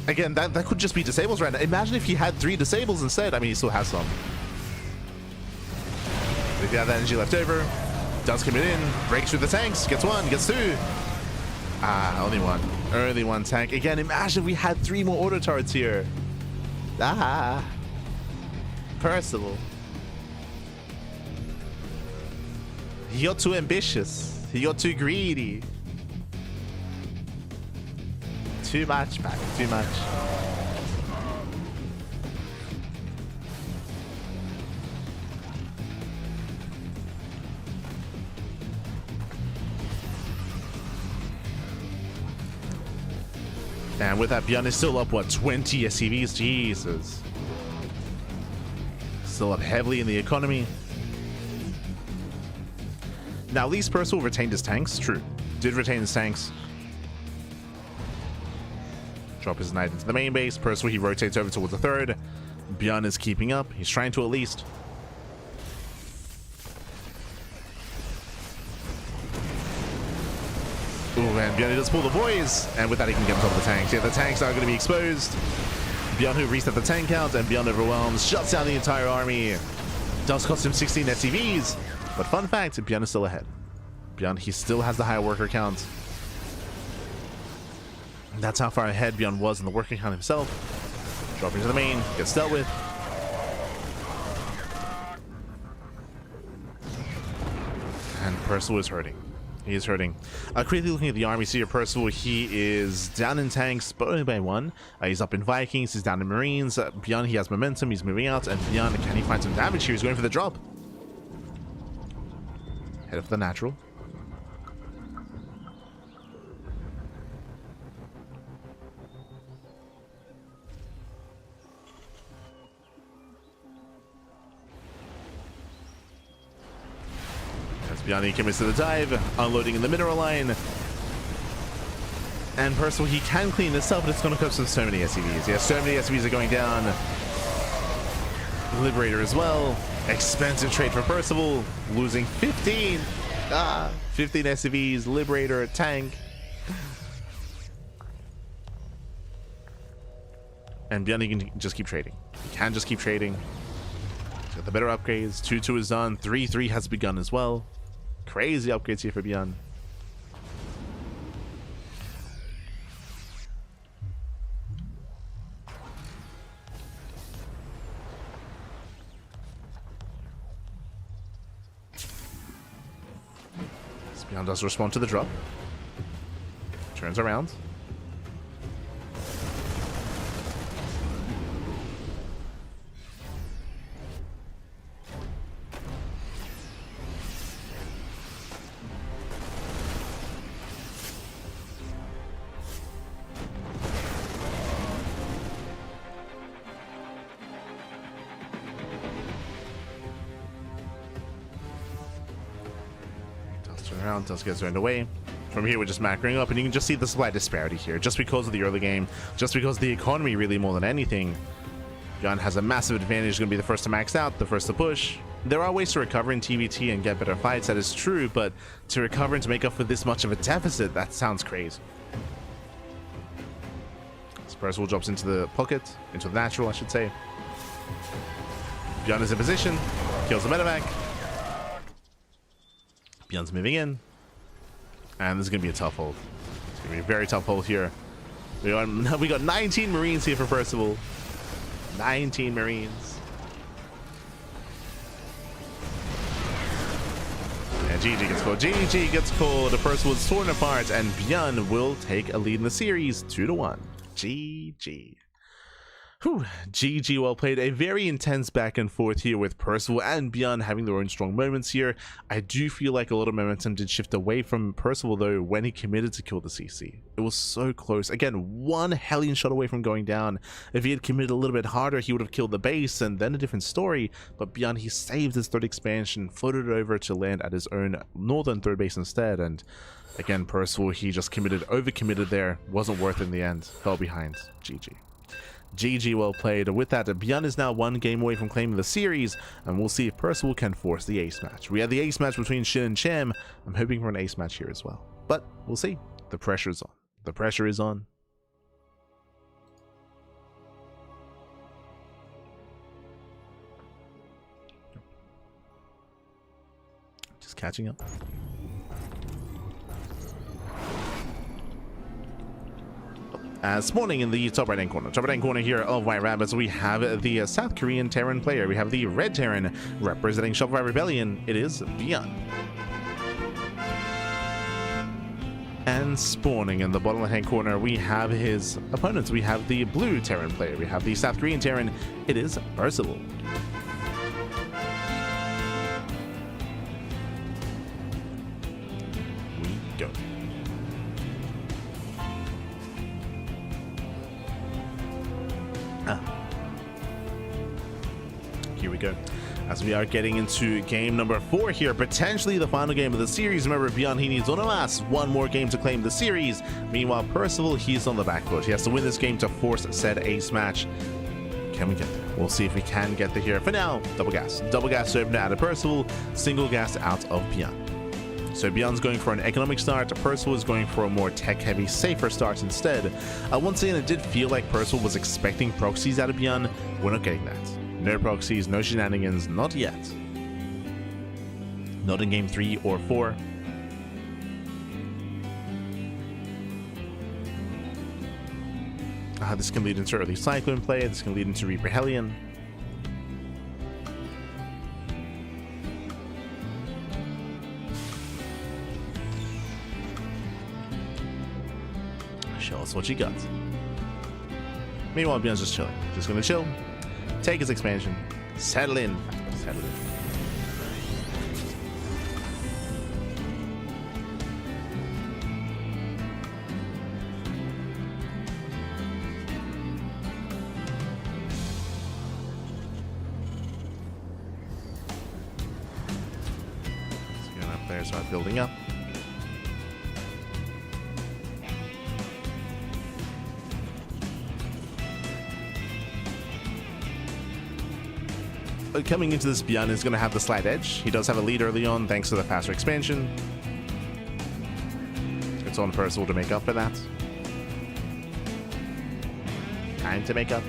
Again, that could just be disables right now. Imagine if he had 3 disables instead. I mean, he still has some. If you have that energy left over, does commit in, breaks through the tanks, gets 1, gets 2. Only 1. Only 1 tank. Again, imagine if we had 3 more auto turrets here. Percival. He got too ambitious. He got too greedy. Too much, man. Too much. And with that, ByuN is still up, what, 20 SCVs? Jesus. Still up heavily in the economy. Now, at least Percival retained his tanks. True. Did retain his tanks. Drop his knight into the main base. Percival, he rotates over towards the third. ByuN is keeping up. He's trying to at least. Ooh, and ByuN does pull the boys. And with that, he can get on top of the tanks. Yeah, the tanks are going to be exposed. ByuN who reset the tank count, and ByuN overwhelms. Shuts down the entire army. Does cost him 16 SCVs. But fun fact, ByuN is still ahead. ByuN, he still has the higher worker count. That's how far ahead ByuN was in the working count himself. Dropping to the main, gets dealt with. And Percival is hurting. He is hurting. Quickly looking at the army, see here, Percival, he is down in tanks, but only by 1. He's up in Vikings, he's down in Marines. ByuN, he has momentum, he's moving out. And ByuN, can he find some damage here? He's going for the drop. Head for the natural. ByuN commits to the dive, unloading in the mineral line. And Percival, he can clean this up, but it's going to cost him so many SCVs. Yeah, so many SCVs are going down. Liberator as well. Expensive trade for Percival, losing 15. 15 SCVs, Liberator, tank. And ByuN, he can just keep trading. He can just keep trading. He's got the better upgrades. 2-2 is done. 3-3 has begun as well. Crazy upgrades here for ByuN. ByuN does respond to the drop. Turns around. Around, does get turned away. From here, we're just macroing up, and you can just see the supply disparity here, just because of the early game, just because of the economy, really, more than anything. ByuN has a massive advantage, going to be the first to max out, the first to push. There are ways to recover in TVT and get better fights, that is true, but to recover and to make up for this much of a deficit, that sounds crazy. So Percival drops into the pocket, into the natural, I should say. ByuN is in position, kills the medevac. ByuN's moving in. And this is going to be a tough hold. It's going to be a very tough hold here. We got 19 Marines here for Percival. 19 Marines. And GG gets called. GG gets called. Percival is torn apart, and ByuN will take a lead in the series 2-1. GG. Whew, GG, well played. A very intense back and forth here with Percival and ByuN having their own strong moments here. I do feel like a lot of momentum did shift away from Percival though when he committed to kill the CC. It was so close. Again, one Hellion shot away from going down. If he had committed a little bit harder, he would have killed the base and then a different story. But ByuN, he saved his third expansion, floated it over to land at his own northern third base instead. And again, Percival, he just overcommitted there. Wasn't worth it in the end. Fell behind. GG. GG, well played. With that, ByuN is now one game away from claiming the series, and we'll see if Percival can force the ace match. We had the ace match between SHIN and Chem. I'm hoping for an ace match here as well, but we'll see. The pressure's on. The pressure is on. Just catching up. Spawning in the top right hand corner here of White Rabbits, we have the South Korean Terran player. We have the Red Terran representing Shopify Rebellion. It is ByuN. And spawning in the bottom left hand corner, we have his opponents. We have the Blue Terran player. We have the South Korean Terran. It is Percival. We go. Here we go. As we are getting into game number 4 here, potentially the final game of the series. Remember, ByuN, he needs one more game to claim the series. Meanwhile, Percival, he's on the back foot. He has to win this game to force said ace match. Can we get there? We'll see if we can get there here. For now, double gas. Double gas open out of Percival, single gas out of ByuN. So ByuN's going for an economic start. Percival is going for a more tech-heavy, safer start instead. Once again, it did feel like Percival was expecting proxies out of ByuN. We're not getting that. No proxies, no shenanigans, not yet. Not in game 3 or 4. This can lead into early Cyclone play. This can lead into Reaper Hellion. Show us what you got. Meanwhile, ByuN's just chilling. Just gonna chill. Take his expansion. Settle in. Settle in. Let's get up there, start building up. Coming into this, ByuN is going to have the slight edge. He does have a lead early on thanks to the faster expansion. It's on Percival to make up for that. Time to make up.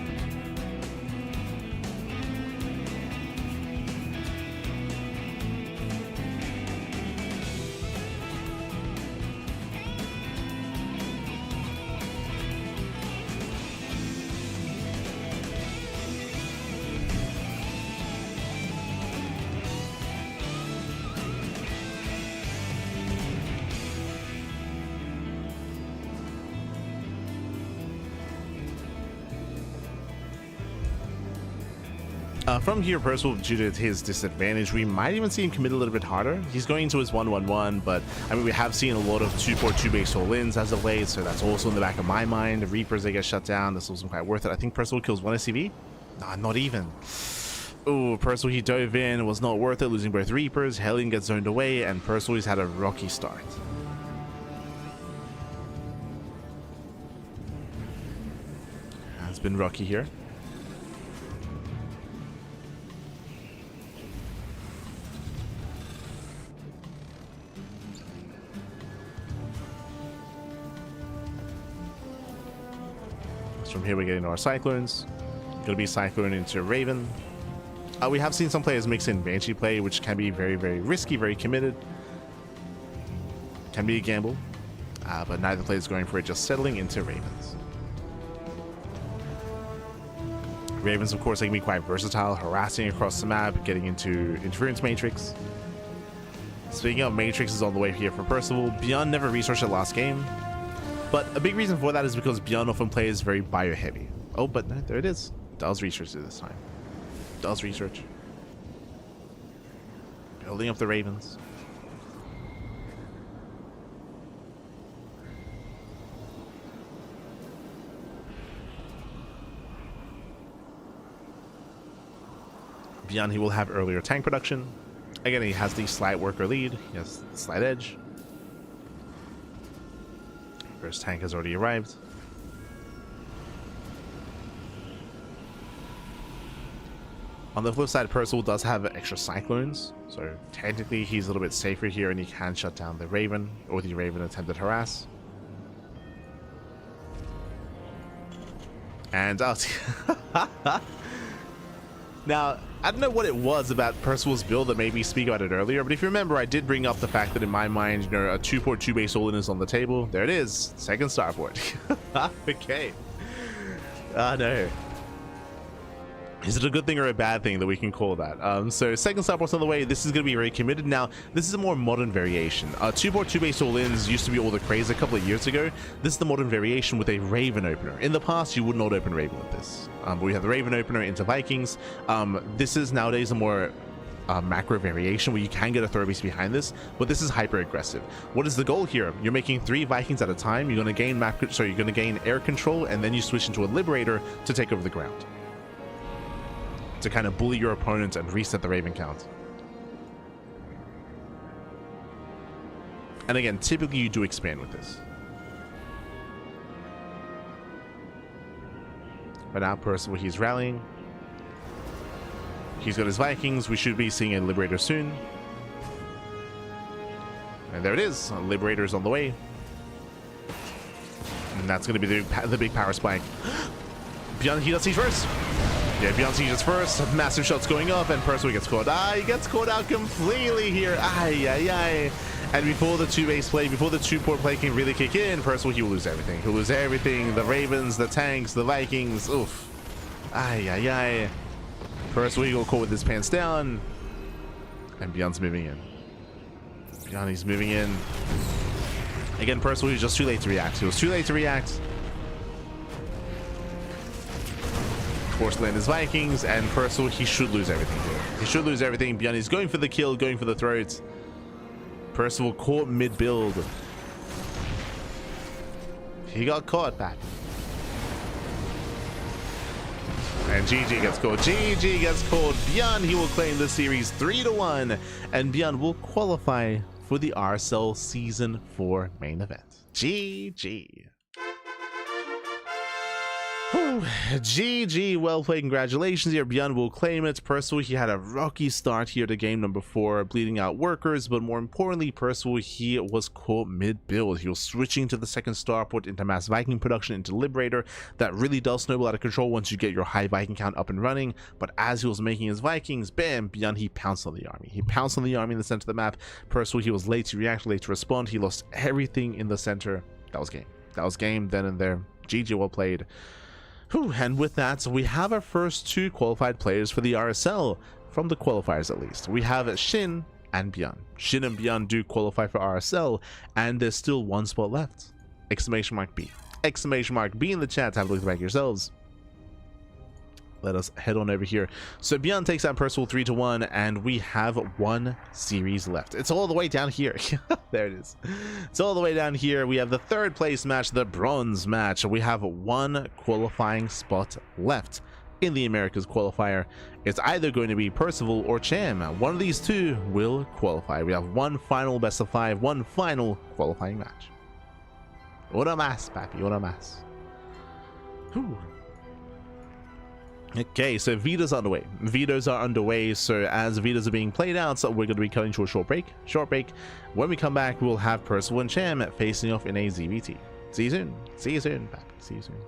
From here, Percival, due to his disadvantage, we might even see him commit a little bit harder. He's going into his 1-1-1, but I mean, we have seen a lot of 2-4-2 base all-ins as of late, so that's also in the back of my mind. The Reapers, they get shut down. This wasn't quite worth it. I think Percival kills 1 SCV. Nah, not even. Oh, Percival, he dove in. It was not worth it, losing both Reapers. Hellion gets zoned away, and Percival, he's had a rocky start. It's been rocky here. from here we're getting our Cyclones. Gonna be Cyclone into Raven. We have seen some players mix in Banshee play, which can be very, very risky, very committed. Can be a gamble, but neither player is going for it, just settling into Ravens. Ravens, of course, they can be quite versatile, harassing across the map, getting into Interference Matrix. Speaking of Matrix is on the way here for Percival. ByuN never researched it last game, but a big reason for that is because ByuN often plays very bio heavy. Oh, but there it is. Does research it this time. Does research. Building up the Ravens. ByuN, he will have earlier tank production. Again, he has the slight worker lead. He has the slight edge. First tank has already arrived. On the flip side, Percival does have extra Cyclones, so technically he's a little bit safer here and he can shut down the Raven, or the Raven attempted harass. And now, I don't know what it was about Percival's build that made me speak about it earlier, but if you remember, I did bring up the fact that in my mind, you know, a 2-port 2-base all-in is on the table. There it is, second starport. Okay. No. Is it a good thing or a bad thing that we can call that? So second starport's on the way. This is going to be very committed. Now, this is a more modern variation. 2-port 2-base all-ins used to be all the craze a couple of years ago. This is the modern variation with a Raven opener. In the past, you would not open Raven with this. But we have the Raven opener into Vikings. This is nowadays a more macro variation where you can get a throw base behind this, but this is hyper aggressive. What is the goal here? You're making 3 Vikings at a time. You're going to gain you're going to gain air control, and then you switch into a Liberator to take over the ground, to kind of bully your opponent and reset the Raven count. And again, typically you do expand with this. But now Percival, he's rallying. He's got his Vikings. We should be seeing a Liberator soon. And there it is. Liberator's on the way. And that's going to be the big power spike. ByuN, he does siege first. Yeah, ByuN sieges first. Massive shots going up, and Percival gets caught. He gets caught out completely here. And before the 2-base play, before the 2-port play can really kick in, Percival, he will lose everything. He'll lose everything. The Ravens, the tanks, the Vikings. Oof. Percival, he will caught with his pants down. And ByuN's moving in. ByuN, he's moving in. Again, Percival, he's just too late to react. He was too late to react. Force land his Vikings, and Percival, he should lose everything here. He should lose everything. ByuN is going for the kill, going for the throats. Percival caught mid-build. He got caught back. And GG gets caught. GG gets caught. ByuN, he will claim the series 3-1. And ByuN will qualify for the RSL Season 4 main event. GG. GG, well played, congratulations here. ByuN will claim it. Percival, he had a rocky start here to game number 4, bleeding out workers, but more importantly, Percival, he was caught mid-build. He was switching to the second starport into mass Viking production, into Liberator. That really does snowball out of control once you get your high Viking count up and running, but as he was making his Vikings, bam, ByuN, he pounced on the army. He pounced on the army in the center of the map. Percival, he was late to react, late to respond. He lost everything in the center. That was game. That was game then and there. GG, well played. And with that, we have our first 2 qualified players for the RSL, from the qualifiers at least. We have SHIN and ByuN. SHIN and ByuN do qualify for RSL, and there's still 1 spot left. Exclamation mark B. Exclamation mark B in the chat. Have a look at the back yourselves. Let us head on over here. So ByuN takes out Percival 3-1, and we have 1 series left. It's all the way down here. There it is. It's all the way down here. We have the 3rd place match, the bronze match. We have 1 qualifying spot left in the Americas qualifier. It's either going to be Percival or Cham. One of these 2 will qualify. We have 1 final best of 5, 1 final qualifying match. Una más, papi, una más. Whew. Okay, so Vitas underway. Vetoes are underway, so as Vitas are being played out, so we're going to be cutting to a short break. When we come back, we'll have Percival and Cham facing off in a ZVT. See you soon. See you soon, papi. See you soon.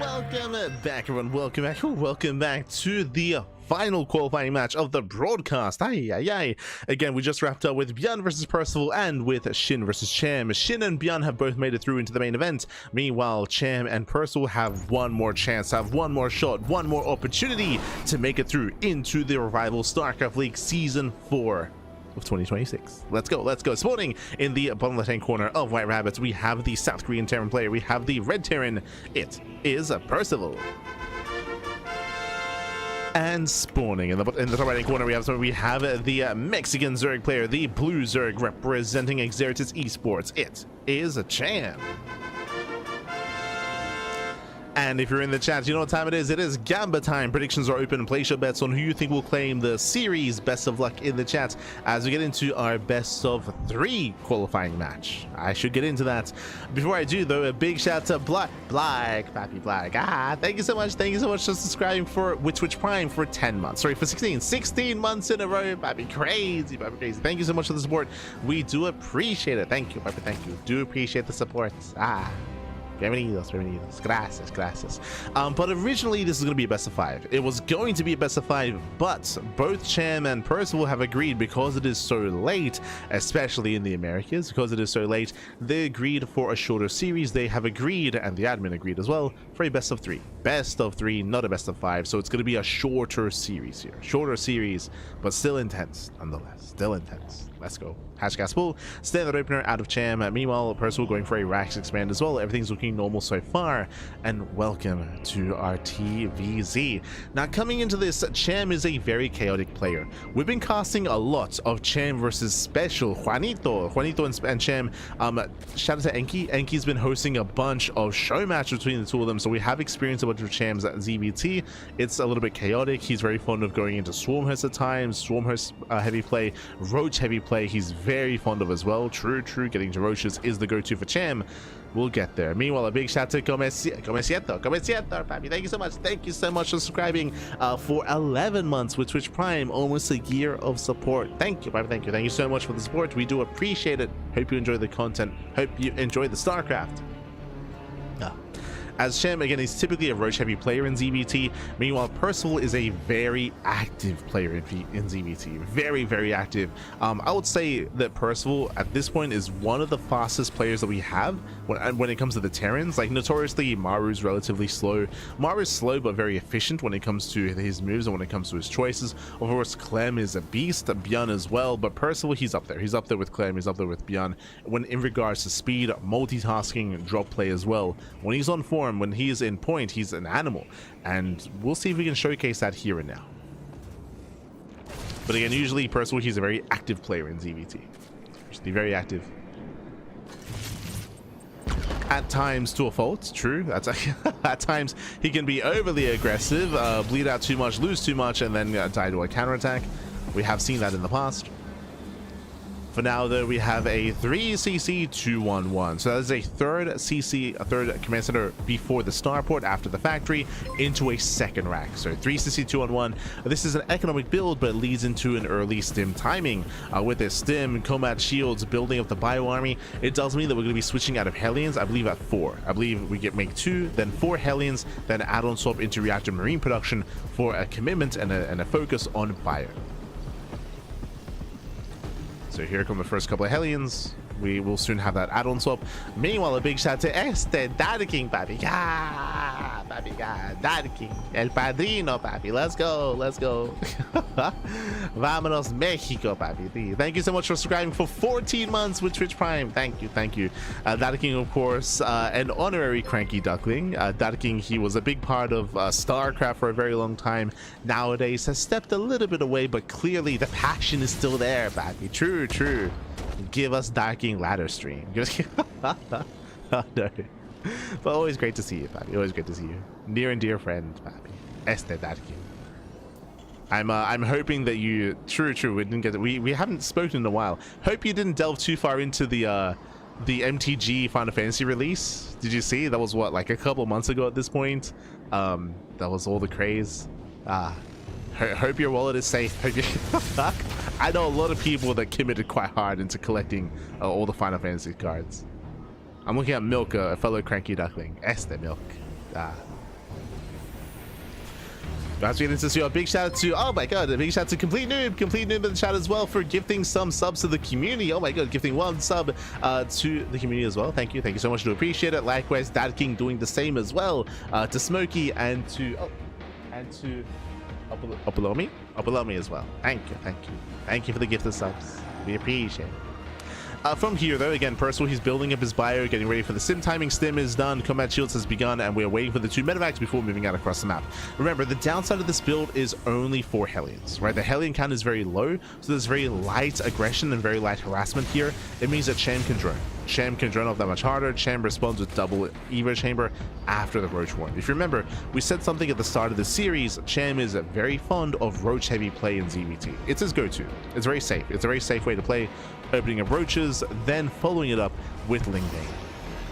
Welcome back, everyone. Welcome back. Welcome back to the final qualifying match of the broadcast. Again, we just wrapped up with ByuN versus Percival and with SHIN versus Cham. SHIN and ByuN have both made it through into the main event. Meanwhile, Cham and Percival have one more chance, have one more shot, one more opportunity to make it through into the Revival StarCraft League Season 4 of 2026. Let's go. Spawning in the bottom left-hand corner of White Rabbits, we have the South Korean Terran player, we have the Red Terran. It is Percival. And spawning in the top right-hand corner, we have the Mexican Zerg player, the Blue Zerg, representing Exeritus Esports. It is Cham. And if you're in the chat, you know what time it is. It is Gamba time. Predictions are open. Place your bets on who you think will claim the series. Best of luck in the chat as we get into our best of 3 qualifying match. I should get into that. Before I do, though, a big shout to Pappy Black. Thank you so much. Thank you so much for subscribing for Twitch Prime for 10 months. Sorry, for 16 months in a row. Pappy crazy. Thank you so much for the support. We do appreciate it. Thank you, Pappy. Thank you. Do appreciate the support. Bienvenidos. Gracias. But originally this is going to be a best of 5. It was going to be a best of 5, but both Cham and Percival have agreed, because it is so late, especially in the Americas, because it is so late, they agreed for a shorter series. They have agreed, and the admin agreed as well, for a best of 3. Best of 3, not a best of 5. So it's going to be a shorter series here. Shorter series, but still intense nonetheless. Still intense. Let's go. Hashgas full. Standard opener out of Cham. Meanwhile, Percival going for a Rax expand as well. Everything's looking normal so far. And welcome to our TVZ. Now, coming into this, Cham is a very chaotic player. We've been casting a lot of Cham versus Special. Juanito and Cham. Shout out to Enki. Enki's been hosting a bunch of show matches between the two of them. So we have experienced a bunch of Chams at ZBT. It's a little bit chaotic. He's very fond of going into Swarmhost at times. Swarmhost heavy play. Roach heavy play he's very fond of as well. True. Getting to Roaches is the go-to for Cham. We'll get there. Meanwhile, a big shout to Comecieto, Papi. Thank you so much for subscribing for 11 months with Twitch Prime, almost a year of support. Thank you, Papi. Thank you so much for the support. We do appreciate it. Hope you enjoy the content. Hope you enjoy the StarCraft. As Cham, again, is typically a Roach heavy player in ZBT. Meanwhile, Percival is a very active player in ZBT. Very active. I would say that Percival at this point is one of the fastest players that we have when it comes to the Terrans. Like, notoriously, Maru's relatively slow. Maru's slow but very efficient when it comes to his moves and when it comes to his choices. Of course, Clem is a beast, ByuN as well, but Percival, he's up there. He's up there with Clem, he's up there with ByuN. When in regards to speed, multitasking, drop play as well. When he's on form, when he is in point, he's an animal, and we'll see if we can showcase that here and now. But again, usually Percival, he's a very active player in ZBT. Usually very active. At times to a fault, true. That's at times he can be overly aggressive, bleed out too much, lose too much, and then die to a counterattack. We have seen that in the past. For now, though, we have a 3cc 211. So that is a third CC, a third command center before the starport, after the factory, into a second rack. So 3cc 211. This is an economic build, but it leads into an early stim timing. With this stim, combat shields, building up the bio army, it tells me that we're going to be switching out of Hellions, I believe, at 4. I believe we make 2, then 4 Hellions, then add-on swap into reactor marine production for a commitment and a focus on bio. So here come the first couple of Hellions. We will soon have that add-on swap. Meanwhile, a big shout to Ducklings, papi. Papi, Ducklings. El Padrino, papi. Let's go. Vámonos, Mexico, papi. Thank you so much for subscribing for 14 months with Twitch Prime. Thank you. Ducklings, of course, an honorary CranKy Duckling. Ducklings, he was a big part of StarCraft for a very long time. Nowadays, has stepped a little bit away, but clearly the passion is still there, papi. True. Give us Ducklings ladder stream. Oh, no. But always great to see you, Pappy. Always great to see you. Near and dear friend, Pappy. Ducklings. I'm hoping that you true. We didn't get we haven't spoken in a while. Hope you didn't delve too far into the MTG Final Fantasy release. Did you see? That was what, like a couple months ago at this point. That was all the craze. Hope your wallet is safe. I know a lot of people that committed quite hard into collecting all the Final Fantasy cards. I'm looking at Milk, a fellow CranKy Duckling. Milk. As we get into a big shout out to, oh my god, a big shout out to Complete Noob in the chat as well for gifting some subs to the community. Oh my god, gifting 1 sub to the community as well. Thank you so much, to appreciate it. Likewise, Dad King doing the same as well, to Smokey and to up below me as well. Thank you for the gift of subs. We appreciate it. From here, though, again, Percival, he's building up his bio, getting ready for the sim timing. Stim is done, combat shields has begun, and we're waiting for the 2 medevacs before moving out across the map. Remember, the downside of this build is only 4 Hellions, right? The Hellion count is very low, so there's very light aggression and very light harassment here. It means that Cham can drone. Cham can drone off that much harder. Cham responds with double Evo Chamber after the Roach Warren. If you remember, we said something at the start of the series. Cham is very fond of Roach heavy play in ZVT. It's his go-to. It's very safe. It's a very safe way to play. Opening up Roaches, then following it up with Ling Bane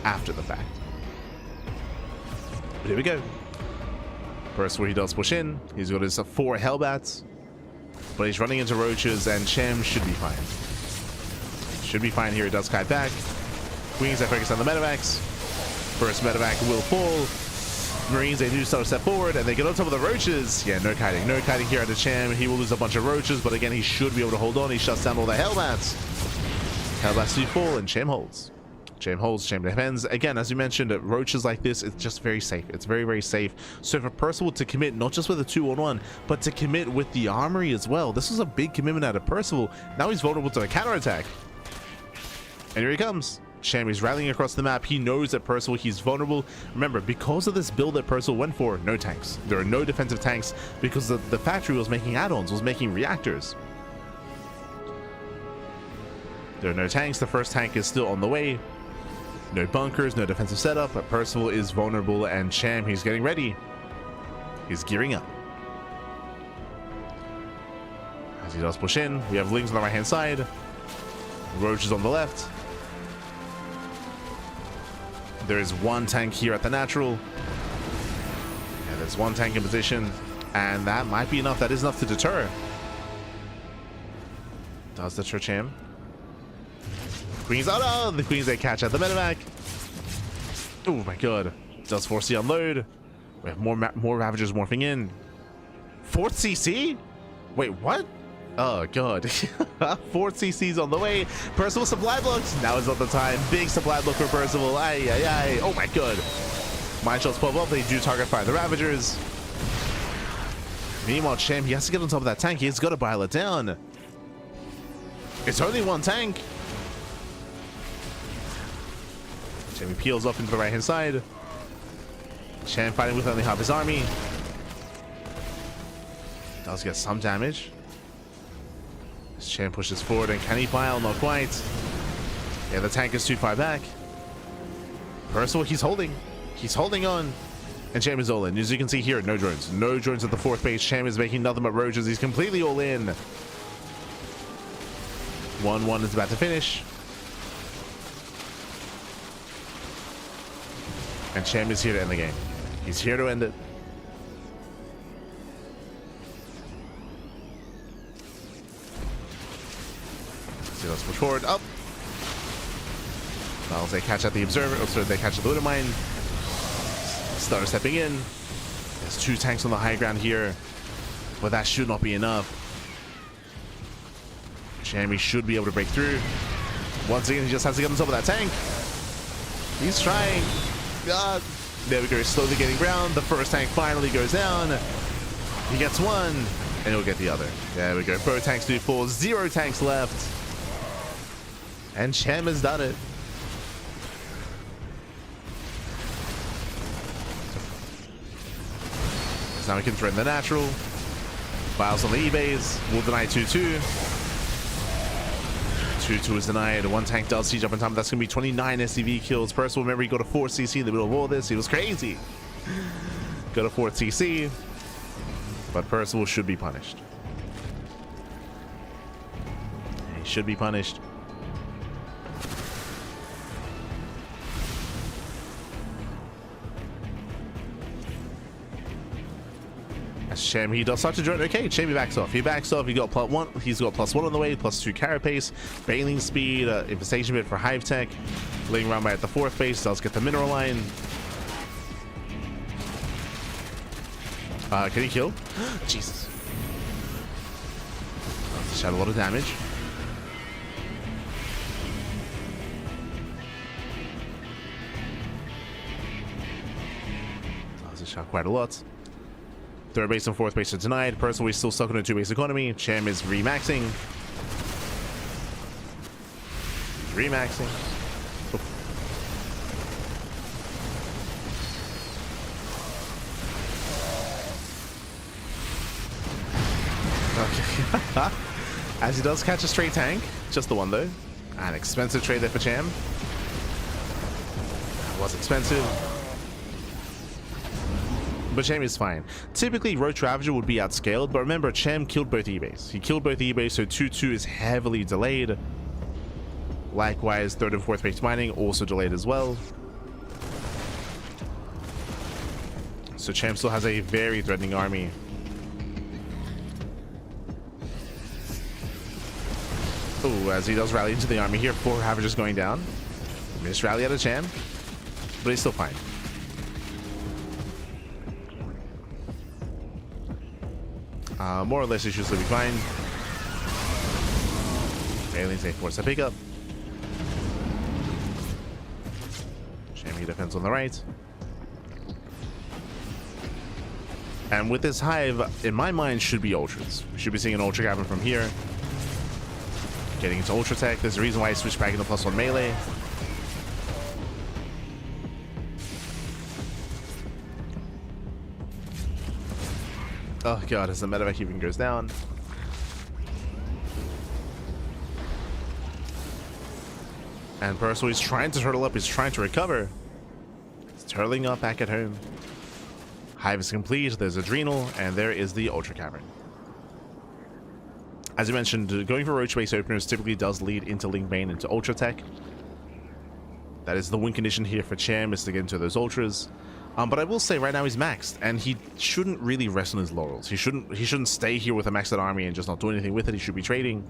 after the fact. But here we go. First, where he does push in, he's got his 4 Hellbats, but he's running into Roaches, and Cham should be fine. Should be fine here. He does kite back. Queens, they focus on the medevacs. First medevac will fall. Marines, they do start to step forward, and they get on top of the Roaches. Yeah, no kiting here at the Cham. He will lose a bunch of Roaches, but again, he should be able to hold on. He shuts down all the Hellbats. Hellbats do fall, and Cham holds. Cham holds, Cham defends. Again, as you mentioned, Roaches like this, it's just very safe. It's very, very safe. So for Percival to commit, not just with a 2-on-1, but to commit with the Armory as well, this was a big commitment out of Percival. Now he's vulnerable to a counterattack. And here he comes. Cham is rallying across the map. He knows that Percival, he's vulnerable. Remember, because of this build that Percival went for, no tanks. There are no defensive tanks because the factory was making add-ons, was making reactors. There are no tanks. The first tank is still on the way. No bunkers, no defensive setup, but Percival is vulnerable, and Cham, he's getting ready. He's gearing up. As he does push in, we have Lings on the right-hand side. Roaches on the left. There is 1 tank here at the natural. And there's 1 tank in position, and that might be enough. That is enough to deter. Does deter Cham. Queens, oh no, the Queens, they catch at the medevac. Oh my god, does force the unload. We have more Ravagers morphing in. 4th CC? Wait, what? Oh god. 4th CC's on the way. Percival supply blocks. Now is not the time. Big supply block for Percival. Aye. Oh my god. Mine shots pop up. They do target fire the Ravagers. Meanwhile, Cham, he has to get on top of that tank. He's got to bile it down. It's only 1 tank. Cham peels up into the right hand side. Cham fighting with only half his army. Does get some damage. As Cham pushes forward, and can he bile? Not quite. Yeah, the tank is too far back. Percival, he's holding. He's holding on. And Cham is all in. As you can see here, no drones. No drones at the 4th base. Cham is making nothing but Roaches. He's completely all in. 1-1 is about to finish. And Cham is here to end the game. He's here to end it. So let's push forward. Up. Well, they catch at the observer. Oh, sorry, they catch at the Ludomine. Starter stepping in. There's 2 tanks on the high ground here, but that should not be enough. Cham should be able to break through. Once again, he just has to get on top of that tank. He's trying. God. There we go, slowly getting brown. The first tank finally goes down. He gets 1, and he'll get the other. There we go. Both tanks do fall. 0 tanks left. And Cham has done it. So now we can threaten the natural. Biles on the E-base. Will deny 2-2. 2-2 is denied. 1 tank does siege up in time. That's going to be 29 SCV kills. Percival, remember, he got a 4 CC in the middle of all this. He was crazy. Got a 4 CC. But Percival should be punished. He should be punished. Cham, he does start to drone. Okay, Cham, he backs off. He backs off. He got +1. He's got +1 on the way, +2 carapace, bailing speed, infestation bit for hive tech. Laying around by at the 4th base, does get the mineral line. Can he kill? Jesus. Shot a lot of damage. Shot quite a lot. Third base and fourth base are denied. Personally, still stuck on a 2-base economy. Chem is remaxing. Remaxing. Okay. As he does catch a stray tank. Just the one though. An expensive trade there for Chem. That was expensive. But Chem is fine. Typically, Roach Ravager would be outscaled, but remember, Chem killed both E-base. He killed both E-base, so 2-2 is heavily delayed. Likewise, third and fourth base mining also delayed as well. So Chem still has a very threatening army. Oh, as he does rally into the army here, 4 Ravagers going down. Missed rally out of Chem, but he's still fine. More or less, he should still be fine. Aliens a force a pickup. Jamie defense on the right. And with this hive, in my mind, should be ultras. We should be seeing an ultra cavern from here. Getting into ultra tech. There's a reason why I switched back into +1 melee. Oh god, as the medevac even goes down. And Percival is trying to turtle up, he's trying to recover. He's turtling up back at home. Hive is complete, there's Adrenal, and there is the Ultra Cavern. As I mentioned, going for Roach base openers typically does lead into Link Bane into Ultra Tech. That is the win condition here for Chem, is to get into those Ultras. But I will say right now he's maxed, and he shouldn't really rest on his laurels. He shouldn't stay here with a maxed out army and just not do anything with it. He should be trading.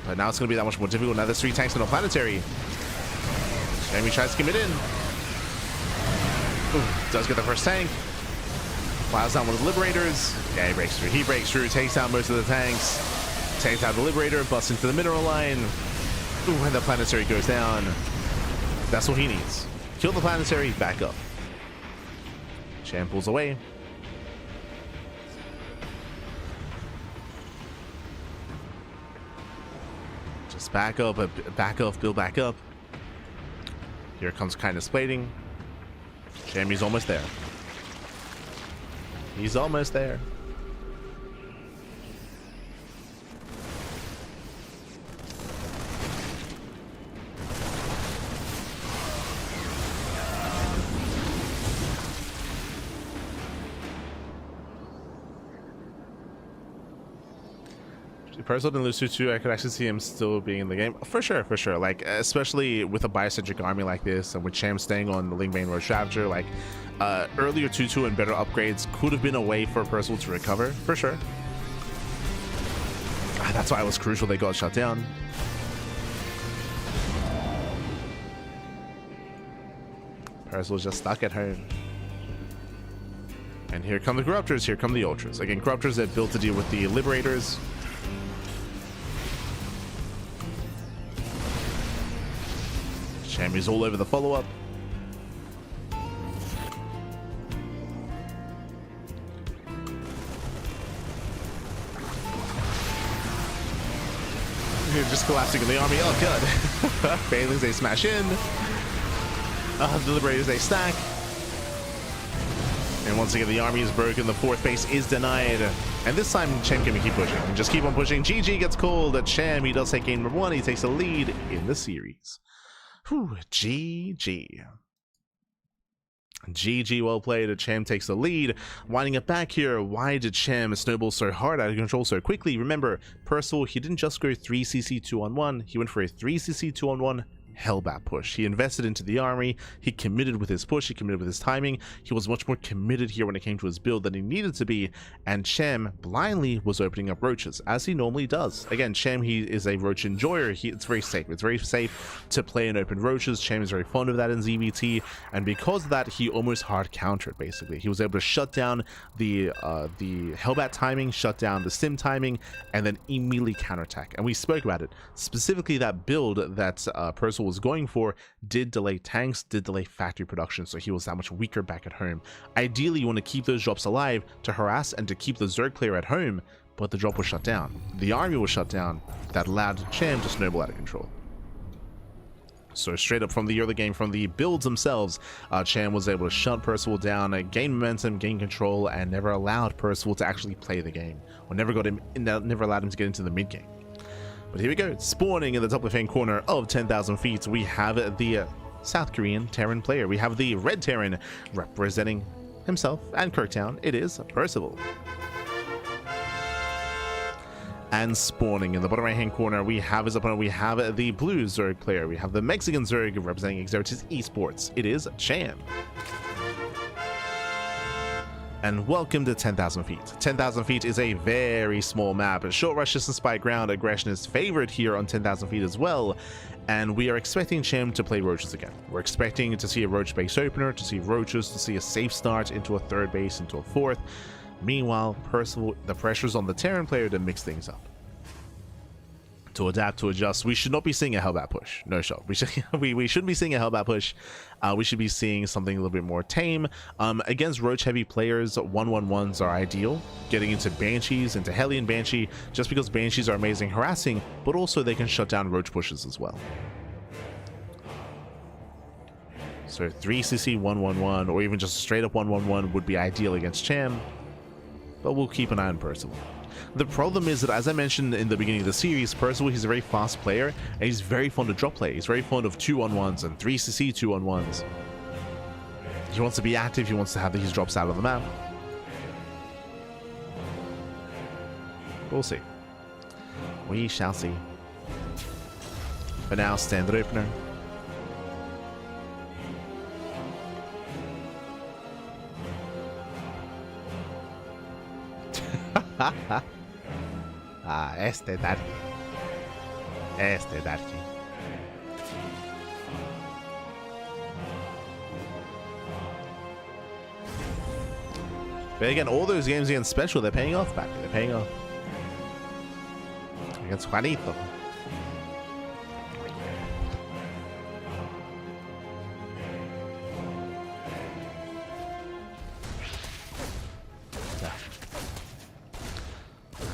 But now it's going to be that much more difficult. Now there's 3 tanks on a planetary. Jamie tries to commit in. Ooh, does get the first tank. Plows down one of the Liberators. Yeah, he breaks through. He breaks through, takes down most of the tanks. Takes out the Liberator, busts into the mineral line. Ooh, and the planetary goes down. That's what he needs. Kill the planetary, back up. Chem pulls away. Just back up, build back up. Here comes Kindness Plating. Chammy's almost there. He's almost there. Percival didn't lose 2-2, I could actually see him still being in the game. For sure, for sure. Like, especially with a biocentric army like this, and with Cham staying on the Link Bane Roach Ravager, like, earlier 2-2 and better upgrades could have been a way for Percival to recover, for sure. That's why it was crucial they got shut down. Percival's just stuck at home. And here come the Corruptors, here come the Ultras. Again, Corruptors that built to deal with the Liberators. Chammy's all over the follow-up. Just collapsing in the army. Oh god. Bailings, they smash in. The Liberators, they stack. And once again, the army is broken. The fourth base is denied. And this time, Chem can keep pushing. And just keep on pushing. GG gets called at Chem. He does take game number 1. He takes the lead in the series. Whew, GG. GG, well played. Chem takes the lead. Winding it back here, why did Chem snowball so hard out of control so quickly? Remember, Percival, he didn't just go 3cc 2-on-1. He went for a 3cc 2-on-1 Hellbat push. He invested into the army, he committed with his push, he committed with his timing, he was much more committed here when it came to his build than he needed to be, and Chem blindly was opening up roaches, as he normally does. Again, Chem, he is a roach enjoyer, it's very safe to play in open roaches. Chem is very fond of that in ZVT, and because of that, he almost hard countered, basically. He was able to shut down the Hellbat timing, shut down the Stim timing, and then immediately counterattack. And we spoke about it, specifically that build that Percival was going for did delay tanks, did delay factory production, so he was that much weaker back at home. Ideally, you want to keep those drops alive to harass and to keep the Zerg player at home, but the drop was shut down. The army was shut down. That allowed Chem to snowball out of control. So straight up from the early game, from the builds themselves, Chem was able to shut Percival down, gain momentum, gain control, and never allowed Percival to actually play the game, or never allowed him to get into the mid game. But here we go, spawning in the top left-hand corner of 10,000 feet, we have the South Korean Terran player. We have the Red Terran representing himself and Kirktown. It is Percival. And spawning in the bottom right-hand corner, we have his opponent. We have the Blue Zerg player. We have the Mexican Zerg representing Exertis Esports. It is Chem. And welcome to 10,000 feet. 10,000 feet is a very small map. Short rush distance by ground aggression is favored here on 10,000 feet as well. And we are expecting Chem to play roaches again. We're expecting to see a roach base opener, to see roaches, to see a safe start into a third base, into a fourth. Meanwhile, Percival, the pressure's on the Terran player to mix things up, to adapt, to adjust. We should not be seeing a Hellbat push. No shot. We shouldn't be seeing a Hellbat push. We should be seeing something a little bit more tame. Against roach heavy players, 1-1-1s are ideal. Getting into Banshees, into Hellion Banshee, just because Banshees are amazing harassing, but also they can shut down roach pushes as well. So 3cc 1-1-1, or even just straight up 1-1-1 would be ideal against Chem, but we'll keep an eye on Percival. The problem is that, as I mentioned in the beginning of the series, Percival, he's a very fast player, and he's very fond of drop play. He's very fond of 2-on-1s and 3cc 2-on-1s. He wants to be active, he wants to have these drops out on the map. We'll see. We shall see. For now, standard opener. Este Darky. But again, all those games against Special, they're paying off back. They're paying off. Against Juanito.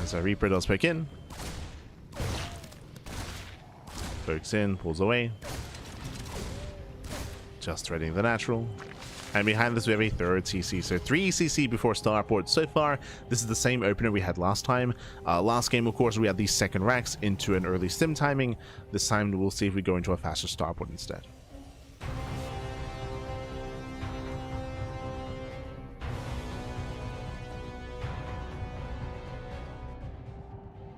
So Reaper does poke in. Pokes in, pulls away. Just threading the natural. And behind this we have a third CC. So 3 CC before starport. So far, this is the same opener we had last time. Last game, of course, we had the second racks into an early stim timing. This time we'll see if we go into a faster starport instead.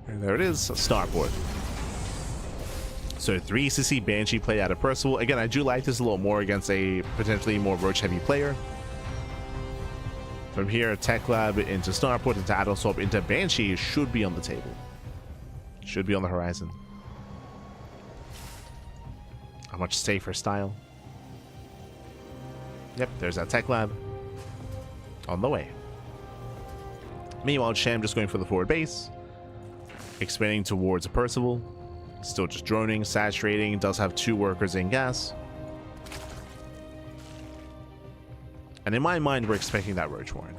And there it is, starport. So 3cc Banshee play out of Percival. Again, I do like this a little more against a potentially more roach heavy player. From here, Tech Lab into starport, into Adult Swap, into Banshee should be on the table. Should be on the horizon. A much safer style. Yep, there's that Tech Lab. On the way. Meanwhile, Chem just going for the forward base. Expanding towards Percival. Still just droning, saturating. Does have 2 workers in gas. And in my mind, we're expecting that Roach Warren.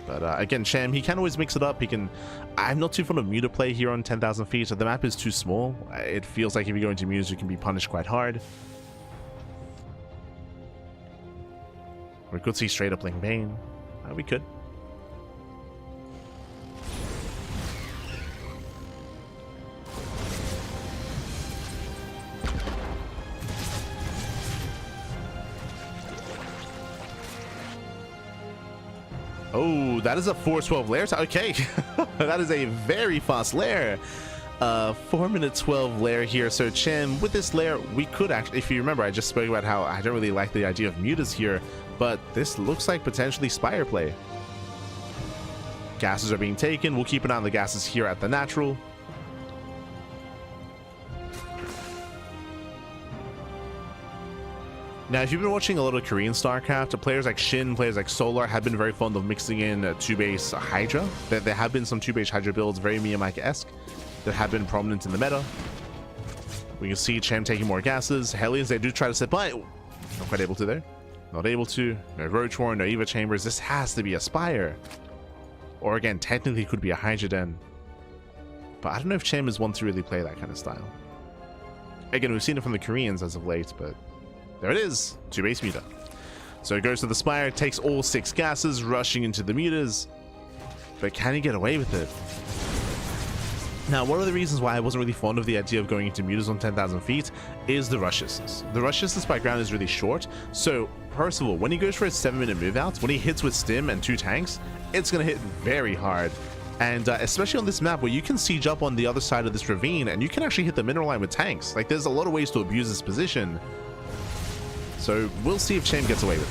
But again, Chem, he can always mix it up. He can... I'm not too fond of Muta play here on 10,000 feet, so the map is too small. It feels like if you go into Muse, you can be punished quite hard. We could see straight up Ling Bane. We could. Oh, that is a 412 lair. Okay, that is a very fast lair. 4-minute 12 lair here. So Chem, with this lair, we could actually, if you remember, I just spoke about how I don't really like the idea of mutas here, but this looks like potentially Spire play. Gases are being taken. We'll keep an eye on the gases here at the natural. Now, if you've been watching a lot of Korean StarCraft, players like SHIN, players like Solar have been very fond of mixing in 2-base Hydra. There have been some 2-base Hydra builds, very Miyamaki-esque, that have been prominent in the meta. We can see Chem taking more gases. Hellions, they do try to step by. Not quite able to there. Not able to. No Roach Horn, no Eva Chambers. This has to be a Spire. Or again, technically it could be a Hydra Den. But I don't know if Chem is one to really play that kind of style. Again, we've seen it from the Koreans as of late, but there it is. 2-base muta. So it goes to the Spire, takes all 6 gases, rushing into the mutas. But can he get away with it? Now, one of the reasons why I wasn't really fond of the idea of going into mutas on 10,000 feet is the rush distance. The rush distance by ground is really short. So, first of all, when he goes for a 7-minute move out, when he hits with Stim and 2 tanks, it's going to hit very hard. And especially on this map where you can siege up on the other side of this ravine and you can actually hit the mineral line with tanks. Like, there's a lot of ways to abuse this position. So, we'll see if Chem gets away with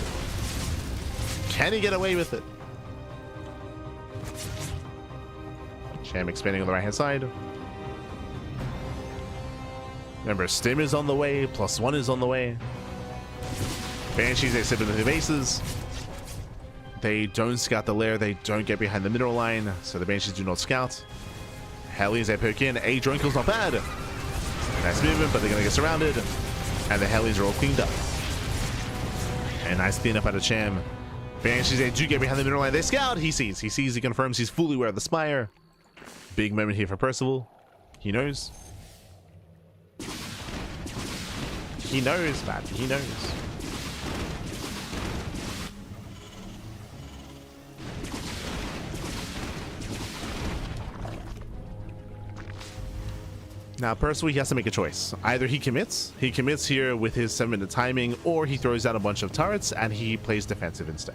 it. Can he get away with it? Chem expanding on the right-hand side. Remember, Stim is on the way, +1 is on the way. Banshees, they sit into the bases. They don't scout the lair, they don't get behind the mineral line, so the Banshees do not scout. Hellies, they poke in. A drone kill's not bad. Nice movement, but they're going to get surrounded. And the Hellies are all cleaned up. And nice cleanup out of Chem. Banshees, they do get behind the mineral line. They scout. He sees, he confirms he's fully aware of the Spire. Big moment here for Percival. He knows. He knows, man. He knows. Now, Percival, he has to make a choice. Either he commits here with his 7-minute timing, or he throws out a bunch of turrets and he plays defensive instead.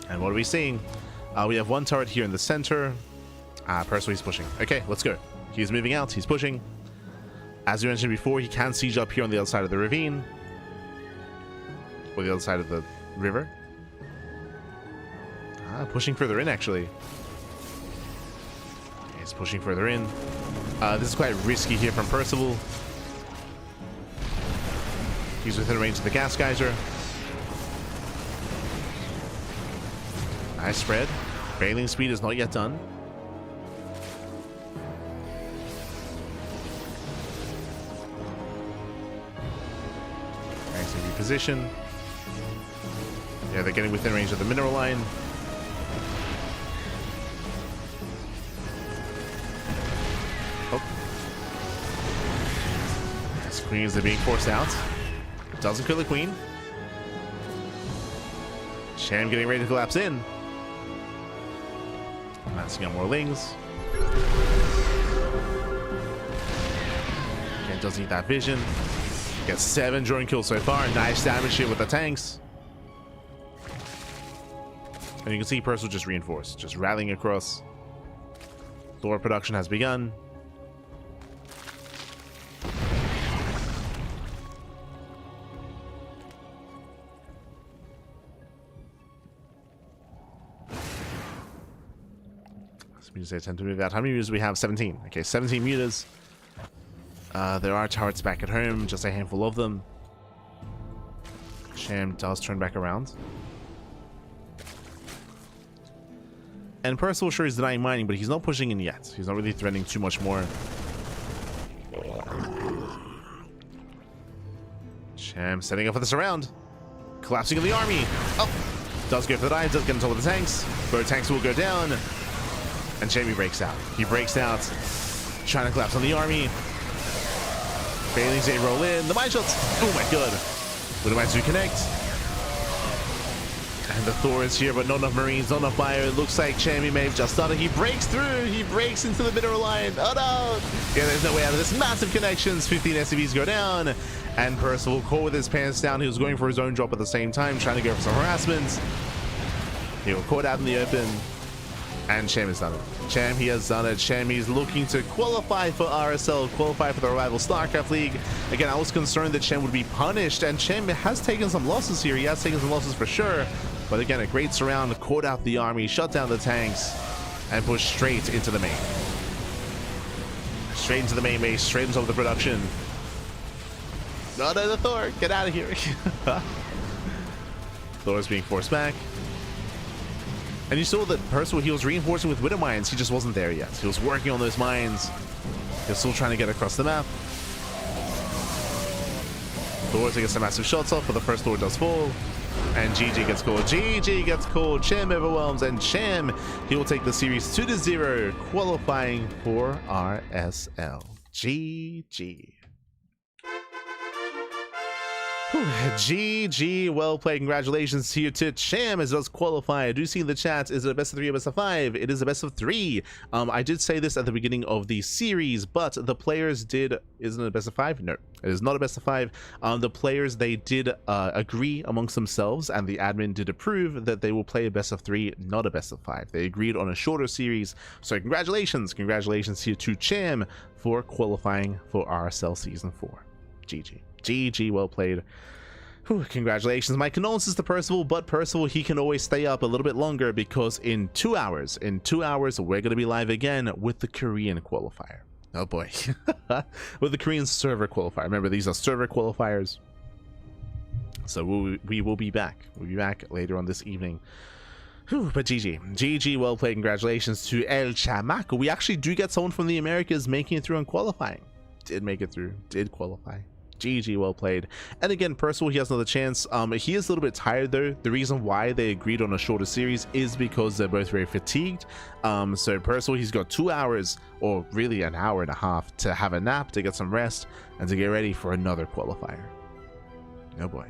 And what are we seeing? We have 1 turret here in the center. Percival, he's pushing. Okay, let's go. He's moving out. He's pushing. As we mentioned before, he can siege up here on the other side of the ravine. Or the other side of the river. Pushing further in, actually. He's pushing further in. This is quite risky here from Percival. He's within range of the gas geyser. Nice spread. Bailing speed is not yet done. Nice reposition. Yeah, they're getting within range of the mineral line. Queens are being forced out. Doesn't kill the queen. Sham getting ready to collapse in. Massing out more lings. Again, does need that vision. Gets 7 drone kills so far. Nice damage here with the tanks. And you can see Percival just reinforced, just rallying across. Lore production has begun. Say 10 to move out. How many mutas do we have? 17. Okay, 17 mutas. There are turrets back at home, just a handful of them. Sham does turn back around. And Percival sure is denying mining, but he's not pushing in yet. He's not really threatening too much more. Sham setting up for the surround. Collapsing of the army. Oh! Does go for the dive, does get on top of the tanks. Both tanks will go down. And Jamie breaks out. He breaks out, trying to collapse on the army. Bailey's a roll in. The mine shots. Oh my god. With the mines to connect. And the Thor is here, but not enough Marines, not enough fire. It looks like Jamie may have just done it. He breaks through. He breaks into the mineral line. Oh no. Yeah, there's no way out of this. Massive connections. 15 SCVs go down. And Percival caught with his pants down. He was going for his own drop at the same time, trying to go for some harassment. He was caught out in the open. And Shem has done it. Shem, he has done it. Shem, he's looking to qualify for RSL, qualify for the Revival StarCraft League. Again, I was concerned that Shem would be punished, and Shem has taken some losses here. He has taken some losses for sure. But again, a great surround, caught out the army, shut down the tanks, and pushed straight into the main. Straight into the main base, straight into the production. No, the Thor, get out of here. Thor's being forced back. And you saw that Percival, he was reinforcing with Widow Mines. He just wasn't there yet. He was working on those mines. He was still trying to get across the map. Thor takes some massive shots off, but the first Thor does fall. And GG gets called. GG gets called. Shem overwhelms, and Shem, he will take the series 2-0, qualifying for RSL. GG. GG, well played. Congratulations here to Cham as it does qualify. I do see in the chat, is it a best of 3 or best of 5? It is a best of 3. I did say this at the beginning of the series, but the players did, isn't it a best of 5? No, it is not a best of 5. The players, they did agree amongst themselves, and the admin did approve that they will play a best of 3, not a best of 5. They agreed on a shorter series, so congratulations here to Cham for qualifying for RSL Season 4. GG. GG, well played. Whew, congratulations. My condolences to Percival, but Percival, he can always stay up a little bit longer because in 2 hours, we're going to be live again with the Korean qualifier. Oh boy. With the Korean server qualifier. Remember, these are server qualifiers. So we will be back. We'll be back later on this evening. Whew, but GG, well played. Congratulations to El Chamaco. We actually do get someone from the Americas making it through and qualifying. Did make it through, did qualify. GG, well played. And again, Percival, he has another chance. He is a little bit tired though. The reason why they agreed on a shorter series is because they're both very fatigued. So Percival, he's got 2 hours, or really an hour and a half, to have a nap, to get some rest, and to get ready for another qualifier. Oh boy.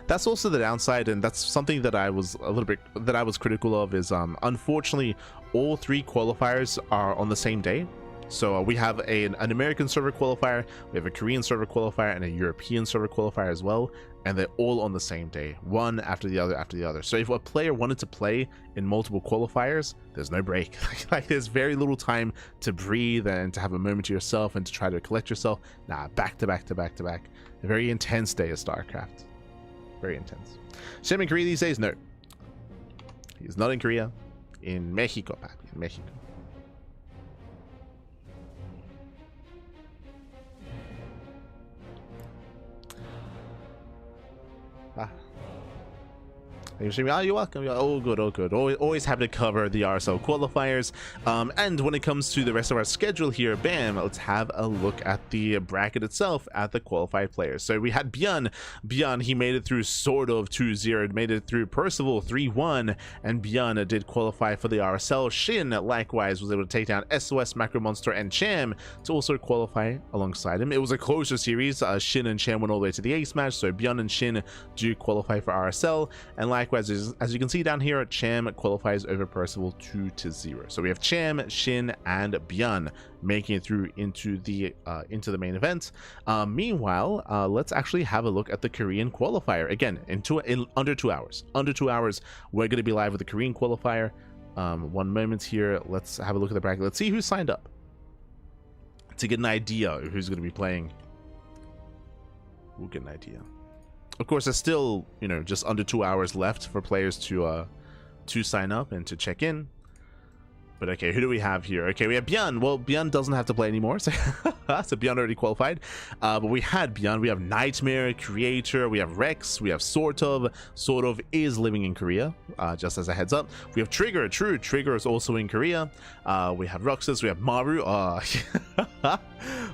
That's also the downside, and that's something that I was critical of, is unfortunately all 3 qualifiers are on the same day. So we have an American server qualifier, we have a Korean server qualifier, and a European server qualifier as well, and they're all on the same day, one after the other. So if a player wanted to play in multiple qualifiers, there's no break. Like there's very little time to breathe and to have a moment to yourself and to try to collect yourself. Nah, back to back. A very intense day of StarCraft. Very intense. Shem in Korea these days? No. He's not in Korea. In Mexico, papi. In Mexico. Oh, you're welcome. Oh, good. Always happy to cover the RSL qualifiers. And when it comes to the rest of our schedule here, bam, let's have a look at the bracket itself, at the qualified players. So we had ByuN. ByuN, he made it through sort of 2-0, made it through Percival 3-1, and ByuN did qualify for the RSL. SHIN, likewise, was able to take down SOS, Macro Monster, and Cham to also qualify alongside him. It was a closer series. SHIN and Cham went all the way to the ace match, so ByuN and SHIN do qualify for RSL, and likewise, as you can see down here, Cham qualifies over Percival 2-0. So we have Cham, SHIN, and ByuN making it through into the main event. Meanwhile, let's actually have a look at the Korean qualifier again in under 2 hours. Under 2 hours, we're going to be live with the Korean qualifier. One moment here. Let's have a look at the bracket. Let's see who signed up to get an idea of who's going to be playing. We'll get an idea. Of course, there's still, you know, just under 2 hours left for players to sign up and to check in. But okay, who do we have here? Okay, we have ByuN. Well, ByuN doesn't have to play anymore, so, so ByuN already qualified. But we had ByuN, we have Nightmare, Creator, we have Rex, we have Sort of is living in Korea, just as a heads up. We have Trigger, true, Trigger is also in Korea. We have Roxas, we have Maru,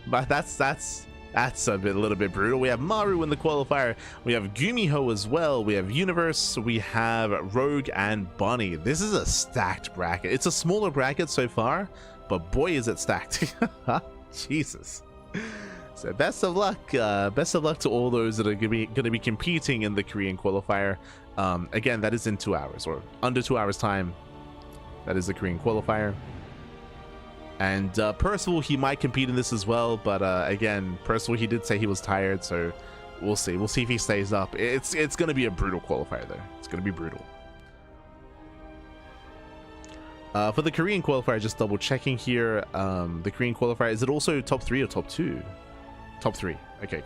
but that's a little bit brutal. We have Maru in the qualifier. We have Gumiho as well. We have Universe. We have Rogue and Bunny. This is a stacked bracket. It's a smaller bracket so far, but boy is it stacked. Jesus. So best of luck. Best of luck to all those that are going to be competing in the Korean qualifier. Again, that is in 2 hours, or under 2 hours time. That is the Korean qualifier. And Percival, he might compete in this as well, but again, Percival, he did say he was tired, so we'll see. We'll see if he stays up. It's going to be a brutal qualifier, though. It's going to be brutal. For the Korean qualifier, just double checking here. The Korean qualifier, is it also top 3 or top 2? Top 3. Okay.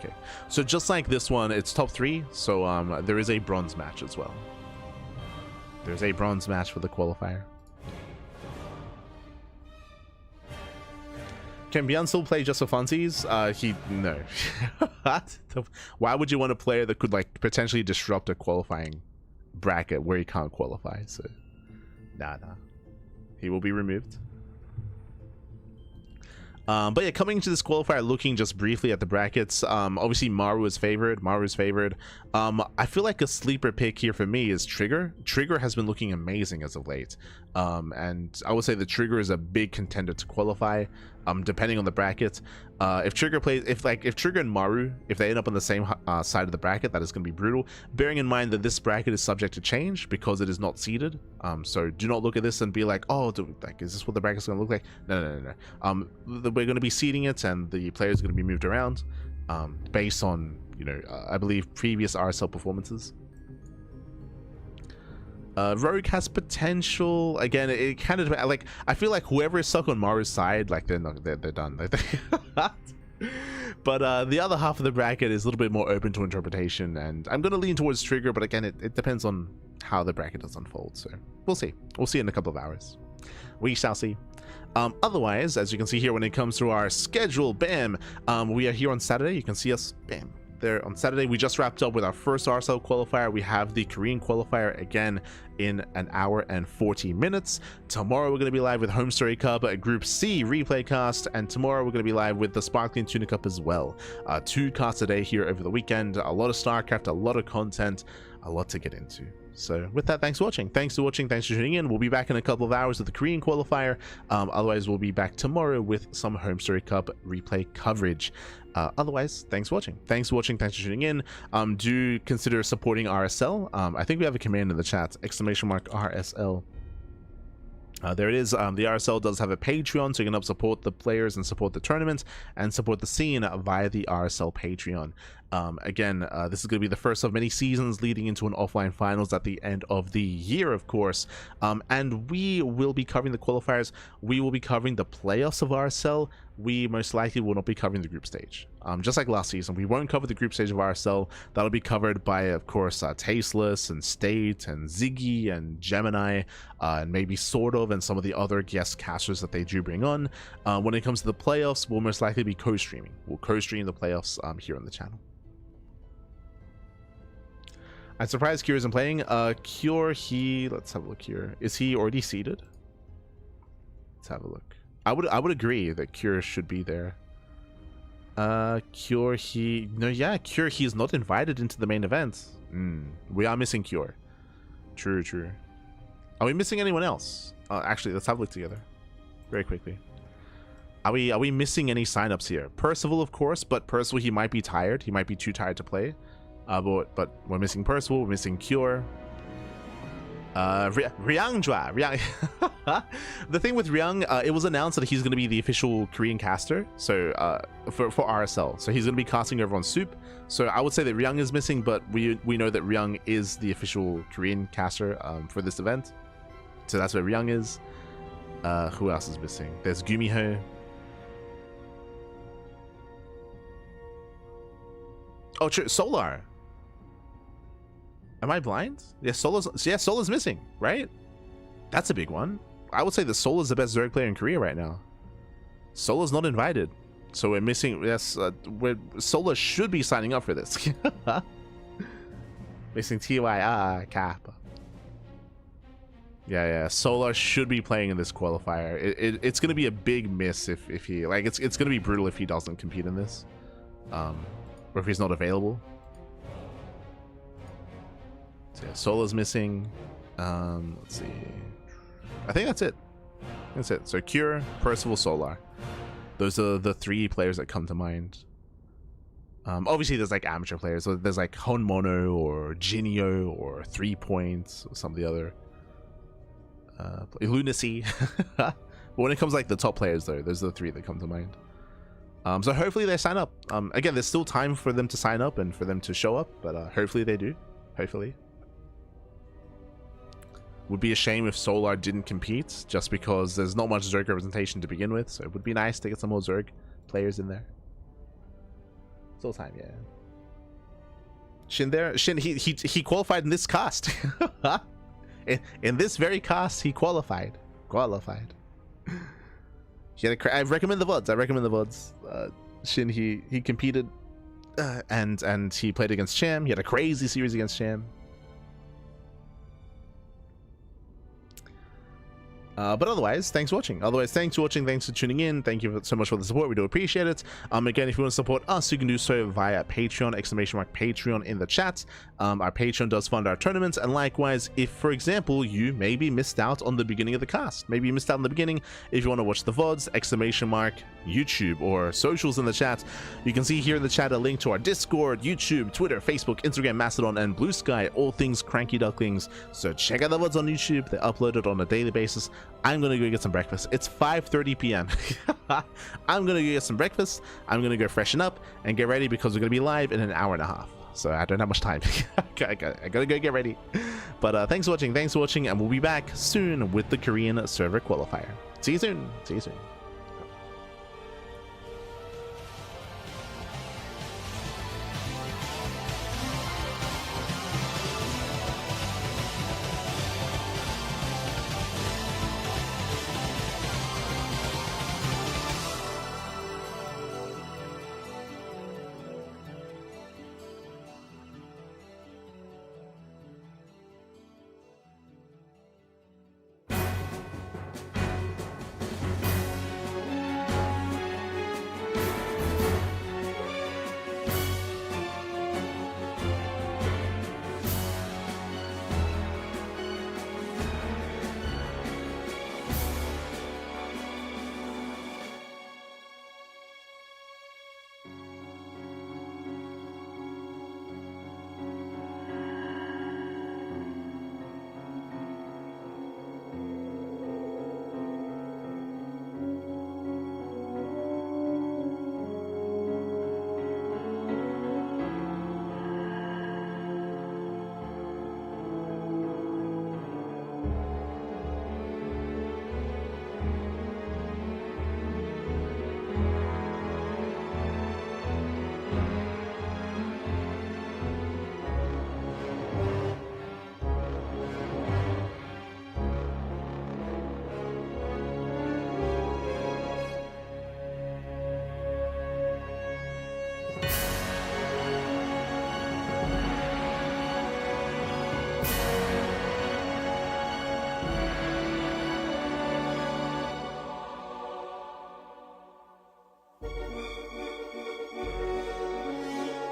So just like this one, it's top 3. So there is a bronze match as well. There's a bronze match for the qualifier. Can ByuN still play just for funsies? No. Why would you want a player that could like potentially disrupt a qualifying bracket where he can't qualify? So nah. He will be removed. But yeah, coming into this qualifier, looking just briefly at the brackets, obviously Maru is favored. I feel like a sleeper pick here for me is Trigger. Trigger has been looking amazing as of late, and I would say the Trigger is a big contender to qualify, depending on the bracket. If Trigger and Maru, if they end up on the same side of the bracket, that is going to be brutal, bearing in mind that this bracket is subject to change because it is not seeded. So do not look at this and be like, oh, is this what the bracket's going to look like? No. We're going to be seeding it, and the players are going to be moved around based on, I believe, previous RSL performances. Rogue has potential. Again, it kind of like, I feel like whoever is stuck on Maru's side, like they're done. But the other half of the bracket is a little bit more open to interpretation, and I'm going to lean towards Trigger, but again, it depends on how the bracket does unfold. So we'll see in a couple of hours. We shall see. Otherwise, as you can see here, when it comes to our schedule, bam, we are here on Saturday. You can see us, bam, there on Saturday. We just wrapped up with our first RSL qualifier. We have the Korean qualifier again in an hour and 40 minutes. Tomorrow we're going to be live with Home Story Cup, a Group C replay cast, and tomorrow we're going to be live with the Sparkling Tuna Cup as well. 2 casts a day here over the weekend. A lot of StarCraft, a lot of content, a lot to get into. So with that, thanks for watching. Thanks for tuning in. We'll be back in a couple of hours with the Korean qualifier. Otherwise, we'll be back tomorrow with some Home Story Cup replay coverage. Otherwise, thanks for watching. Thanks for tuning in. Do consider supporting RSL. I think we have a command in the chat, !RSL. There it is. The RSL does have a Patreon, so you can help support the players and support the tournament and support the scene via the RSL Patreon. Again, this is going to be the first of many seasons leading into an offline finals at the end of the year, of course. And we will be covering the qualifiers. We will be covering the playoffs of RSL. We most likely will not be covering the group stage. Just like last season, we won't cover the group stage of RSL. That'll be covered by, of course, Tasteless and State and Ziggy and Gemini, and maybe Sort of, and some of the other guest casters that they do bring on. When it comes to the playoffs, we'll most likely be co-streaming. We'll co-stream the playoffs here on the channel. I'm surprised Cure isn't playing. Cure, let's have a look here. Is he already seated? Let's have a look. I would agree that Cure should be there. Cure, he's not invited into the main event. We are missing Cure. True. Are we missing anyone else? Actually, let's have a look together very quickly. Are we missing any signups here? Percival, of course, but Percival, he might be tired. He might be too tired to play. But we're missing Percival, we're missing Cure. Ryang. The thing with Ryang, it was announced that he's going to be the official Korean caster, so for RSL. So he's going to be casting over on Soup. So I would say that Ryang is missing, but we know that Ryang is the official Korean caster for this event. So that's where Ryang is. Who else is missing? There's Gumiho. Oh, true. Solar. Am I blind? Yeah, Solar's missing, right? That's a big one. I would say that Solar's the best Zerg player in Korea right now. Solar's not invited, so we're missing. Yes, Solar should be signing up for this. Missing TYR Kappa. Yeah. Solar should be playing in this qualifier. It's gonna be a big miss if he it's gonna be brutal if he doesn't compete in this, or if he's not available. So yeah, Solar's missing. Let's see. I think that's it. So Cure, Percival, Solar. Those are the 3 players that come to mind. Obviously, there's like amateur players. So there's like Honmono or Jinio or 3 Points or some of the other. Lunacy. But when it comes like the top players, though, those are the 3 that come to mind. So hopefully they sign up. Again, there's still time for them to sign up and for them to show up, but hopefully they do. Hopefully. Would be a shame if Solar didn't compete, just because there's not much Zerg representation to begin with, so it would be nice to get some more Zerg players in there. Soul time, yeah. Shin there, Shin, he qualified in this cast. in this very cast, he qualified. I recommend the VODs. Shin, he competed, and he played against Cham. He had a crazy series against Cham. But otherwise, thanks for watching. Thanks for tuning in. Thank you so much for the support. We do appreciate it. Again, if you want to support us, you can do so via Patreon, !Patreon in the chat. Our Patreon does fund our tournaments, and likewise, if, for example, you maybe missed out on the beginning of the cast, maybe you missed out on the beginning, if you want to watch the VODs, !YouTube or socials in the chat, you can see here in the chat a link to our Discord, YouTube, Twitter, Facebook, Instagram, Mastodon, and Blue Sky, all things CranKy Ducklings. So check out the VODs on YouTube. They're uploaded on a daily basis. I'm gonna go get some breakfast. It's 5:30 p.m. I'm gonna go get some breakfast. I'm gonna go freshen up and get ready because we're gonna be live in an hour and a half. So I don't have much time. I gotta go get ready. But thanks for watching, and we'll be back soon with the Korean Server Qualifier. See you soon.